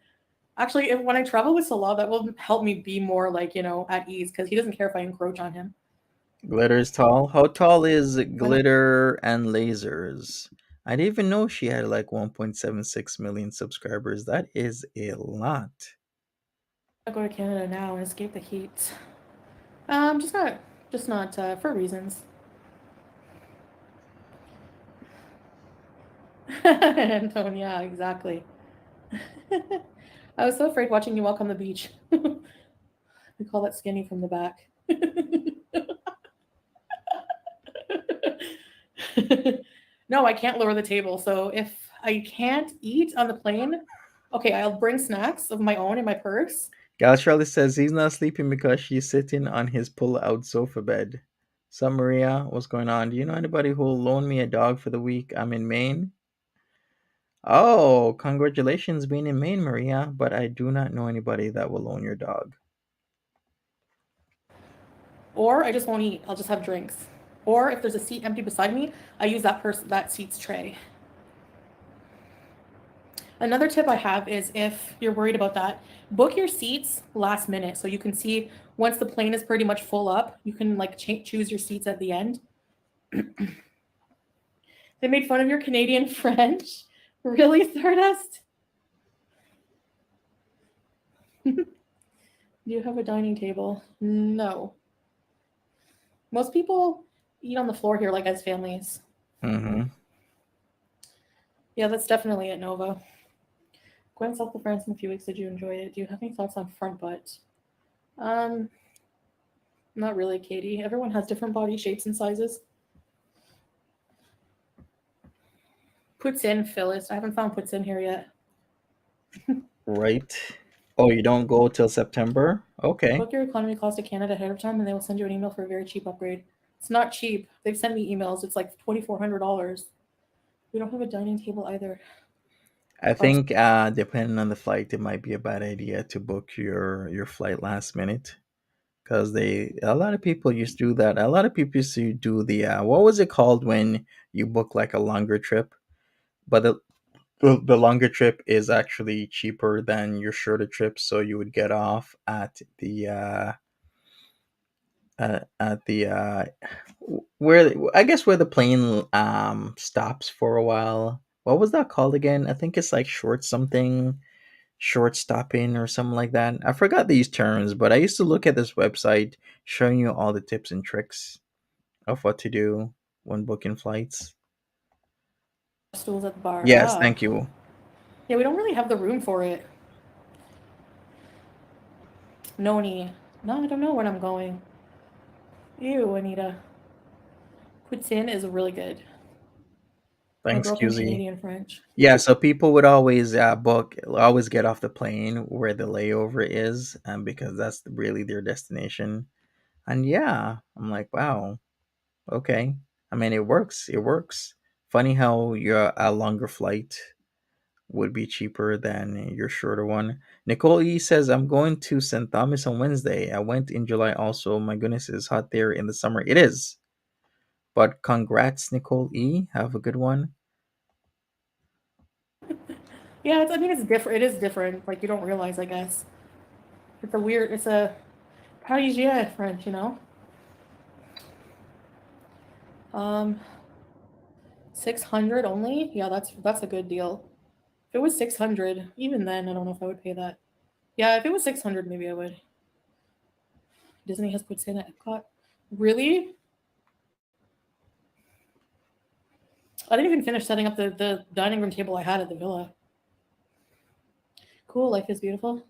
Actually, if when I travel with Salah, that will help me be more like, at ease because he doesn't care if I encroach on him. Glitter's tall. How tall is When Glitter and Lasers? I didn't even know she had like 1.76 million subscribers. That is a lot. I go to Canada now and escape the heat. Just not for reasons. Anton, yeah, exactly. I was so afraid watching you walk on the beach. We call that skinny from the back. No, I can't lower the table. So if I can't eat on the plane, okay, I'll bring snacks of my own in my purse. Gal Charlie says he's not sleeping because she's sitting on his pull-out sofa bed. So Maria, what's going on? Do you know anybody who'll loan me a dog for the week? I'm in Maine. Oh, congratulations being in Maine, Maria, but I do not know anybody that will loan your dog. Or I just won't eat. I'll just have drinks. Or if there's a seat empty beside me, I use that seat's tray. Another tip I have is if you're worried about that, book your seats last minute so you can see once the plane is pretty much full up, you can like choose your seats at the end. They made fun of your Canadian French. Really, Stardust? Do you have a dining table? No. Most people eat on the floor here like as families. Mm-hmm. Yeah, that's definitely at Nova. Going south to France in a few weeks. Did you enjoy it? Do you have any thoughts on front butt? Um, Not really, Katie. Everyone has different body shapes and sizes. Puts in Phyllis. I haven't found puts in here yet. Right. Oh, you don't go till September? Okay. Book your economy class to Canada ahead of time, and they will send you an email for a very cheap upgrade. It's not cheap. They've sent me emails. It's like $2,400. We don't have a dining table either. I think depending on the flight, it might be a bad idea to book your flight last minute because they a lot of people used to do that. A lot of people used to do the what was it called when you book like a longer trip, but the longer trip is actually cheaper than your shorter trip, so you would get off at the where I guess where the plane stops for a while. What was that called again? I think it's like short something, short stopping or something like that. I forgot these terms, but I used to look at this website showing you all the tips and tricks of what to do when booking flights. Stools at the bar. Yes, Ah. thank you. Yeah, we don't really have the room for it. Noni. No, I don't know when I'm going. Ew, Anita. Poutine is really good. My Thanks, broken QZ. Canadian French. Yeah, so people would always always get off the plane where the layover is, because that's really their destination. And yeah, I'm like, wow, okay. I mean, it works. It works. Funny how your a longer flight would be cheaper than your shorter one. Nicole E says, I'm going to St. Thomas on Wednesday. I went in July also. My goodness, it's hot there in the summer. It is. But congrats, Nicole E. Have a good one. Yeah, I mean, it's different. It is different. Like, you don't realize, I guess. It's a Parisien French, you know? Um, 600 only? Yeah, that's a good deal. If it was 600, even then, I don't know if I would pay that. Yeah, if it was 600, maybe I would. Disney has put in at Epcot. Really? I didn't even finish setting up the dining room table I had at the villa. Cool, life is beautiful.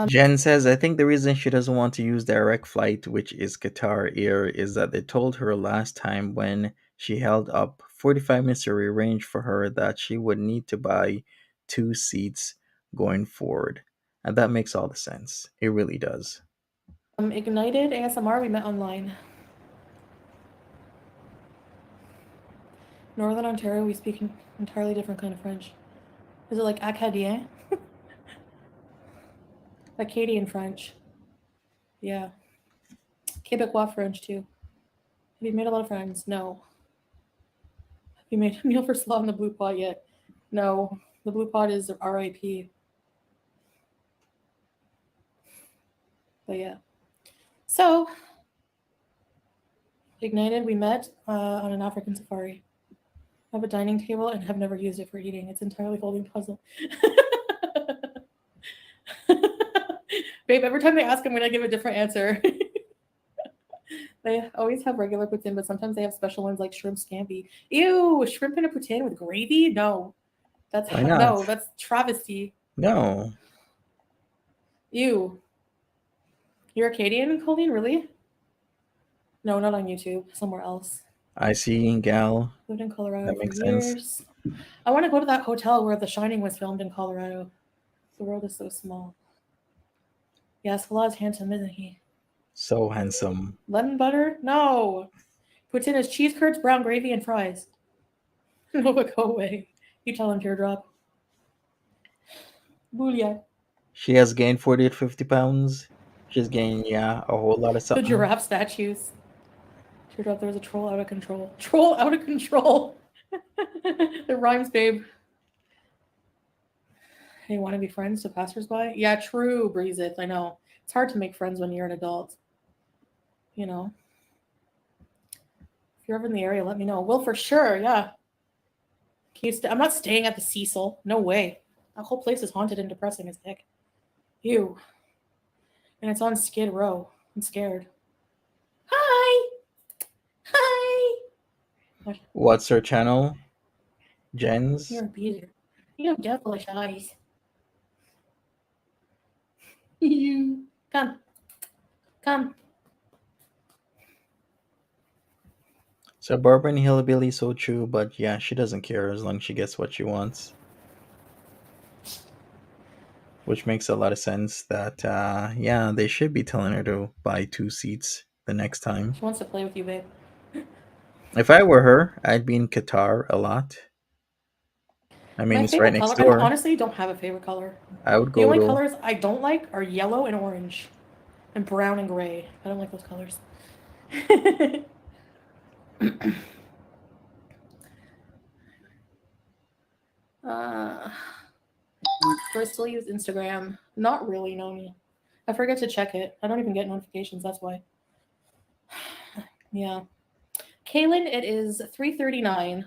Jen says, I think the reason she doesn't want to use direct flight, which is Qatar Air, is that they told her last time when she held up 45 minutes to rearrange for her that she would need to buy two seats going forward. And that makes all the sense. It really does. Ignited ASMR, we met online. Northern Ontario, we speak an entirely different kind of French. Is it like Acadien? Acadian French. Yeah. Quebecois French too. Have you made a lot of friends? No. Have you made a meal for slaw in the blue pot yet? No. The blue pot is RIP. But yeah. So, Ignited, we met on an African safari. I have a dining table and have never used it for eating. It's entirely holding puzzle. Babe, every time they ask, I'm going to give a different answer. They always have regular poutine, but sometimes they have special ones like shrimp scampi. Ew, shrimp in a poutine with gravy? No, Why not? no, that's travesty. No. Ew, you're Acadian, Colleen? Really? No, not on YouTube. Somewhere else. I see, gal. Lived in Colorado That for makes sense. years. I want to go to that hotel where The Shining was filmed in Colorado. The world is so small. Yes, Falah's handsome, isn't he? So handsome. Lemon butter? No. Puts in his cheese curds, brown gravy, and fries. No, but go away. You tell him, teardrop. Booyah. She has gained 40 to 50 pounds. She's gained, yeah, a whole lot of The something. giraffe statues. Teardrop, there was a troll out of control. Troll out of control. It rhymes, babe. Hey, want to be friends to passersby? Yeah, true, Breezeth. I know. It's hard to make friends when you're an adult. You know. If you're ever in the area, let me know. Will for sure, yeah. I'm not staying at the Cecil. No way. That whole place is haunted and depressing as heck. Ew. And it's on Skid Row. I'm scared. Hi! What? What's her channel? Jen's? You're a beezer. You have devilish eyes. You come, come. Suburban hillbilly, so true, but yeah, she doesn't care as long as she gets what she wants. Which makes a lot of sense that, yeah, they should be telling her to buy 2 seats the next time. She wants to play with you, babe. If I were her, I'd be in Qatar a lot. I mean, My it's right favorite next color, I door. honestly don't have a favorite color. I would The go only to. colors I don't like are yellow and orange, and brown and gray. I don't like those colors. uh, do I still use Instagram? Not really, no me. I forget to check it. I don't even get notifications. That's why. Yeah. Kaylin, it is 3:39.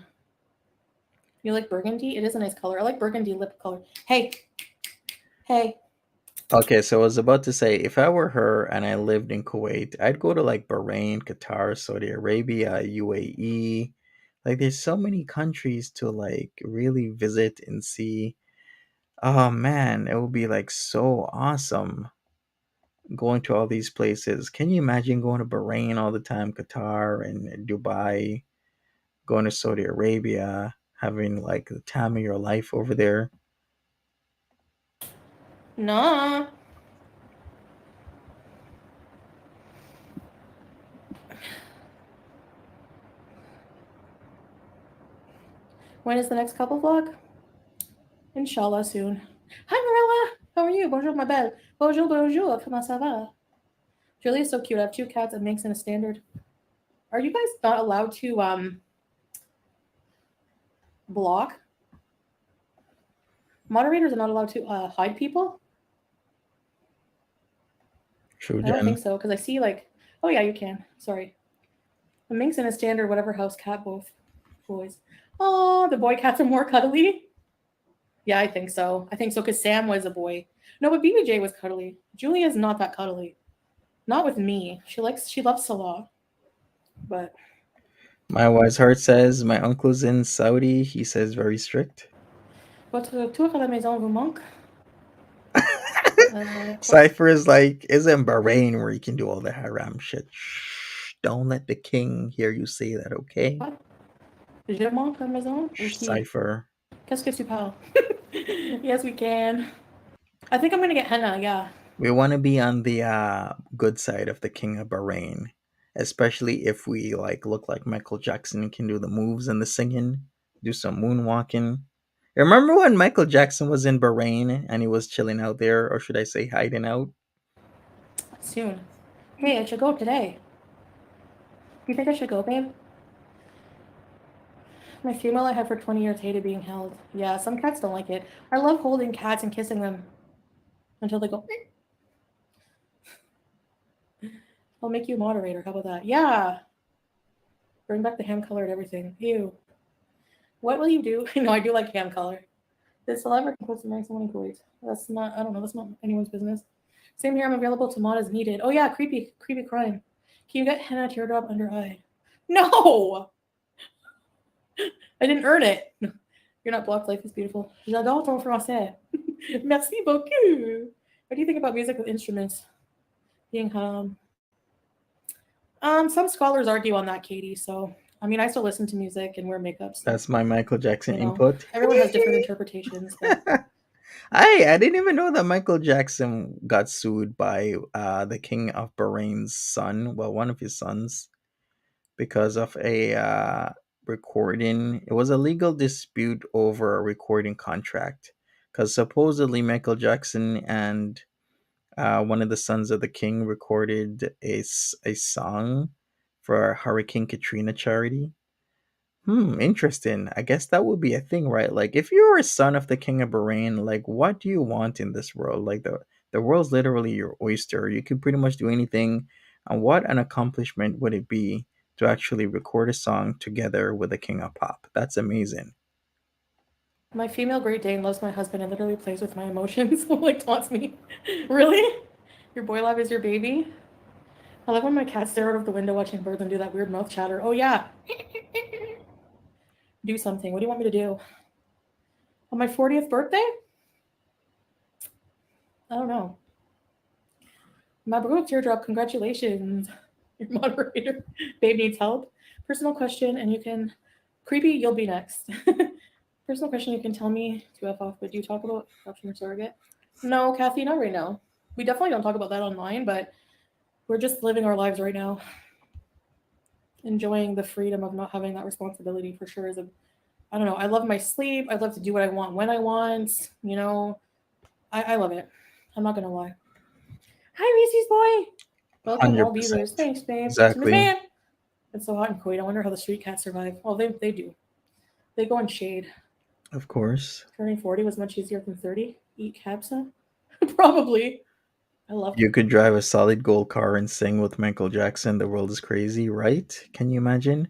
You like burgundy? It is a nice color. I like burgundy lip color. Hey, hey. Okay, so I was about to say, if I were her and I lived in Kuwait, I'd go to like Bahrain, Qatar, Saudi Arabia, UAE. Like, there's so many countries to like really visit and see. Oh man, it would be like so awesome going to all these places. Can you imagine going to Bahrain all the time, Qatar and Dubai, going to Saudi Arabia, having like the time of your life over there? Nah. When is the next couple vlog? Inshallah soon. Hi, Marilla. How are you? Bonjour, ma belle. Bonjour, bonjour. Comment ça va? Julie is so cute. I have 2 cats, a Minx and a standard. Are you guys not allowed to block? Moderators are not allowed to hide people? True, I don't Jen. think so, because I see like, oh yeah, you can. Sorry. A Minx and a standard, whatever house cat, both boys. Oh, the boy cats are more cuddly. Yeah, I think so. I think so, because Sam was a boy. No, but BBJ was cuddly. Julia's not that cuddly. Not with me. She loves Salah. But My wise heart says my uncle's in Saudi. He says very strict. votre tour à la maison vous manque? Quoi? Cypher is like, isn't Bahrain where you can do all the haram shit? Shh, don't let the king hear you say that, okay? Quoi? Je manque à la maison? Ou Shh, qui? Cypher. Qu'est-ce que tu parles? Yes, we can. I think I'm gonna get henna, yeah. We want to be on the good side of the king of Bahrain, especially if we like look like Michael Jackson and can do the moves and the singing, do some moonwalking. Remember when Michael Jackson was in Bahrain and he was chilling out there, or should I say hiding out? Soon. Hey, I should go today. You think I should go, babe? My female I had for 20 years hated being held. Yeah, some cats don't like it. I love holding cats and kissing them until they go. I'll make you a moderator. How about that? Yeah. Bring back the ham colored everything. Ew. What will you do? No, I do like ham color. Did celebrity post to marry someone in Kuwait? That's not. I don't know. That's not anyone's business. Same here. I'm available to mod as needed. Oh yeah, creepy crime. Can you get henna teardrop under eye? No, I didn't earn it. You're not blocked. Life is beautiful. J'adore ton français. Merci beaucoup. What do you think about music with instruments being some scholars argue on that, Katie. So I mean, I still listen to music and wear makeup. So That's my Michael Jackson you know, input. everyone has different interpretations. But I didn't even know that Michael Jackson got sued by the king of Bahrain's son, well, one of his sons, because of a recording. It was a legal dispute over a recording contract, because supposedly Michael Jackson and one of the sons of the king recorded a song for Hurricane Katrina charity. Interesting. I guess that would be a thing, right? Like, if you're a son of the king of Bahrain, like, what do you want in this world? Like, the world's literally your oyster. You could pretty much do anything. And what an accomplishment would it be to actually record a song together with the king of pop? That's amazing. my female Great Dane loves my husband and literally plays with my emotions. Like taunts me. Really? Your boy love is your baby? I love when my cats stare out of the window watching birds and do that weird mouth chatter. Oh yeah. do something. What do you want me to do? On my 40th birthday? I don't know. Mabruk teardrop, congratulations. Your moderator. Babe needs help. Personal question, and you can. Creepy, you'll be next. Personal question, you can tell me to F off, but do you talk about adoption or surrogate? No, Kathy, not right now. We definitely don't talk about that online, but we're just living our lives right now. Enjoying the freedom of not having that responsibility for sure is a. I don't know. I love my sleep. I love to do what I want when I want. You know, I love it. I'm not gonna lie. Hi, Reese's boy. Welcome, all 100%. beavers. Thanks, babe. Miss Exactly. Man. It's so hot in Kuwait. I wonder how the street cats survive. Well, they do. They go in shade. Of course. Turning 40 was much easier than 30. Eat capsa? Probably. I love. You could drive a solid gold car and sing with Michael Jackson. The world is crazy, right? Can you imagine?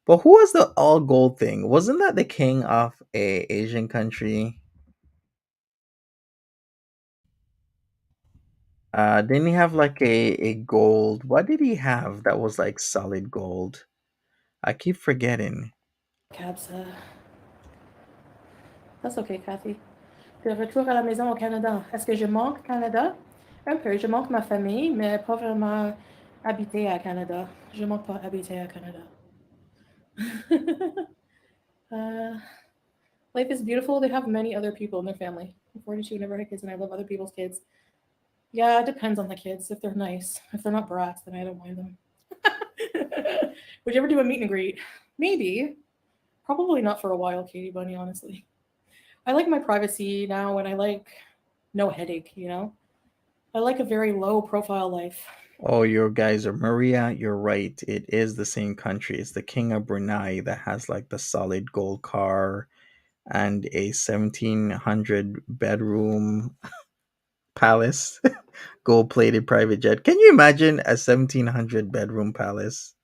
But who was the all gold thing? Wasn't that the king of a Asian country? Didn't he have like a gold? What did he have that was like solid gold? I keep forgetting. Capsa. That's okay, Kathy. De retour à la maison au Canada. Est-ce que je manque Canada? Un peu. Je manque ma famille, mais pas vraiment habiter à Canada. Je manque pas habiter à Canada. uh, life is beautiful. They have many other people in their family. I'm 42, never had kids, and I love other people's kids. Yeah, it depends on the kids. If they're nice, if they're not brats, then I don't mind them. Would you ever do a meet and greet? Maybe. Probably not for a while, Katie Bunny, honestly. I like my privacy now and I like no headache, you know? I like a very low profile life. Oh, your guys are Maria. You're right. It is the same country. It's the king of Brunei that has like the solid gold car and a 1700 bedroom palace, gold plated private jet. Can you imagine a 1700 bedroom palace?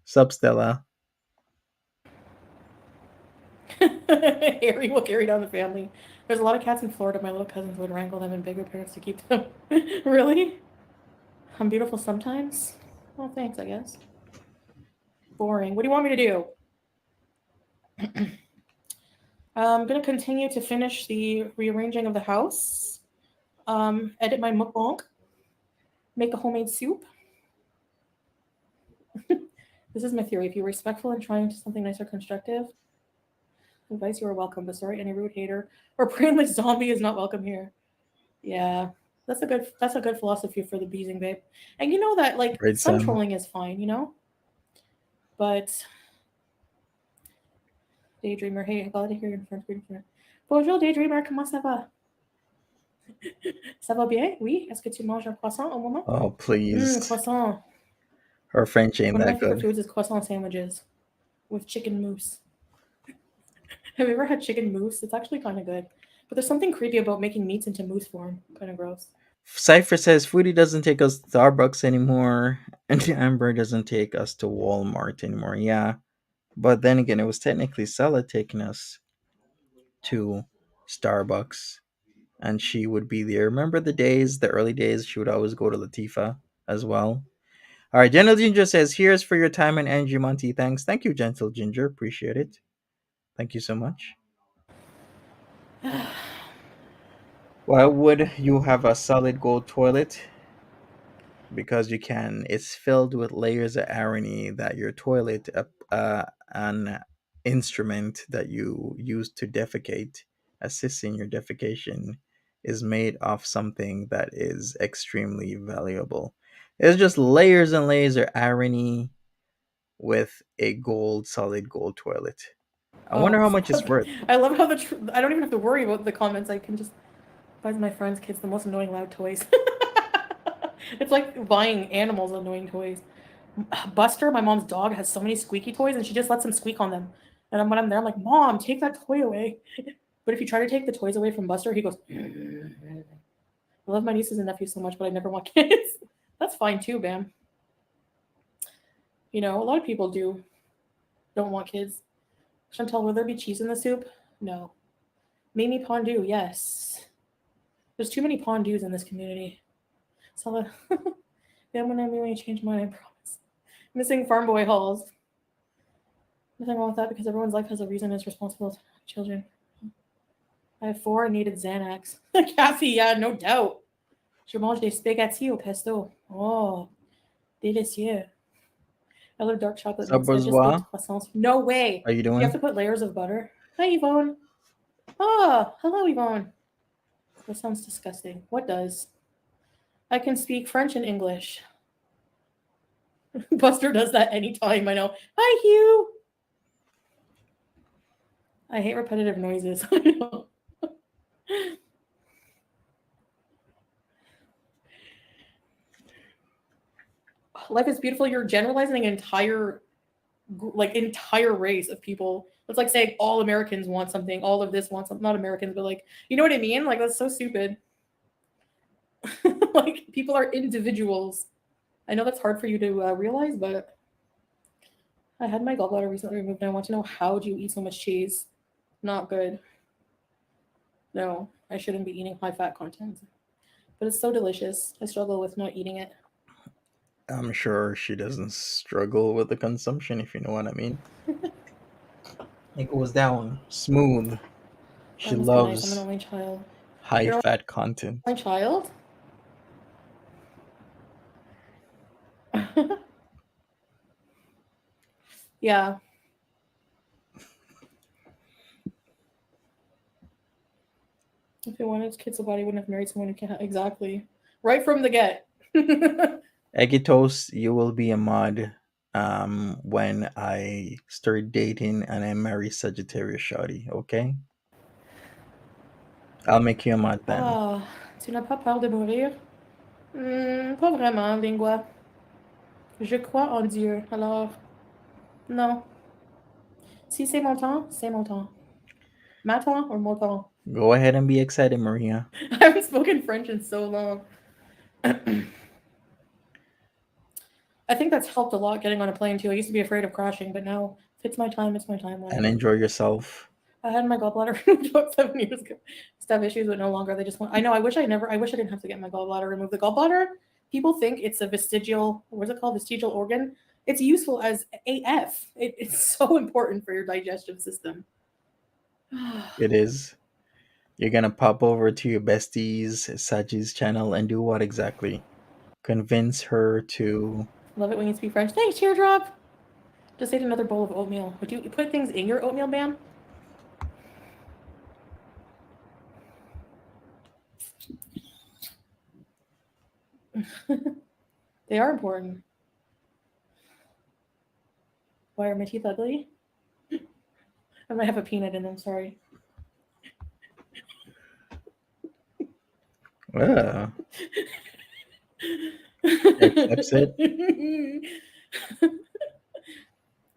Sup, Stella? Harry will carry down the family. There's a lot of cats in Florida. My little cousins would wrangle them in bigger pairs to keep them. Really? I'm beautiful sometimes? Well, thanks, I guess. Boring. What do you want me to do? I'm going to continue to finish the rearranging of the house, edit my mukbang, make a homemade soup. This is my theory. If you're respectful and trying to something nice or constructive, advice you are welcome. But sorry, any rude hater or brainless zombie is not welcome here. Yeah, that's a good philosophy for the beezing, babe. And you know that like Right, some Sam? trolling is fine, you know. But daydreamer, hey, glad to hear your friend's greeting. Bonjour, daydreamer, comment ça va? Ça va bien? Oui. Est-ce que tu manges un croissant au moment? Oh, please. Croissant. Her French ain't One of my that favorite good. foods is croissant sandwiches with chicken mousse. Have you ever had chicken mousse? It's actually kind of good. But there's something creepy about making meats into mousse form. Kind of gross. Cypher says Foodie doesn't take us to Starbucks anymore, and Amber doesn't take us to Walmart anymore. Yeah, but then again, it was technically Stella taking us to Starbucks, and she would be there. Remember the days, the early days? She would always go to Latifa as well. All right, Gentle Ginger says, "Here's for your time and energy, Monty. Thanks, thank you, Gentle Ginger. Appreciate it. Thank you so much." Why would you have a solid gold toilet? Because you can. It's filled with layers of irony that your toilet, an instrument that you use to defecate, assists in your defecation, is made of something that is extremely valuable. It's just layers and layers of irony with a solid gold toilet. I Oh, wonder how much it's worth. I love how I don't even have to worry about the comments. I can just buy my friends' kids the most annoying loud toys. It's like buying animals annoying toys. Buster, my mom's dog, has so many squeaky toys, and she just lets him squeak on them. And when I'm there, I'm like, Mom, take that toy away. But if you try to take the toys away from Buster, he goes. I love my nieces and nephews so much, but I never want kids. That's fine too, Bam. You know, a lot of people don't want kids. Chantel, will there be cheese in the soup? No. Mimi Pondu, yes. There's too many Pondus in this community. So, yeah, when I change mine, I promise. Missing farm boy halls. Nothing wrong with that because everyone's life has a reason. Is responsible children. I have 4 and needed Xanax. Cassie, yeah, no doubt. Je mange des spaghetti au pesto. Oh, délicieux. I love dark chocolate Sup, mix. I just baked bourgeois? croissants. No way. How you You have doing? to put layers of butter. Hi, Yvonne. Oh, hello, Yvonne. That sounds disgusting. What does? I can speak French and English. Buster does that anytime, I know. Hi, Hugh. I hate repetitive noises. I know. Life is beautiful. You're generalizing an entire race of people. It's like saying all Americans want something, all of this wants something. Not Americans, but like, you know what I mean? Like, that's so stupid. Like, people are individuals. I know that's hard for you to realize, but I had my gallbladder recently removed and I want to know, how do you eat so much cheese? Not good. No, I shouldn't be eating high fat content. But it's so delicious. I struggle with not eating it. I'm sure she doesn't struggle with the consumption, if you know what I mean. It goes down smooth. She That must be nice. I'm an loves only child. high You're an fat content. only child? Yeah. If he wanted kids, the body wouldn't have married someone who can't. Exactly. Right from the get. Egitos, you will be a mod when I start dating and I marry Sagittarius Shawty, okay? I'll make you a mod then. Ah, tu n'as pas peur de mourir? Pas vraiment, lingua. Je crois en Dieu. Alors, non. Si c'est mon temps, c'est mon temps. Ma temps or mon temps? Go ahead and be excited, Maria. I haven't spoken French in so long. I think that's helped a lot getting on a plane too. I used to be afraid of crashing, but now if it's my time, it's my time. And Whatever. enjoy yourself. I had my gallbladder removed about 7 years ago. Still have issues, but no longer. They just want. I know. I wish I didn't have to get my gallbladder removed. The gallbladder, people think it's a vestigial. What's it called? Vestigial organ. It's useful as AF. It's so important for your digestive system. It is. You're gonna pop over to your besties, Saji's channel, and do what exactly? Convince her to. Love it when you speak French. Thanks, teardrop. Just ate another bowl of oatmeal. Would you put things in your oatmeal, ma'am? They are important. Why are my teeth ugly? I might have a peanut in them. Sorry. Uh, accepts it.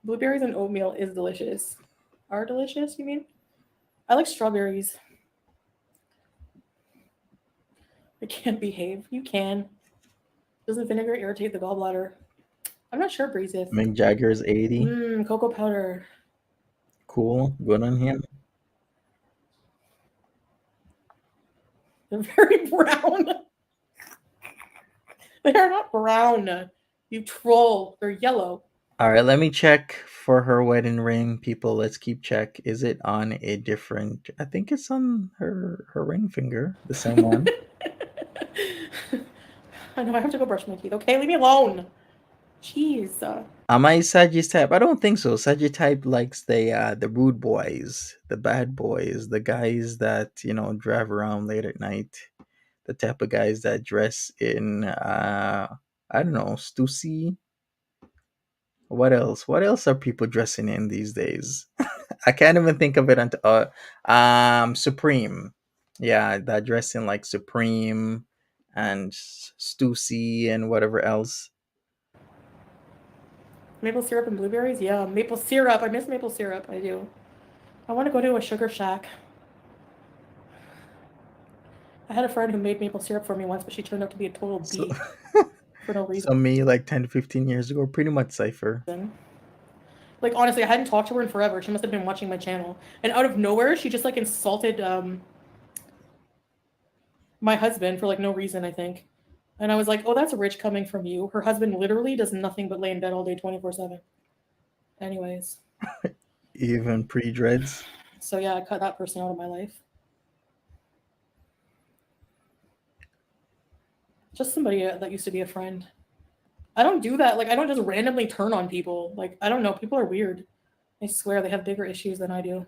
Blueberries and oatmeal is delicious. Are delicious, you mean? I like strawberries. I can't behave. You can. Doesn't vinegar irritate the gallbladder? I'm not sure, BEEZE. Mick Jagger's 80. Cocoa powder. Cool. Good on him. They're very brown. They are not brown. You troll. They're yellow. All right, let me check for her wedding ring, people. Let's keep check. Is it on a different? I think it's on her ring finger, the same one. I know I have to go brush my teeth. Okay, leave me alone. Jeez. Am I Sagittarius type? I don't think so. Sagittarius type likes the rude boys, the bad boys, the guys that drive around late at night, the type of guys that dress in I don't know, Stussy. What else? What else are people dressing in these days? I can't even think of it until Supreme. Yeah, that dressing like Supreme and Stussy and whatever else. Maple syrup and blueberries? Yeah, maple syrup. I miss maple syrup. I do. I want to go to a sugar shack. I had a friend who made maple syrup for me once, but she turned out to be a total So, bee for no reason. so me like 10 to 15 years ago, pretty much Cypher. Like, honestly, I hadn't talked to her in forever. She must have been watching my channel. And out of nowhere, she just, like, insulted my husband for, like, no reason, I think. And I was like, oh, that's rich coming from you. Her husband literally does nothing but lay in bed all day 24/7. Anyways. Even pre dreads. So yeah, I cut that person out of my life. Just somebody that used to be a friend. I don't do that. Like I don't just randomly turn on people. Like I don't know. People are weird. I swear they have bigger issues than I do.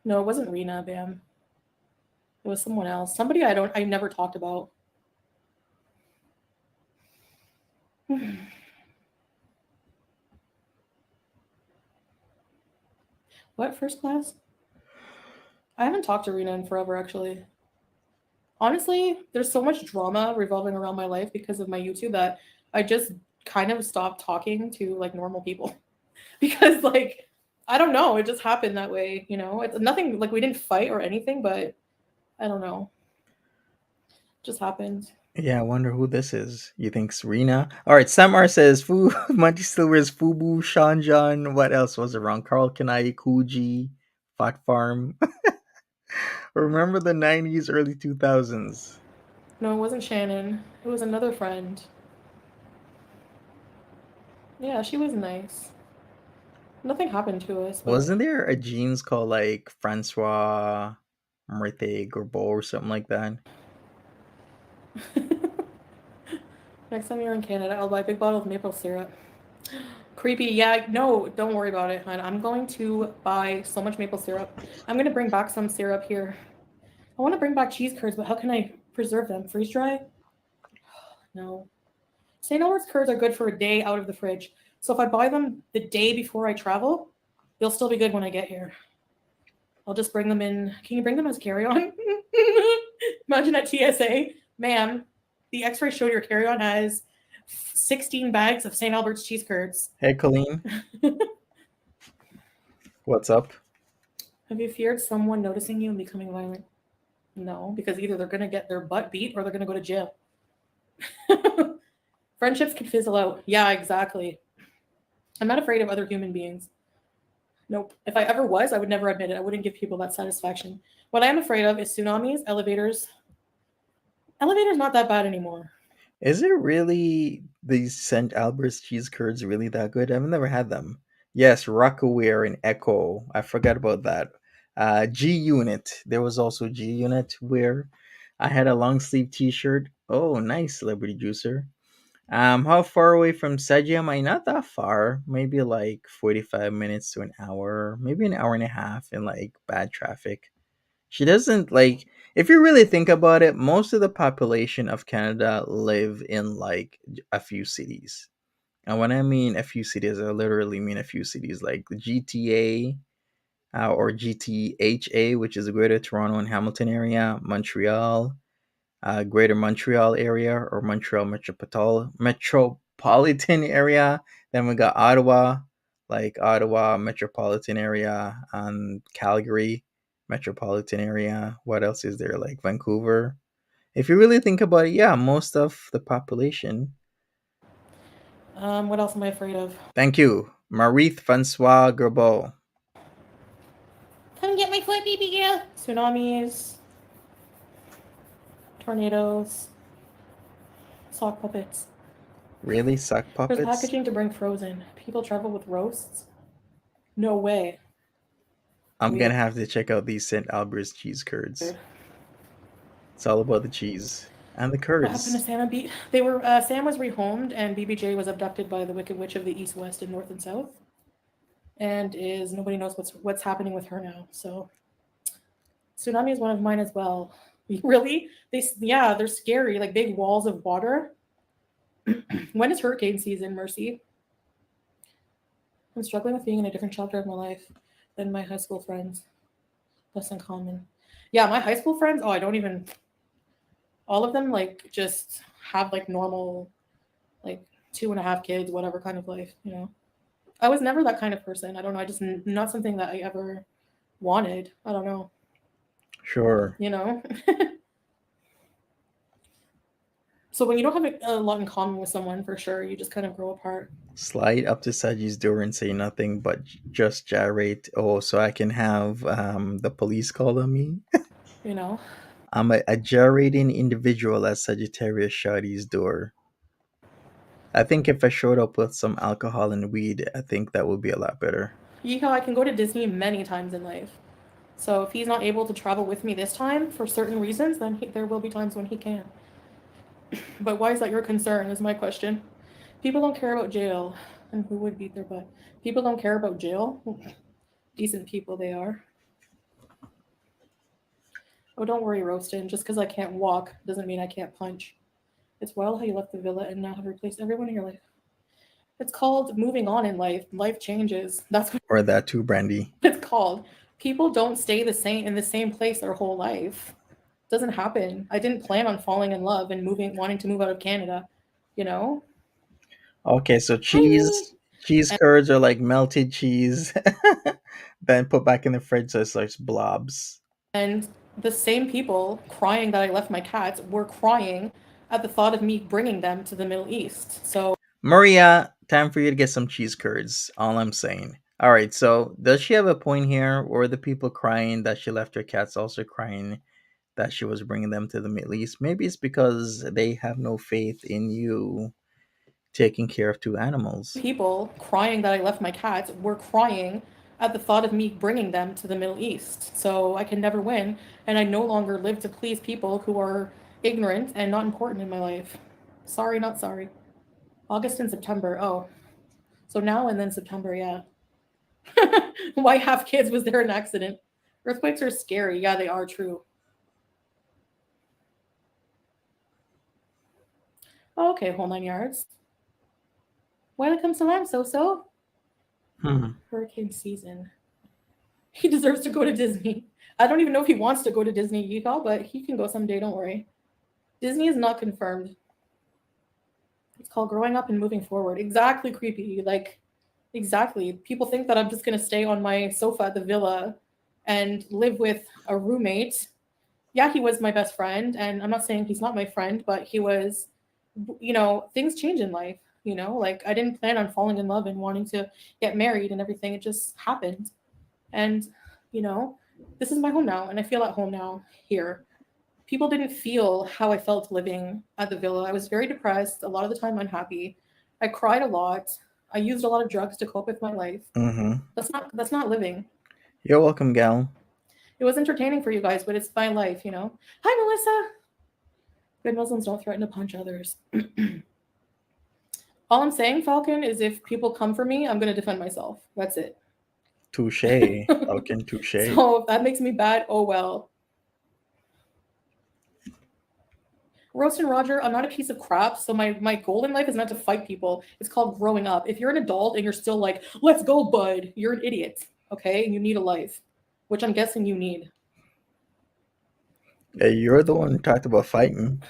No, it wasn't Rena, Bam. It was someone else. Somebody I never talked about. What first class? I haven't talked to Rena in forever actually. Honestly, there's so much drama revolving around my life because of my YouTube that I just kind of stopped talking to like normal people because like I don't know, it just happened that way, you know. It's nothing like we didn't fight or anything, but I don't know. It just happened. Yeah, I wonder who this is. You think Serena? All right, Samar says Fu Monty Silver's Fubu, Shanjan. What else was around? Carl Kanai, Kuji, Fat Farm. Remember the 90s, early 2000s? No, it wasn't Shannon. It was another friend. Yeah, she was nice. Nothing happened to us, but Wasn't there a jeans called like Francois Merte Gorbeau or something like that? next time you're in Canada, I'll buy a big bottle of maple syrup. Creepy. Yeah, no, don't worry about it, hon. I'm going to buy so much maple syrup. I'm going to bring back some syrup here. I want to bring back cheese curds, but how can I preserve them? Freeze dry? No. St. Albert's curds are good for a day out of the fridge. So if I buy them the day before I travel, they'll still be good when I get here. I'll just bring them in. Can you bring them as carry-on? Imagine at TSA, ma'am, the X-ray showed your carry-on has 16 bags of St. Albert's cheese curds. Hey, Colleen, what's up? Have you feared someone noticing you and becoming violent? No, because either they're going to get their butt beat or they're going to go to jail. Friendships can fizzle out. Yeah, exactly. I'm not afraid of other human beings. Nope. If I ever was, I would never admit it. I wouldn't give people that satisfaction. What I am afraid of is tsunamis, elevators. Elevators not that bad anymore. Is it really these St. Albert's cheese curds really that good? I've never had them. Yes, Rockaware and Echo. I forgot about that. G Unit. There was also G Unit where I had a long sleeve T-shirt. Oh, nice, Celebrity Juicer. How far away from Saji am I? Not that far. Maybe like 45 minutes to an hour. Maybe an hour and a half in like bad traffic. She doesn't like if you really think about it, most of the population of Canada live in like a few cities. And when I mean a few cities, I literally mean a few cities like the GTA or GTHA, which is the Greater Toronto and Hamilton area, Montreal, Greater Montreal area or Montreal metropolitan area. Then we got Ottawa, like Ottawa metropolitan area, and Calgary metropolitan area. What else is there? Like Vancouver. If you really think about it, yeah, most of the population. What else am I afraid of? Thank you, Marith Francois Gerbeau. Come get my foot, baby girl. Tsunamis, tornadoes, sock puppets. Really, sock There's puppets? packaging to bring frozen. People travel with roasts. No way. I'm gonna Weird. have to check out these St. Albert's cheese curds. It's all about the cheese and the What happened to curds. Sam and B? They were Sam was rehomed, and BBJ was abducted by the Wicked Witch of the East, West, and North and South, and is nobody knows what's happening with her now. So tsunami is one of mine as well. Really? They're scary, like big walls of water. When is hurricane season, Mercy? I'm struggling with being in a different chapter of my life than my high school friends. Less in common. Yeah, my high school friends. Oh, I don't even. All of them like just have like normal, like 2.5 kids, whatever kind of life. You know, I was never that kind of person. I don't know. I just not something that I ever wanted. I don't know. Sure. You know. So when you don't have a lot in common with someone, for sure, you just kind of grow apart. Slide up to Saji's door and say nothing but just gyrate. Oh, so I can have the police call on me. You know. I'm a gyrating individual at Sagittarius Shawty's door. I think if I showed up with some alcohol and weed, I think that would be a lot better. Yika, I can go to Disney many times in life. So if he's not able to travel with me this time for certain reasons, then there will be times when he can. But why is that your concern? Is my question. People don't care about jail, and who would beat their butt? People don't care about jail. Decent people they are. Oh, don't worry, Roastin. Just because I can't walk doesn't mean I can't punch. It's wild how you left the villa and now have replaced everyone in your life. It's called moving on in life. Life changes. That's what Or that too, Brandy. it's called. People don't stay the same in the same place their whole life. It doesn't happen. I didn't plan on falling in love and wanting to move out of Canada. You know? Okay, so Hi me. cheese curds are like melted cheese, then put back in the fridge so it's like blobs. And the same people crying that I left my cats were crying at the thought of me bringing them to the Middle East. So Maria, time for you to get some cheese curds. All I'm saying. All right, so does she have a point here, or the people crying that she left her cats also crying that she was bringing them to the Middle East? Maybe it's because they have no faith in you taking care of two animals. people crying that I left my cats were crying at the thought of me bringing them to the Middle East. So I can never win, and I no longer live to please people who are ignorant and not important in my life. Sorry, not sorry. August and September. Oh, so now and then September, yeah. Why have kids? Was there an accident? Earthquakes are scary. Yeah, they are true. Oh, okay, whole 9 yards. Welcome salam, so. Hmm. Hurricane season. He deserves to go to Disney. I don't even know if he wants to go to Disney, Utah, but he can go someday, don't worry. Disney is not confirmed. It's called growing up and moving forward. Exactly, creepy. Like, exactly. People think that I'm just going to stay on my sofa at the villa and live with a roommate. Yeah, he was my best friend, and I'm not saying he's not my friend, but he was, things change in life. Like I didn't plan on falling in love and wanting to get married and everything. It just happened. And, you know, this is my home now, and I feel at home now here. People didn't feel how I felt living at the villa. I was very depressed, a lot of the time unhappy. I cried a lot. I used a lot of drugs to cope with my life. Mm-hmm. That's not living. You're welcome, gal. It was entertaining for you guys, but it's my life. Hi, Melissa. Good Muslims don't threaten to punch others. All I'm saying, Falcon, is if people come for me, I'm going to defend myself. That's it. Touche. Falcon, touche. So if that makes me bad, oh well. Roast and Roger, I'm not a piece of crap. So my goal in life is not to fight people. It's called growing up. If you're an adult and you're still like, let's go, bud, you're an idiot. Okay? And you need a life, which I'm guessing you need. Hey, you're the one who talked about fighting.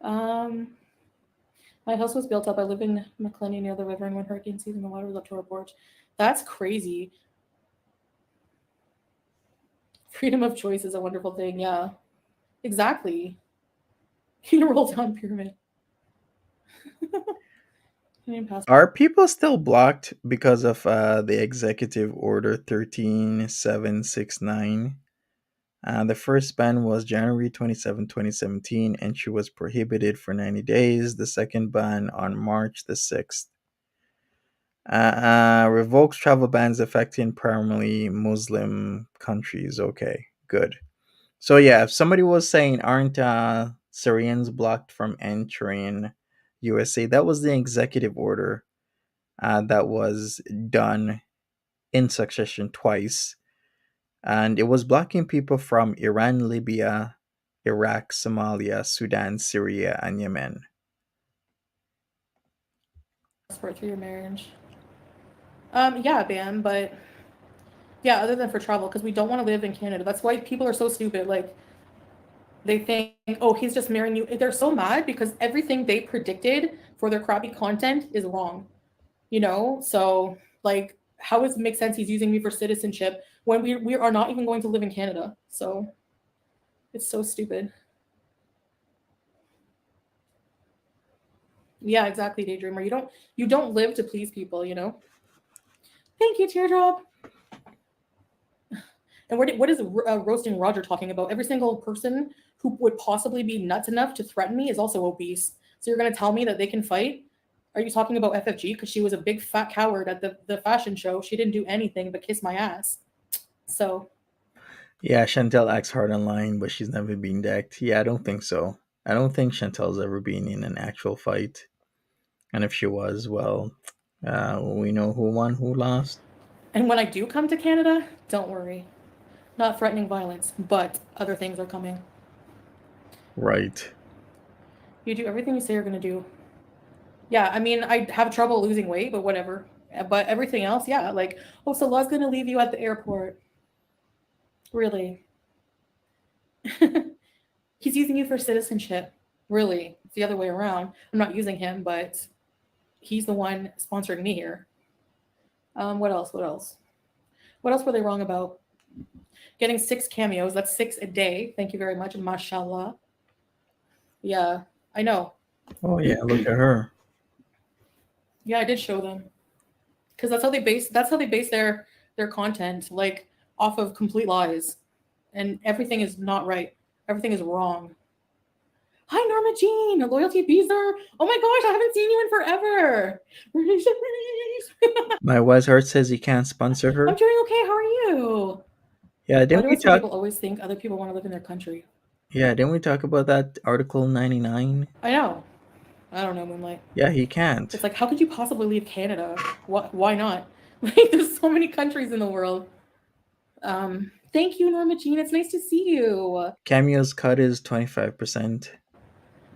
Um, my house was built up. I live in McClenny near the river, and when hurricane season, the water was up to our porch. That's crazy. Freedom of choice is a wonderful thing. Yeah, exactly. You roll down pyramid. Are people still blocked because of the Executive Order 13769? The first ban was January 27, 2017, and she was prohibited for 90 days. The second ban on March the 6th. Revokes travel bans affecting primarily Muslim countries. Okay, good. So yeah, if somebody was saying, aren't Syrians blocked from entering USA? That was the executive order that was done in succession twice, and it was blocking people from Iran, Libya, Iraq, Somalia, Sudan, Syria, and Yemen. Passport through your marriage. Yeah, Bam, but yeah, other than for travel, because we don't want to live in Canada. That's why people are so stupid. Like they think, oh, he's just marrying you. They're so mad because everything they predicted for their crappy content is wrong. So like, how does it make sense he's using me for citizenship when we are not even going to live in Canada? So it's so stupid. Yeah, exactly, daydreamer. You don't live to please people. Thank you, teardrop. And what is roasting Roger talking about? Every single person who would possibly be nuts enough to threaten me is also obese. So you're going to tell me that they can fight? Are you talking about FFG? Because she was a big fat coward at the fashion show. She didn't do anything but kiss my ass. So Yeah, Chantel acts hard online, but she's never been decked. Yeah, I don't think so. I don't think Chantel's ever been in an actual fight. And if she was, well, we know who won, who lost. and when I do come to Canada, don't worry. Not threatening violence, but other things are coming. Right. You do everything you say you're going to do. Yeah, I mean, I have trouble losing weight, but whatever. But everything else, yeah, like, oh, so La's going to leave you at the airport. Really? He's using you for citizenship. Really? It's the other way around. I'm not using him, but he's the one sponsoring me here. What else? What else? What else were they wrong about? Getting 6 cameos. That's 6 a day. Thank you very much. Mashallah. Yeah, I know. Oh yeah, look at her. Yeah, I did show them because that's how they base their content, like off of complete lies, and everything is not right. Everything is wrong. Hi, Norma Jean, loyalty Beezer. Oh my gosh, I haven't seen you in forever. My wise heart says you can't sponsor I'm her. doing okay. How are you? Yeah, Why didn't do I we swear talk? people always think other people want to live in their country? Yeah, didn't we talk about that Article 99? I know. I don't know, Moonlight. Yeah, he can't. It's like, how could you possibly leave Canada? Why not? Like, there's so many countries in the world. Thank you, Norma Jean. It's nice to see you. Cameo's cut is 25%.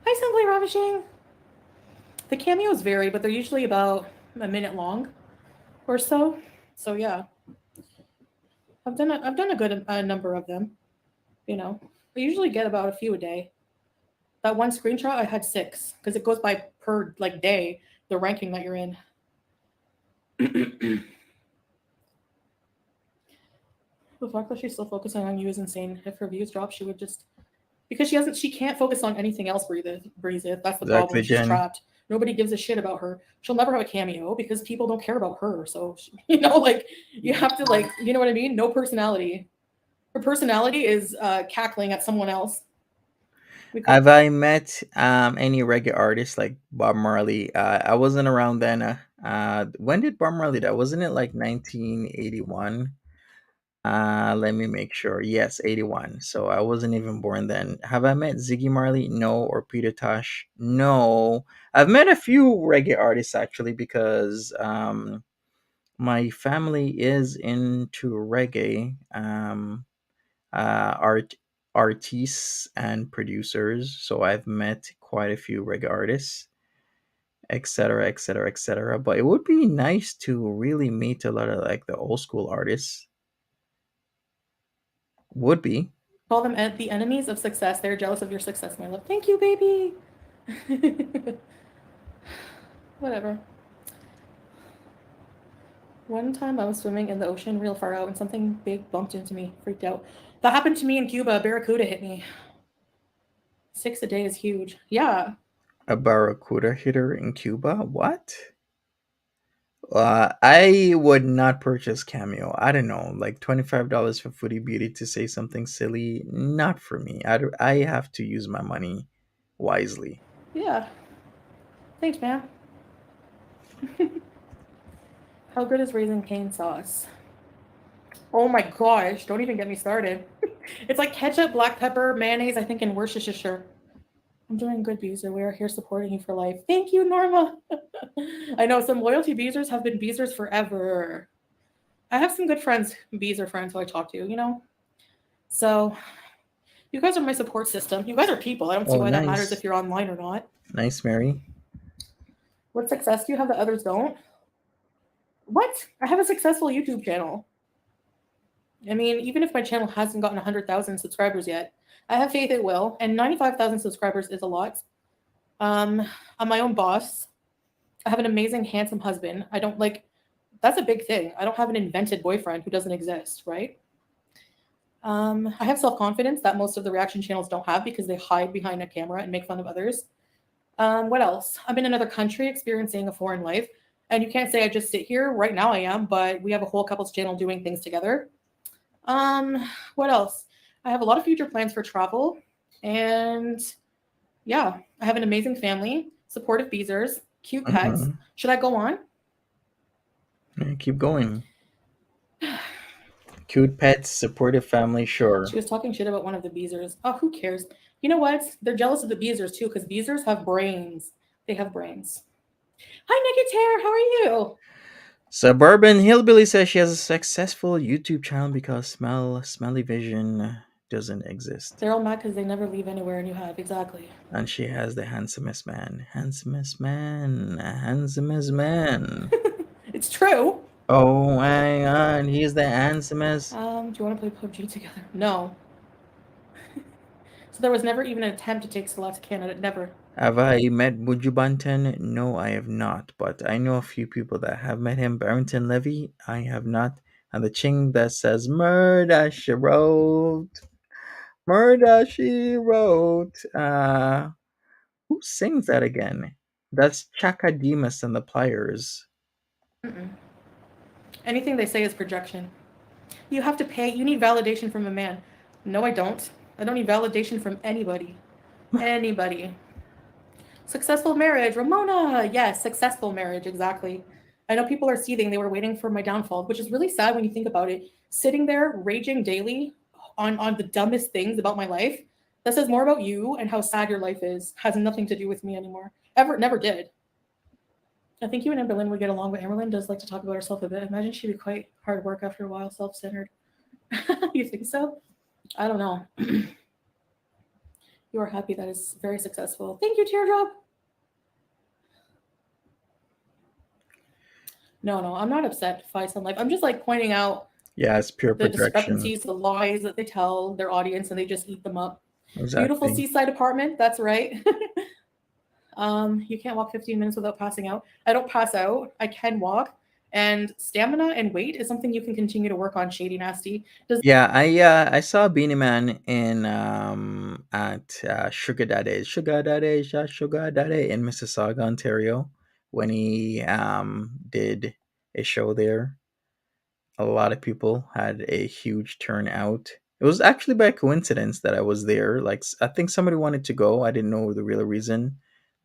Hi, Simply Ravishing. The cameos vary, but they're usually about a minute long or so. So yeah, I've done a good number of them. You know, I usually get about a few a day. That one screenshot I had 6 because it goes by per like day the ranking that you're in. The fact that she's still focusing on you is insane. If her views drop, she would just because she can't focus on anything else. Breathe it. That's the problem. Exactly, She's Jen. trapped. Nobody gives a shit about her. She'll never have a cameo because people don't care about her. So you know, like you have to like you know what I mean. No personality. Her personality is cackling at someone else. Have I met any reggae artists like Bob Marley? I wasn't around then. When did Bob Marley die? Wasn't it like 1981? Let me make sure. Yes, 81. So I wasn't even born then. Have I met Ziggy Marley? No. Or Peter Tosh? No. I've met a few reggae artists actually because my family is into reggae. Art artists and producers. So I've met quite a few reggae artists, etc., etc., etc. But it would be nice to really meet a lot of like the old school artists. Would be. Call them the enemies of success. They're jealous of your success, my love. Thank you, baby. Whatever. One time I was swimming in the ocean real far out and something big bumped into me. Freaked out. That happened to me in Cuba. A barracuda hit me. 6 a day is huge. Yeah. A barracuda hitter in Cuba? What? I would not purchase Cameo. I don't know, like $25 for Foodie Beauty to say something silly. Not for me. I have to use my money wisely. Yeah. Thanks, man. How good is Raising Cane sauce? Oh my gosh, don't even get me started. It's like ketchup, black pepper, mayonnaise, I think, in Worcestershire. I'm doing good, Beezer. We are here supporting you for life. Thank you, Norma. I know some loyalty Beezers have been Beezers forever. I have some good friends, Beezer friends who I talk to, you know? So you guys are my support system. You guys are people. I don't see Oh, why that matters nice. if you're online or not. Nice, Mary. What success do you have that others don't? What? I have a successful YouTube channel. I mean, even if my channel hasn't gotten 100,000 subscribers yet, I have faith it will. And 95,000 subscribers is a lot. I'm my own boss. I have an amazing, handsome husband. I don't like, that's a big thing. I don't have an invented boyfriend who doesn't exist, right? I have self confidence that most of the reaction channels don't have because they hide behind a camera and make fun of others. What else? I'm in another country experiencing a foreign life. And you can't say I just sit here. Right now I am, but we have a whole couples channel doing things together. What else? I have a lot of future plans for travel, and yeah, I have an amazing family, supportive beezers, cute pets. Mm-hmm. Should I go on? Yeah, keep going. Cute pets, supportive family, She sure. was talking shit about one of the beezers. Oh, who cares? You know what? They're jealous of the beezers too, because beezers have brains. They have brains. Hi, Nikki Tear. How are you? Suburban Hillbilly says she has a successful YouTube channel because smelly vision doesn't exist. They're all mad because they never leave anywhere, and you have exactly. And she has the handsomest man. Handsomest man. Handsomest man. It's true. Oh my god, he's the handsomest. Do you want to play PUBG together? No. So there was never even an attempt to take Salah to Canada. Never. Have I met Buju Banton? No, I have not, but I know a few people that have met him. Barrington Levy, I have not. And the ching that says murder she wrote. Murder she wrote. Who sings that again? That's Chaka Demus and the Pliers. Mm-mm. Anything they say is projection. You have to pay. You need validation from a man. No, I don't. I don't need validation from anybody. Anybody. Successful marriage. Ramona. Yes, successful marriage. Exactly. I know people are seething. They were waiting for my downfall, which is really sad when you think about it. Sitting there raging daily on the dumbest things about my life. That says more about you and how sad your life is. Has nothing to do with me anymore. Ever, never did. I think you and Amberlynn would get along, but Amberlynn does like to talk about herself a bit. Imagine she'd be quite hard work after a while, self centered. You think so? I don't know. You are happy that is very successful. Thank you, Teardrop. No, no, I'm not upset, Fights on Life. I'm just like pointing out Yeah, it's pure the projection. discrepancies, the lies that they tell their audience, and they just eat them up. Beautiful Exactly. seaside apartment. That's right. You can't walk 15 minutes without passing out. I don't pass out. I can walk. And stamina and weight is something you can continue to work on. Shady Nasty. Does Yeah, I saw Beanie Man in at Sugar Daddy in Mississauga, Ontario, when he did a show there. A lot of people had a huge turnout. It was actually by coincidence that I was there. Like I think somebody wanted to go. I didn't know the real reason.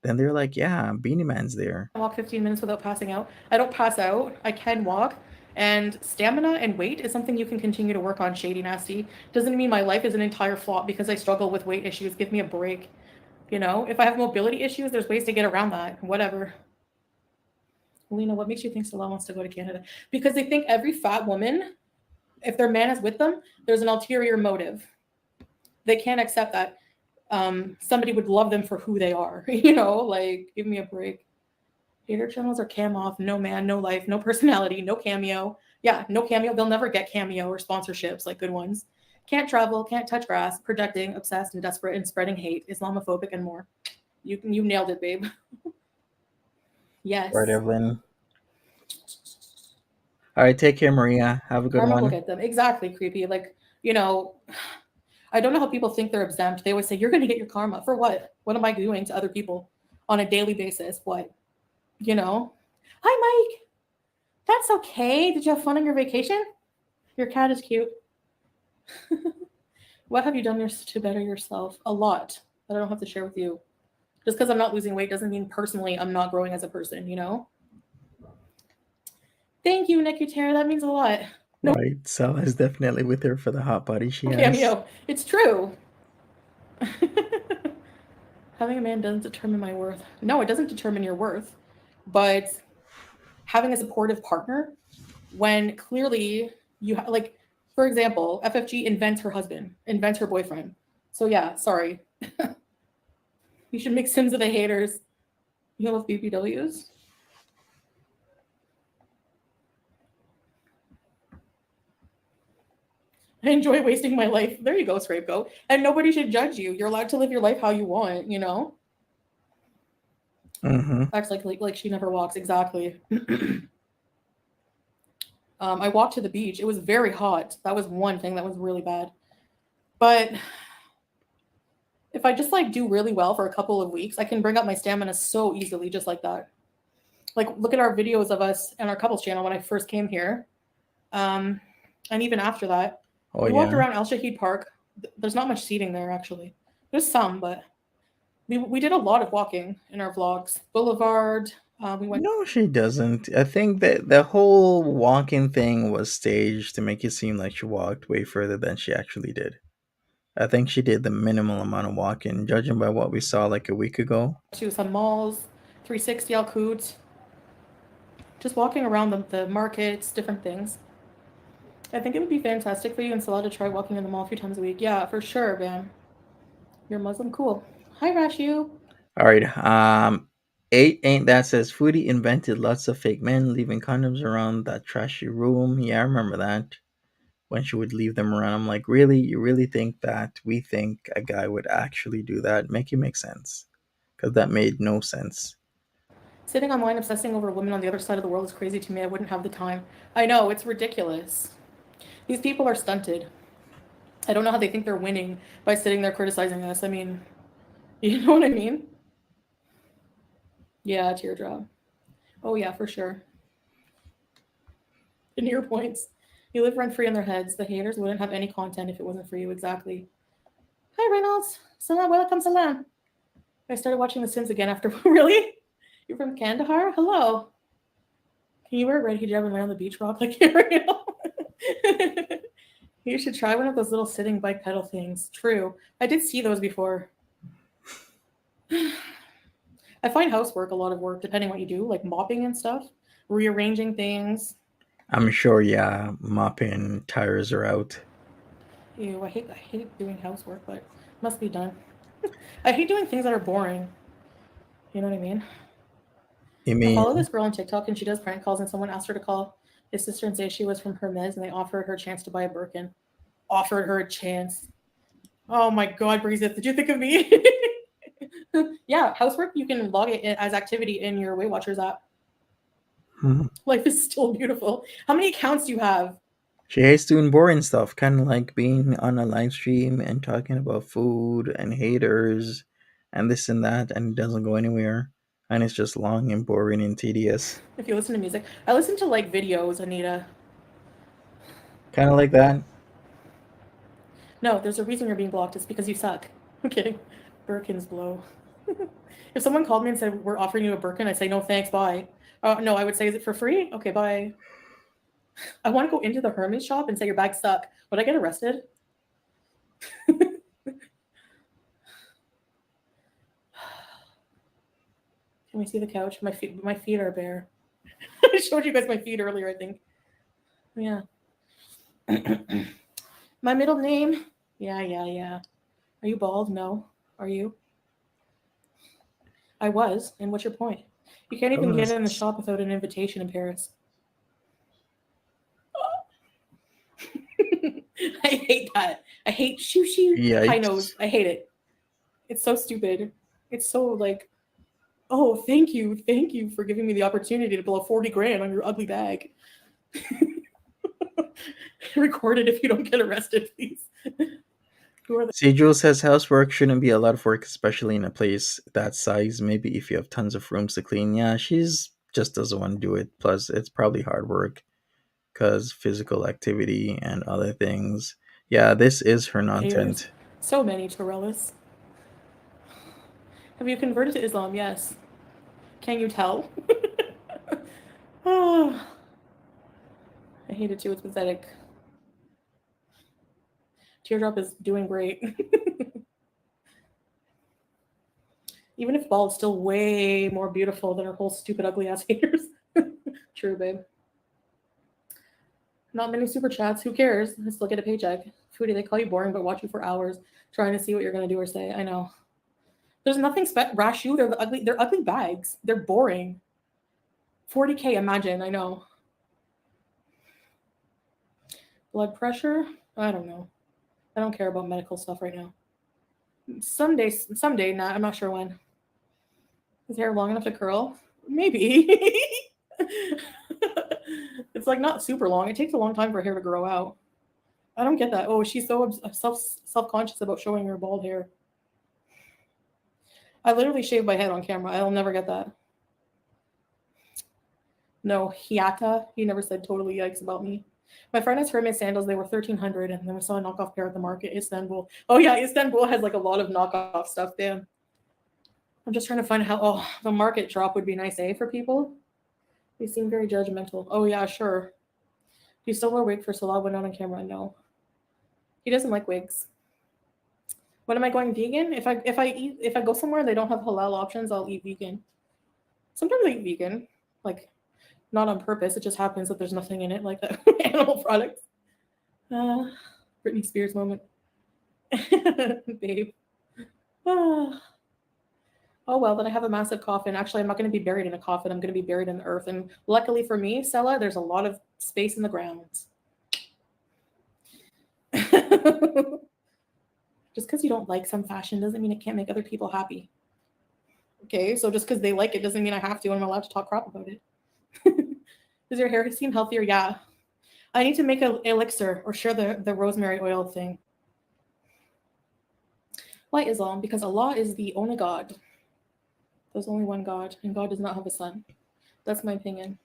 Then they're like, "Yeah, Beanie Man's there." walk 15 minutes without passing out. I don't pass out. I can walk. And stamina and weight is something you can continue to work on. Shady Nasty. Doesn't mean my life is an entire flop because I struggle with weight issues. Give me a break. You know, if I have mobility issues, there's ways to get around that. Whatever. Lena, what makes you think Stella wants to go to Canada? Because they think every fat woman, if their man is with them, there's an ulterior motive. They can't accept that somebody would love them for who they are. You know, like, give me a break. Hater channels are cam off, no man, no life, no personality, no cameo. Yeah, no cameo. They'll never get cameo or sponsorships like good ones. Can't travel, can't touch grass, projecting, obsessed and desperate and spreading hate, Islamophobic and more. You nailed it, babe. Right, Yes. Evelyn. All right, take care, Maria. Have a good Karma will one. get them. Exactly, creepy. Like, you know, I don't know how people think they're exempt. They always say, you're going to get your karma. For what? What am I doing to other people on a daily basis? What? You know? Hi, Mike. That's okay. Did you have fun on your vacation? Your cat is cute. What have you done to better yourself? A lot that I don't have to share with you. Just because I'm not losing weight doesn't mean personally I'm not growing as a person, you know? Thank you, Nicutera. That means a lot. No Right, Sal is definitely with her for the hot body she has. cameo. It's true. Having a man doesn't determine my worth. No, it doesn't determine your worth. But having a supportive partner when clearly like, for example, FFG invents her husband, invents her boyfriend. So yeah, sorry. You should make Sims of the haters. You love BBWs? I enjoy wasting my life. There you go, Scapegoat. And nobody should judge you. You're allowed to live your life how you want, you know? Mm-hmm. Acts like she never walks. Exactly. I walked to the beach. It was very hot. That was one thing that was really bad. But if I just like do really well for a couple of weeks, I can bring up my stamina so easily, just like that. Like, look at our videos of us and our couples channel when I first came here. And even after that, Oh We walked yeah. around Al Shahid Park. There's not much seating there, actually. There's some, but we did a lot of walking in our vlogs. Boulevard. We went No, she doesn't. I think that the whole walking thing was staged to make it seem like she walked way further than she actually did. I think she did the minimal amount of walking, judging by what we saw like a week ago. to some malls, 360 Al Quds, just walking around the markets, different things. I think it would be fantastic for you and Salah to try walking in the mall a few times a week. Yeah, for sure, man. You're Muslim, cool. Hi, Rashu. All right. 8 ain't that says Foodie invented lots of fake men leaving condoms around that trashy room. Yeah, I remember that. When she would leave them around, I'm like, really? You really think that we think a guy would actually do that? Make it make sense. Because that made no sense. Sitting online obsessing over women on the other side of the world is crazy to me. I wouldn't have the time. I know, it's ridiculous. These people are stunted. I don't know how they think they're winning by sitting there criticizing us. I mean, you know what I mean? Yeah, teardrop. Oh, yeah, for sure. In your points. You live rent free in their heads. The haters wouldn't have any content if it wasn't for you. Exactly. Hi, Reynolds. Salam, welcome, salam. I started watching The Sims again after. Really? You're from Kandahar? Hello. Can you wear a red hijab and lay on the beach rock like Ariel? You should try one of those little sitting bike pedal things. True. I did see those before. I find housework a lot of work, depending what you do, like mopping and stuff, rearranging things. I'm sure, yeah, mopping tires are out. Ew, I hate doing housework, but must be done. I hate doing things that are boring. You know what I mean? You I mean, follow this girl on TikTok and she does prank calls and someone asked her to call his sister and say she was from Hermes and they offered her a chance to buy a Birkin. Offered her a chance. Oh my god, Breeze, did you think of me? Yeah, housework, you can log it as activity in your Weight Watchers app. hmm, Life is still beautiful. How many accounts do you have? she hates doing boring stuff, kind of like being on a live stream and talking about food and haters and this and that, and it doesn't go anywhere. And it's just long and boring and tedious. If you listen to music, I listen to like videos, Anita. Kind of like that. No, there's a reason you're being blocked. It's because you suck. I'm kidding. Birkins blow. If someone called me and said, we're offering you a Birkin, I'd say, no, thanks, bye. No, I would say, is it for free? Okay, bye. I want to go into the Hermes shop and say, your bag stuck. Would I get arrested? Can we see the couch? My feet are bare. I showed you guys my feet earlier, I think. Yeah. My middle name? Yeah. Are you bald? No. Are you? I was. And what's your point? You can't even get in the shop without an invitation in Paris. I hate that. I hate shoo shoo high nose. Yikes. I hate it. It's so stupid. It's so like, oh, thank you for giving me the opportunity to blow 40 grand on your ugly bag. Record it if you don't get arrested, please. Who are the Sejul says housework shouldn't be a lot of work, especially in a place that size. Maybe if you have tons of rooms to clean. Yeah, she's just doesn't want to do it. Plus, it's probably hard work because physical activity and other things. Yeah, this is her haters? nontent. So many, Torellis. Have you converted to Islam? Yes. Can you tell? Oh, I hate it too. It's pathetic. Teardrop is doing great. Even if bald, still way more beautiful than her whole stupid, ugly ass haters. True, babe. Not many super chats. Who cares? I still get a paycheck. Foodie, they call you boring, but watch you for hours trying to see what you're gonna do or say. I know. There's nothing Rashu. They're the ugly. They're ugly bags. They're boring. 40K. Imagine. I know. Blood pressure. I don't know. I don't care about medical stuff right now. Someday. Not. I'm not sure when. Is hair long enough to curl? Maybe. It's like not super long. It takes a long time for hair to grow out. I don't get that. Oh, she's so self-conscious about showing her bald hair. I literally shave my head on camera. I'll never get that. No, Hiata. He never said totally yikes about me. My friend has Hermes sandals. They were 1,300, and then we saw a knockoff pair at the market. Istanbul. Oh yeah, Istanbul has like a lot of knockoff stuff. Damn. I'm just trying to find how. Oh, the market drop would be nice, eh, for people. They seem very judgmental. Oh yeah, sure. Do you still wear wig for Salah when not on camera? No, he doesn't like wigs. When am I going vegan? If I go somewhere and they don't have halal options, I'll eat vegan. Sometimes I eat vegan, like not on purpose. It just happens that there's nothing in it like that animal products. Uh, Britney Spears moment, babe. Ah. Oh well, then I have a massive coffin. Actually, I'm not going to be buried in a coffin. I'm going to be buried in the earth. And luckily for me, Sella, there's a lot of space in the ground. Just because you don't like some fashion doesn't mean it can't make other people happy. Okay, so just because they like it doesn't mean I have to, and I'm allowed to talk crap about it. Does your hair seem healthier? Yeah. I need to make an elixir or share the rosemary oil thing. Why Islam? Because Allah is the only God. There's only one God, and God does not have a son. That's my opinion.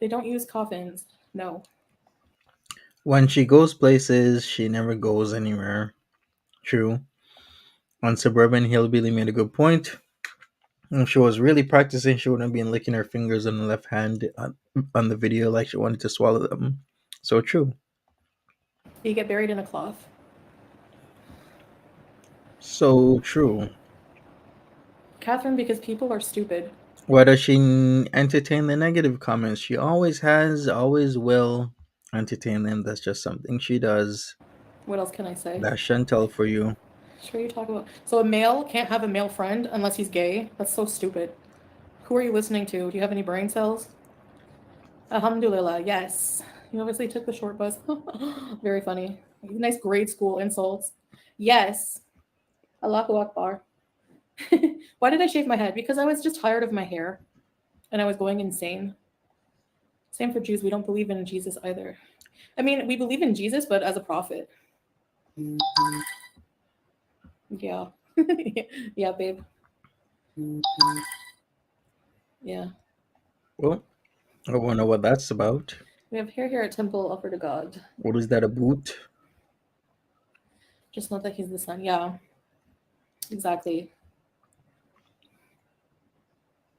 They don't use coffins. No. When she goes places, she never goes anywhere. True. On Suburban Hillbilly made a good point. If she was really practicing, she wouldn't have been licking her fingers on the left hand on the video like she wanted to swallow them. So true. You get buried in a cloth. So true. Catherine, because people are stupid. Why does she entertain the negative comments? She always has, always will entertain them. That's just something she does. What else can I say? That's Chantel for you. Sure, you talk about. So a male can't have a male friend unless he's gay? That's so stupid. Who are you listening to? Do you have any brain cells? Alhamdulillah, yes. You obviously took the short bus. Very funny. Nice grade school insults. Yes. Allahu Akbar. Why did I shave my head? Because I was just tired of my hair and I was going insane. Same for Jews. We don't believe in Jesus either. I mean, we believe in Jesus, but as a prophet. Yeah. Yeah, babe. Yeah. Well, I wonder what that's about. We have hair here at Temple offer to God. What is that a boot? Just not that he's the son. Yeah. Exactly.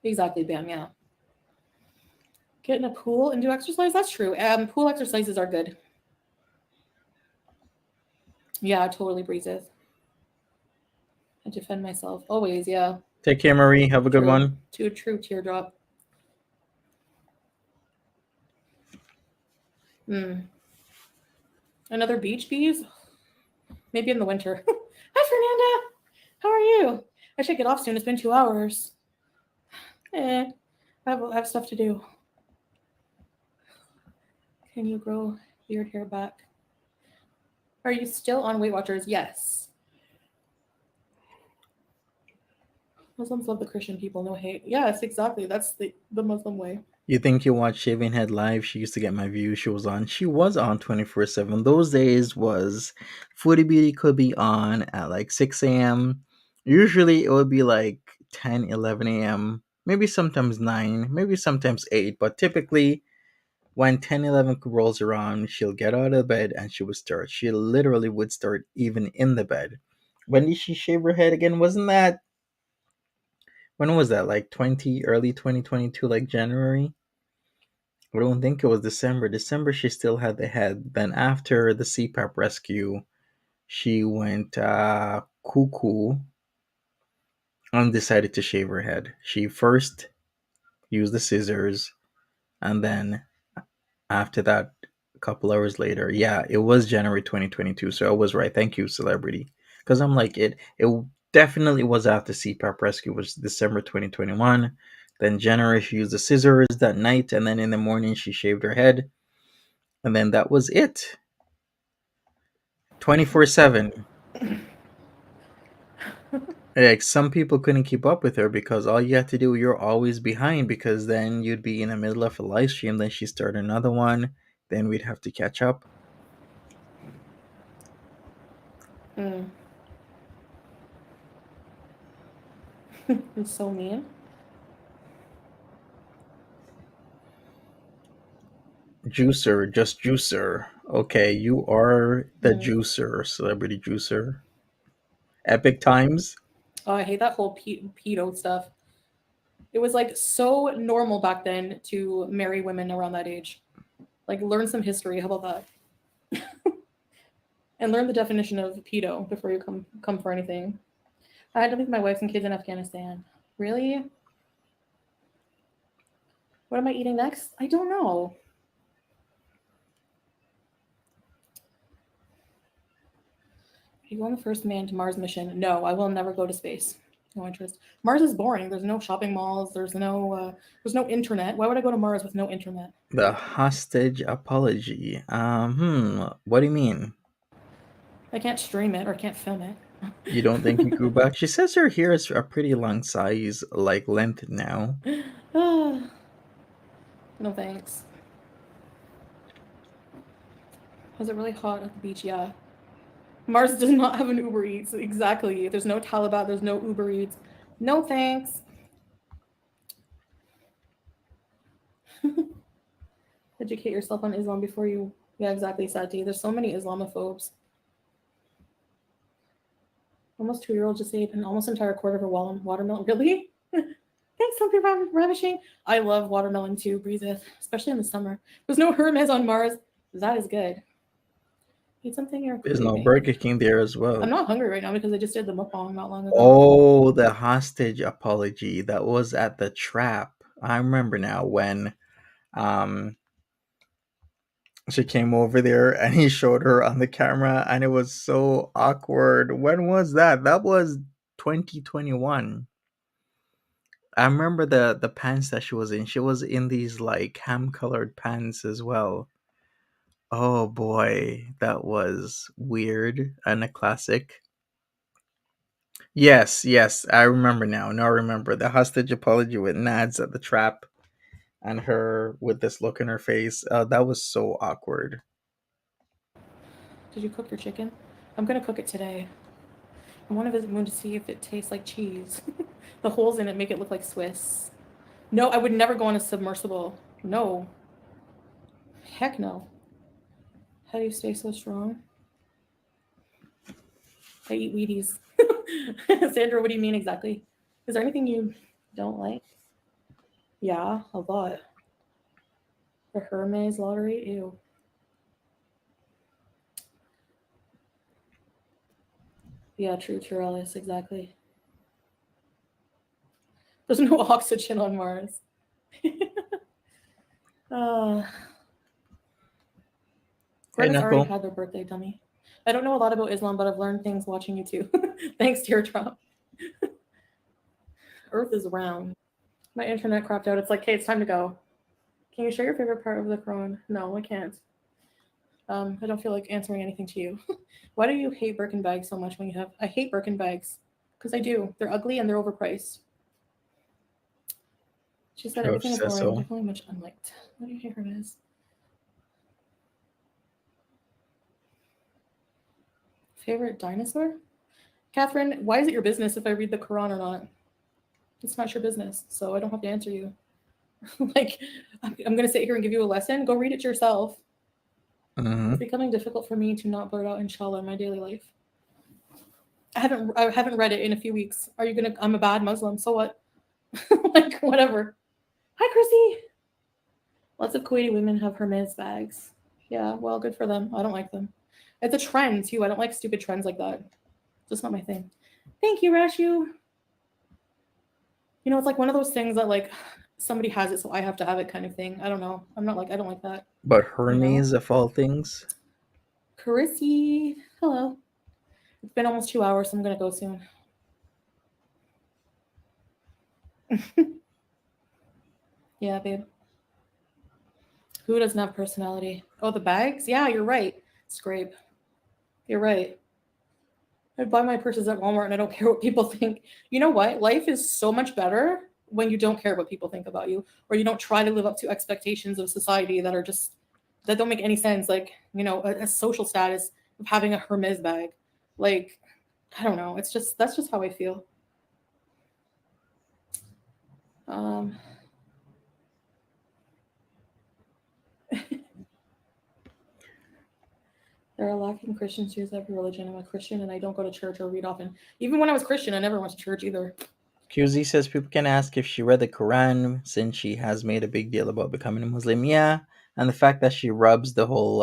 Exactly, Bam. Yeah. Get in a pool and do exercise. That's true. Pool exercises are good. Yeah, totally breezes. I defend myself. Always, yeah. Take care, Marie. Have a good True. one. Too true teardrop. Another beach bees? Maybe in the winter. Hi, Fernanda. How are you? I should get off soon. It's been 2 hours. I have stuff to do. Can you grow beard hair back? Are you still on Weight Watchers? Yes. Muslims love the Christian people, no hate. Yes, exactly. That's the Muslim way. You think you watch Shaving Head Live? She used to get my views. She was on. She was on 24/7. Those days was Foodie Beauty could be on at like 6 a.m. Usually it would be like 10, 11 a.m. Maybe sometimes 9, maybe sometimes 8. But typically when 10, 11 rolls around, she'll get out of bed and she would start. She literally would start even in the bed. When did she shave her head again? Wasn't that, when was that? Like early 2022, like January? I don't think it was December. December, she still had the head. Then after the CPAP rescue, she went cuckoo and decided to shave her head. She first used the scissors, and then after that, a couple hours later, yeah, it was January 2022. So I was right. Thank you, celebrity. Because I'm like, it definitely was after CPAP rescue, which was December 2021. Then January, she used the scissors that night, and then in the morning, she shaved her head. And then that was it. 24/7. Like some people couldn't keep up with her because all you have to do, you're always behind because then you'd be in the middle of a live stream, then she started another one, then we'd have to catch up. Mm. It's so mean. Juicer, just juicer. Okay, you are the Mm. juicer, celebrity juicer. Epic times. Oh, I hate that whole pedo stuff. It was like so normal back then to marry women around that age. Like learn some history. How about that? And learn the definition of pedo before you come for anything. I had to leave my wife and kids in Afghanistan. Really? What am I eating next? I don't know. Are you going the first man to Mars mission? No, I will never go to space. No interest. Mars is boring. There's no shopping malls. There's no internet. Why would I go to Mars with no internet? The hostage apology. What do you mean? I can't stream it or can't film You don't think he grew back? She says her hair is a pretty long size, like length now. it. No thanks. Was it really hot at the beach? Yeah. Mars does not have an Uber Eats. Exactly. There's no Taliban. There's no Uber Eats. No thanks. Educate yourself on Islam before you. Yeah, exactly, Sati. There's so many Islamophobes. Almost 2-year-old just ate an almost entire quarter of a watermelon. Really? Thanks, something ravishing. I love watermelon too, BEEZE, especially in the summer. There's no Hermes on Mars. That is good. Eat something you're There's no craving. Burger King there as I'm well. not hungry right now because I just did the mukbang not long ago. Oh, the hostage apology. That was at the trap. I remember now when um she came over there and he showed her on the camera and it was so awkward. When was that? That was 2021. I remember the pants that she was in. She was in these like ham colored pants as well. Oh boy, that was weird and a classic. Yes, yes, I remember now. Now I remember the hostage apology with Nads at the trap and her with this look in her face. That was so awkward. Did you cook your chicken? I'm gonna cook it today. I want to visit Moon to see if it tastes like cheese. The holes in it make it look like Swiss. No, I would never go on a submersible. No. Heck no. How do you stay so strong? I eat Wheaties. Sandra, what do you mean exactly? Is there anything you don't like? Yeah, a lot. The Hermes lottery? Ew. Yeah, true, Alice, exactly. There's no oxygen on Mars. uh, Hey, Greta's already Knuckle. had their birthday, dummy. I don't know a lot about Islam, but I've learned things watching you too. Thanks, Teardrop. Earth is round. My internet crapped out. It's like, hey, it's time to go. Can you share your favorite part of the Quran? No, I can't. I don't feel like answering anything to you. Why do you hate Birkin bags so much when you have? I hate Birkin bags because I do. They're ugly and they're overpriced. She said Oh, she everything is says boring. so. Definitely much unliked. What do you hate her is? Favorite dinosaur? Catherine, why is it your business if I read the Quran or not? It's not your business, so I don't have to answer you. Like, I'm going to sit here and give you a lesson. Go read it yourself. Hmm. It's becoming difficult for me to not blurt out inshallah in my daily life. I haven't read it in a few weeks. Are you gonna? I'm a bad Muslim, so what? Like whatever. Hi, Chrissy. Lots of Kuwaiti women have Hermes bags. Yeah, well, good for them. I don't like them. It's a trend too. I don't like stupid trends like that. Just not my thing. Thank you, Rashu. It's like one of those things that like somebody has it, so I have to have it kind of thing. I don't know. I'm not like I don't like that. But You know. Hermes, of all things. Chrissy, hello. It's been almost 2 hours, so I'm gonna go soon. Yeah, babe. Who doesn't have personality? Oh, the bags? Yeah, you're right. Scrape. You're right. I buy my purses at Walmart and I don't care what people think. You know what? Life is so much better when you don't care what people think about you or you don't try to live up to expectations of society that don't make any sense. Like, a social status of having a Hermes bag. Like, I don't know. That's just how I feel. Um, There are lacking Christians who use every religion. I'm a Christian and I don't go to church or read often. Even when I was Christian, I never went to church either. QZ says people can ask if she read the Quran since she has made a big deal about becoming a Muslim. Yeah, and the fact that she rubs the whole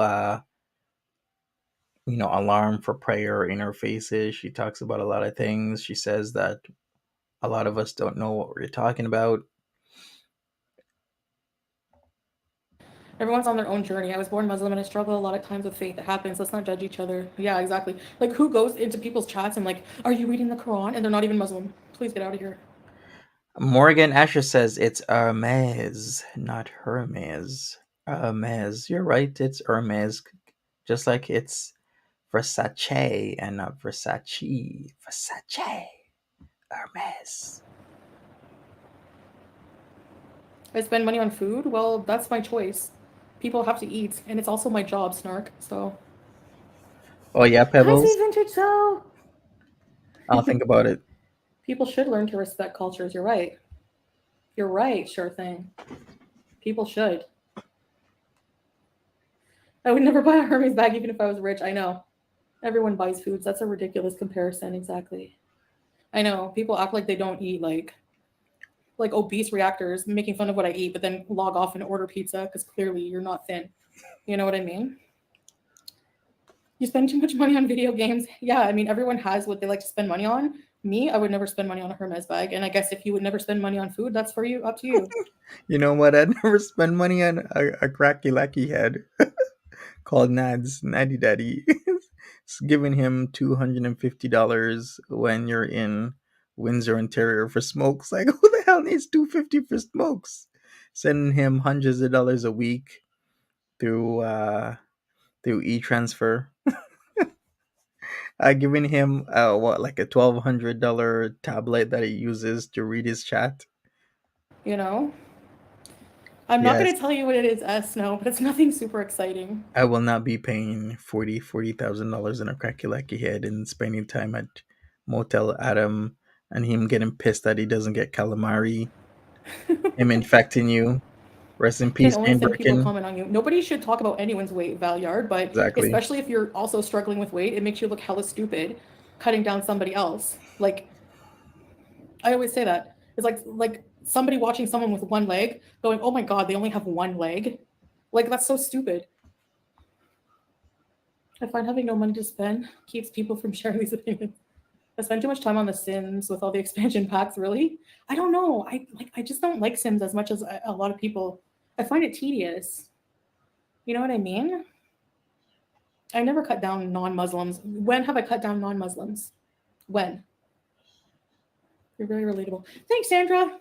alarm for prayer in her faces. She talks about a lot of things. She says that a lot of us don't know what we're talking about. Everyone's on their own journey. I was born Muslim and I struggle a lot of times with faith. It happens. Let's not judge each other. Yeah, exactly. Like, who goes into people's chats and, like, are you reading the Quran? And they're not even Muslim. Please get out of here. Morgan Asher says it's Hermes, not Hermes. Hermes. You're right, it's Hermes. Just like it's Versace and not Versace. Versace. Hermes. I spend money on food. Well, that's my choice. People have to eat, and it's also my job, snark. So. Oh yeah, Hi, Pebbles. sweet vintage soul! I'll think about it. People should learn to respect cultures. You're right. You're right, sure thing. People should. I would never buy a Hermes bag even if I was rich. I know. Everyone buys foods. That's a ridiculous comparison, exactly. I know. People act like they don't eat like obese reactors, making fun of what I eat, but then log off and order pizza because clearly you're not thin. You know what I mean? You spend too much money on video games. Yeah, I mean everyone has what they like to spend money on. Me, I would never spend money on a Hermes bag, and I guess if you would never spend money on food, that's for you, up to you. You know what? I'd never spend money on a cracky lackey head called Nads, Natty Daddy. It's giving him $250 when you're in Windsor, Ontario for smokes. Like, who the hell needs $250 for smokes? Sending him hundreds of dollars a week through e-transfer. Giving him what, like a $1,200 tablet that he uses to read his chat. You know, I'm not Yes, gonna tell you what it is, no, but it's nothing super exciting. I will not be paying $40,000 in a cracky lackey head and spending time at Motel Adam and him getting pissed that he doesn't get calamari, him infecting you. Rest in Can peace, only Jane assume people Birkin. comment on you. Nobody should talk about anyone's weight, Valyard, but Exactly. especially if you're also struggling with weight, it makes you look hella stupid cutting down somebody else. Like, I always say that. It's like somebody watching someone with one leg going, "Oh my god, they only have one leg." Like, that's so stupid. I find having no money to spend keeps people from sharing these opinions. I spend too much time on The Sims with all the expansion packs. Really, I don't know. I just don't like Sims as much as a lot of people. I find it tedious. You know what I mean? I never cut down non-Muslims. When have I cut down non-Muslims? When? You're very relatable. Thanks, Sandra.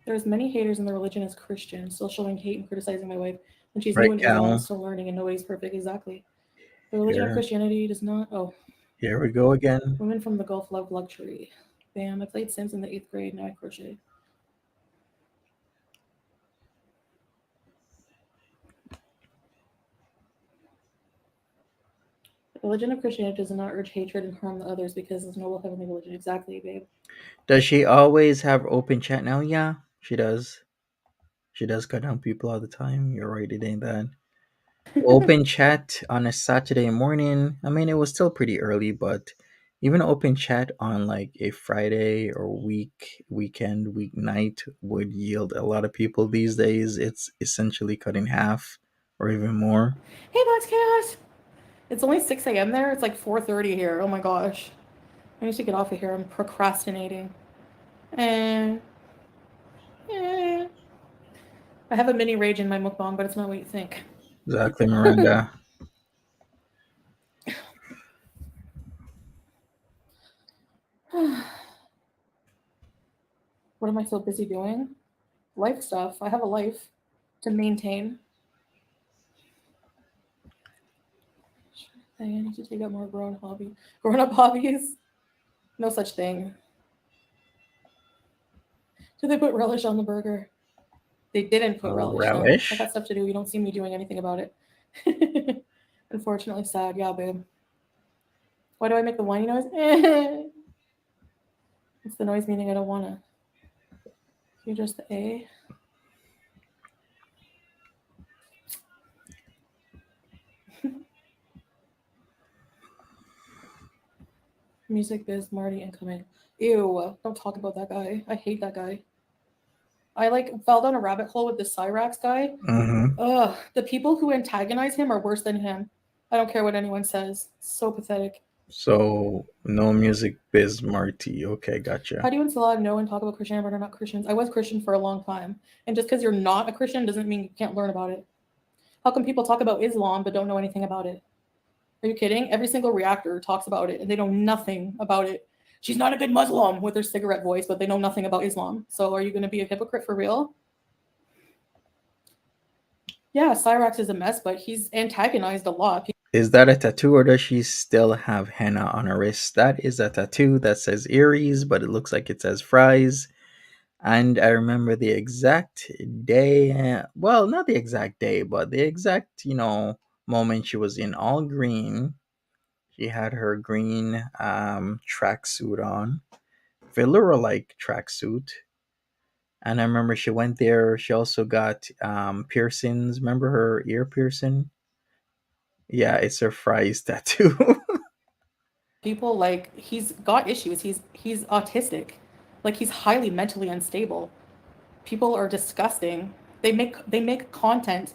There's many haters in the religion as Christian, still showing hate and criticizing my wife. When she's new Right, in Islam and Cal? still learning, and nobody's perfect. Exactly. The religion of Here, Christianity does not. Oh, here we go again. women from the Gulf love luxury. Bam! I played Sims in the 8th grade. Now I crochet. The religion of Christianity does not urge hatred and harm the others because it's noble heavenly religion. Exactly, babe. Does she always have open chat now? Yeah, she does. She does cut down people all the time. You're right, it ain't that. Open chat on a Saturday morning. I mean, it was still pretty early, but even open chat on like a Friday or weekend, weeknight would yield a lot of people these days. It's essentially cut in half or even more. Hey, Bots Chaos! It's only 6 a.m. there. It's like 4:30 here. Oh my gosh. I need to get off of here. I'm procrastinating. Eh, eh. I have a mini rage in my mukbang, but it's not what you think. Exactly, Miranda. What am I so busy doing? Life stuff. I have a life to maintain. I need to take up more grown up hobbies. No such thing. Did they put relish on the burger? They didn't put relish. No, I got Relish. stuff to do. You don't see me doing anything about it. Unfortunately, sad. Yeah, babe. Why do I make the whiny noise? It's the noise meaning I don't wanna. You just the A. Music biz Marty incoming. Ew, don't talk about that guy. I hate that guy. I like fell down a rabbit hole with the Cyrax guy. Mm-hmm. Ugh, the people who antagonize him are worse than him. I don't care what anyone says. So pathetic. So no music biz Marty. Okay, gotcha. How do you and Salah know and talk about Christianity but are not Christians? I was Christian for a long time. And just because you're not a Christian doesn't mean you can't learn about it. How come people talk about Islam but don't know anything about it? Are you kidding? Every single reactor talks about it and they know nothing about it. She's not a good Muslim with their cigarette voice, but they know nothing about Islam. So are you going to be a hypocrite for real? Yeah, Cyrax is a mess, but he's antagonized a lot. Is that a tattoo or does she still have henna on her wrist? That is a tattoo that says Aries, but it looks like it says fries. And I remember the exact day, well, not the exact day, but the exact, moment she was in all green. She had her green tracksuit on, velour like tracksuit. And I remember she went there. She also got piercings. Remember her ear piercing? Yeah, it's her fries tattoo. People like he's got issues. He's autistic. Like he's highly mentally unstable. People are disgusting. They make content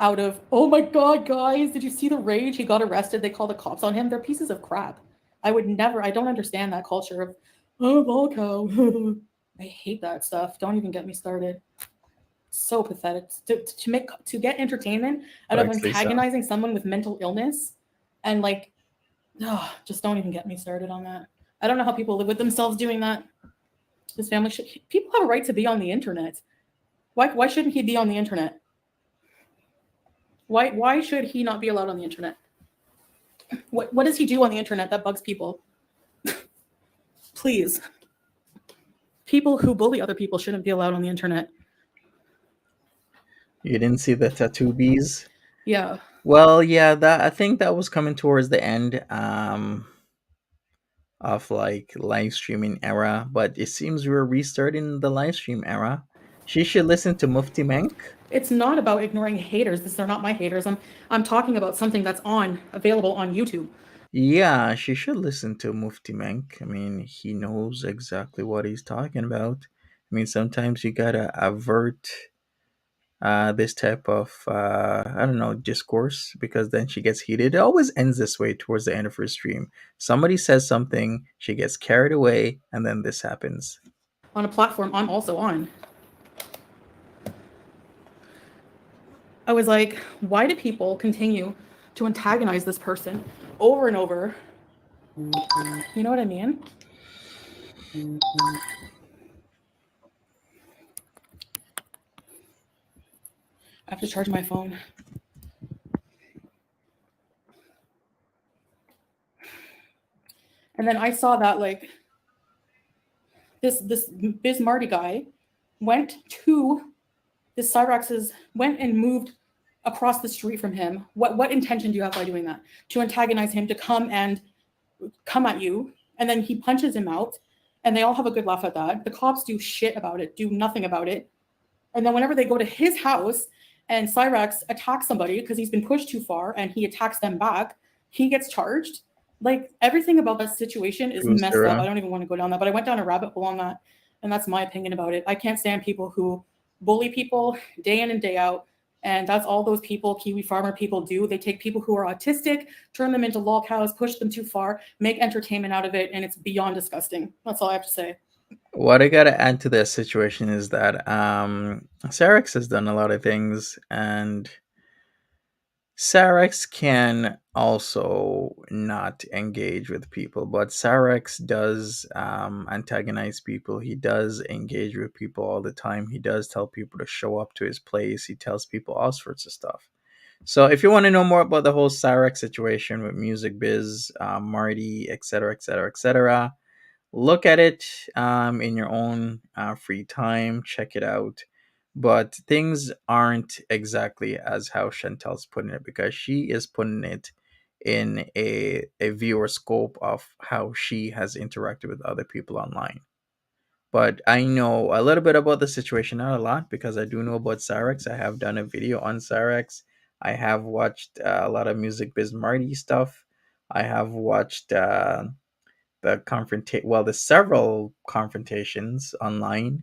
out of, oh my god, guys, did you see the rage? He got arrested. They called the cops on him. They're pieces of crap. I don't understand that culture of, oh, Volko. I hate that stuff. Don't even get me started. So pathetic. To get entertainment out of Thanks, Lisa. antagonizing someone with mental illness and like, oh, just don't even get me started on that. I don't know how people live with themselves doing that. His family should. People have a right to be on the internet. Why shouldn't he be on the internet? Why should he not be allowed on the internet? What does he do on the internet that bugs people? Please. People who bully other people shouldn't be allowed on the internet. You didn't see the tattoo bees? Yeah. Well, yeah, that I think that was coming towards the end of like live streaming era, but it seems we're restarting the live stream era. She should listen to Mufti Menk. It's not about ignoring haters. These are not my haters. I'm talking about something that's on available on YouTube. Yeah, she should listen to Mufti Menk. I mean, he knows exactly what he's talking about. I mean, sometimes you gotta avert this type of I don't know discourse because then she gets heated. It always ends this way towards the end of her stream. Somebody says something, she gets carried away, and then this happens. On a platform I'm also on. I was like, why do people continue to antagonize this person over and over? You know what I mean? I have to charge my phone. And then I saw that like this Biz Marty guy went to this Cyrax's went and moved across the street from him. What intention do you have by doing that? To antagonize him, to come at you, and then he punches him out, and they all have a good laugh at that. The cops do shit about it, do nothing about it. And then whenever they go to his house and Cyrax attacks somebody because he's been pushed too far and he attacks them back, he gets charged. Like everything about that situation is True, messed up. Sarah. I don't even want to go down that, but I went down a rabbit hole on that. And that's my opinion about it. I can't stand people who bully people day in and day out. And that's all those people, Kiwi farmer people do. They take people who are autistic, turn them into lol cows, push them too far, make entertainment out of it, and it's beyond disgusting. That's all I have to say. What I gotta add to this situation is that Sarex has done a lot of things, and Sarex can also not engage with people, but Sarex does antagonize people. He does engage with people all the time. He does tell people to show up to his place. He tells people all sorts of stuff. So if you want to know more about the whole Sarex situation with Music Biz, Marty, etc., etc., etc., look at it in your own free time. Check it out. But things aren't exactly as how Chantel's putting it because she is putting it in a viewer scope of how she has interacted with other people online. But I know a little bit about the situation, not a lot, because I do know about Cyrex. I have done a video on Cyrex. I have watched a lot of Music Biz Marty stuff. I have watched the several confrontations online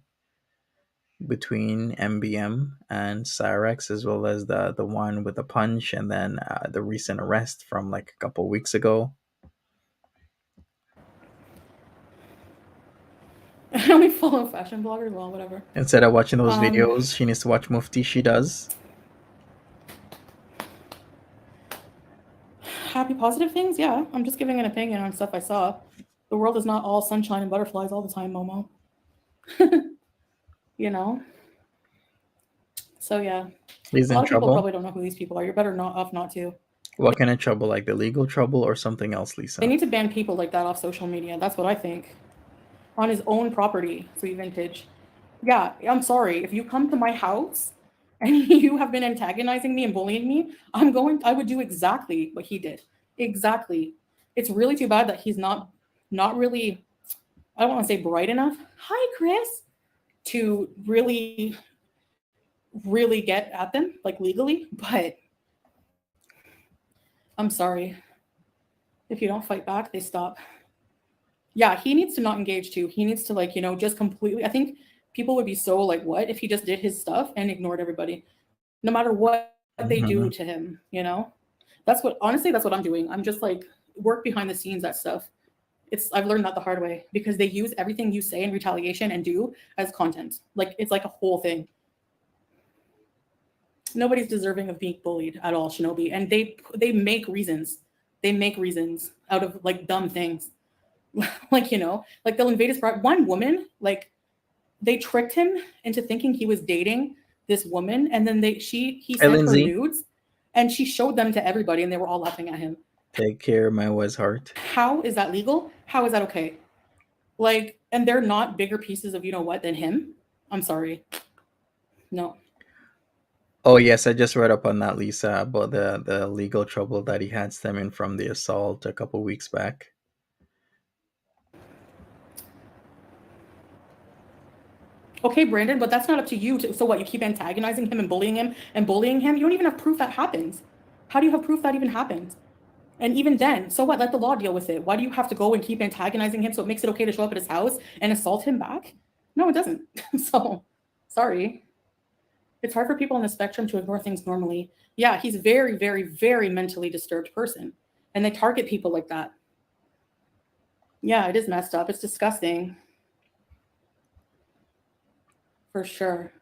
between MBM and Cyrex, as well as the one with the punch, and then the recent arrest from like a couple weeks ago. I only follow fashion bloggers. Well, whatever. Instead of watching those Um, videos, she needs to watch Mufti. She does. happy positive things. Yeah, I'm just giving an opinion on stuff I saw. The world is not all sunshine and butterflies all the time, Momo. You know. So yeah, He's a in lot of people trouble. probably don't know who these people are. You're better not off not to. What kind of trouble? Like the legal trouble or something else, They Lisa? need to ban people like that off social media. That's what I think. On his own property, Sweet Vintage. Yeah, I'm sorry. If you come to my house and you have been antagonizing me and bullying me, I would do exactly what he did. Exactly. It's really too bad that he's not really, I don't want to say bright enough. Hi, Chris. To really get at them, like legally. But I'm sorry. If you don't fight back, they stop. Yeah, he needs to not engage too. He needs to like, just completely. I think people would be so like, what if he just did his stuff and ignored everybody, no matter what they do to him, Hmm. That's what honestly, that's what I'm doing. I'm just like work behind the scenes that stuff. I've learned that the hard way because they use everything you say in retaliation and do as content. Like it's like a whole thing. Nobody's deserving of being bullied at all, Shinobi. And they make reasons. They make reasons out of like dumb things. Like like they'll invade his private. One woman, like they tricked him into thinking he was dating this woman, and then he Hey, sent her Lindsay, nudes, and she showed them to everybody, and they were all laughing at him. take care of my Wes heart. How is that legal? How is that okay? Like, and they're not bigger pieces of what than him. I'm sorry, no. Oh yes, I just read up on that, Lisa, about the legal trouble that he had stemming from the assault a couple weeks back. Okay, Brandon, but that's not up to you. So what? You keep antagonizing him and bullying him and bullying him. You don't even have proof that happens. How do you have proof that even happens? And even then, so what? Let the law deal with it. Why do you have to go and keep antagonizing him so it makes it okay to show up at his house and assault him back? No, it doesn't. So, sorry. It's hard for people on the spectrum to ignore things normally. Yeah, he's a very, very, very mentally disturbed person. And they target people like that. Yeah, it is messed up. It's disgusting. For sure.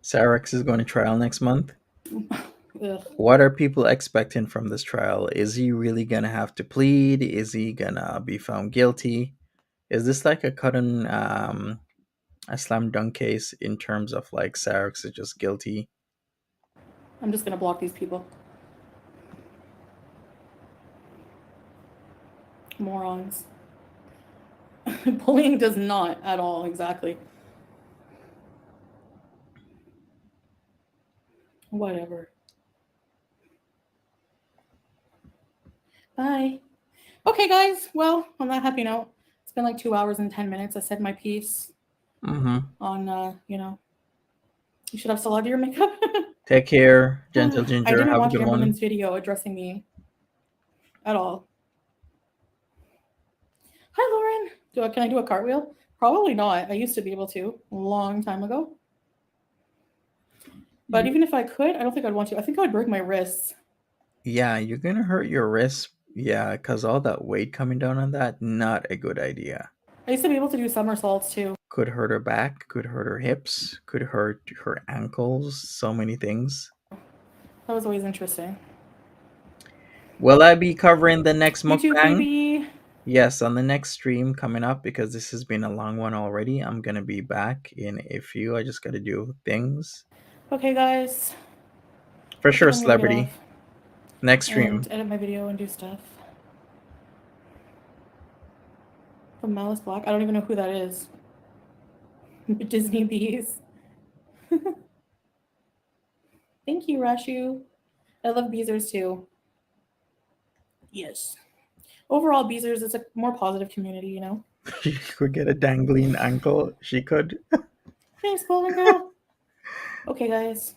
Cyrex is going to trial next month. Ugh. What are people expecting from this trial? Is he really gonna have to plead? Is he gonna be found guilty? Is this like a slam dunk case in terms of like Cyrex is just guilty? I'm just going to block these people. Morons. Bullying does not at all, exactly. Whatever. Bye. Okay, guys. Well, on that happy note, it's been like 2 hours and 10 minutes. I said my piece Mm-hmm. on, you should have still had your makeup. Take care, Gentle I Ginger. didn't Have a watch good one. Amberlin's video addressing me at all. Hi, Lauren. Can I do a cartwheel? Probably not. I used to be able to a long time ago. But even if I could, I don't think I'd want to. I think I would break my wrists. Yeah, you're gonna hurt your wrist. Yeah, because all that weight coming down on that, not a good idea. I used to be able to do somersaults too. Could hurt her back, could hurt her hips, could hurt her ankles, so many things. That was always interesting. Will I be covering the next YouTube, mukbang? baby. Yes, on the next stream coming up, because this has been a long one already. I'm gonna be back in a few. I just gotta do things. Okay, guys. For I think sure, I'm gonna get celebrity. off Next and stream. edit my video and do stuff. From Malice Black. I don't even know who that is. Disney Bees. Thank you, Rashu. I love Beezers too. Yes. Overall, Beezers is a more positive community, She could get a dangling ankle. She could. Thanks, Golden Girl. Okay, guys.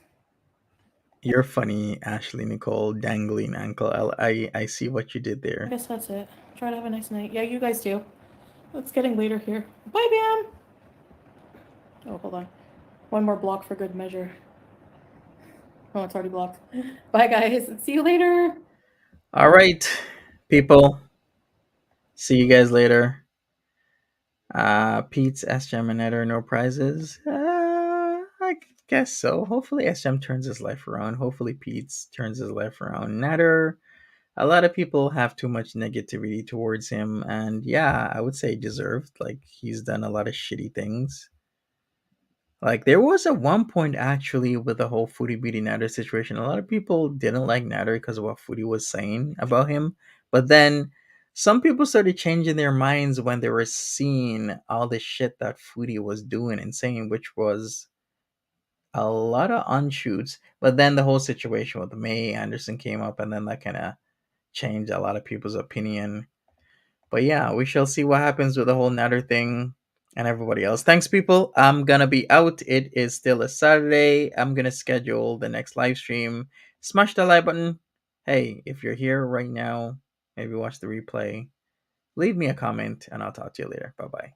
You're funny, Ashley Nicole, dangling ankle. I see what you did I there. guess that's it. Try to have a nice night. Yeah, you guys do. It's getting later here. Bye, Bam! Oh, hold on. One more block for good measure. Oh, it's already blocked. Bye, guys. See you later. All right, people. See you guys later. Pete's SGM and Eder, no prizes. I guess so. Hopefully, SGM turns his life around. Hopefully, Pete's turns his life around. Natter, a lot of people have too much negativity towards him, and yeah, I would say deserved. Like, he's done a lot of shitty things. Like, there was at one point actually with the whole Foodie beating Natter situation. A lot of people didn't like Natter because of what Foodie was saying about him, but then some people started changing their minds when they were seeing all the shit that Foodie was doing and saying, which was a lot of unshoots. But then the whole situation with May Anderson came up, and then that kind of changed a lot of people's opinion. But yeah, we shall see what happens with the whole Natter thing and everybody else. Thanks, people. I'm gonna be out. It is still a Saturday. I'm gonna schedule the next live stream. Smash the like button. Hey, if you're here right now, maybe watch the replay. Leave me a comment, and I'll talk to you later. Bye bye.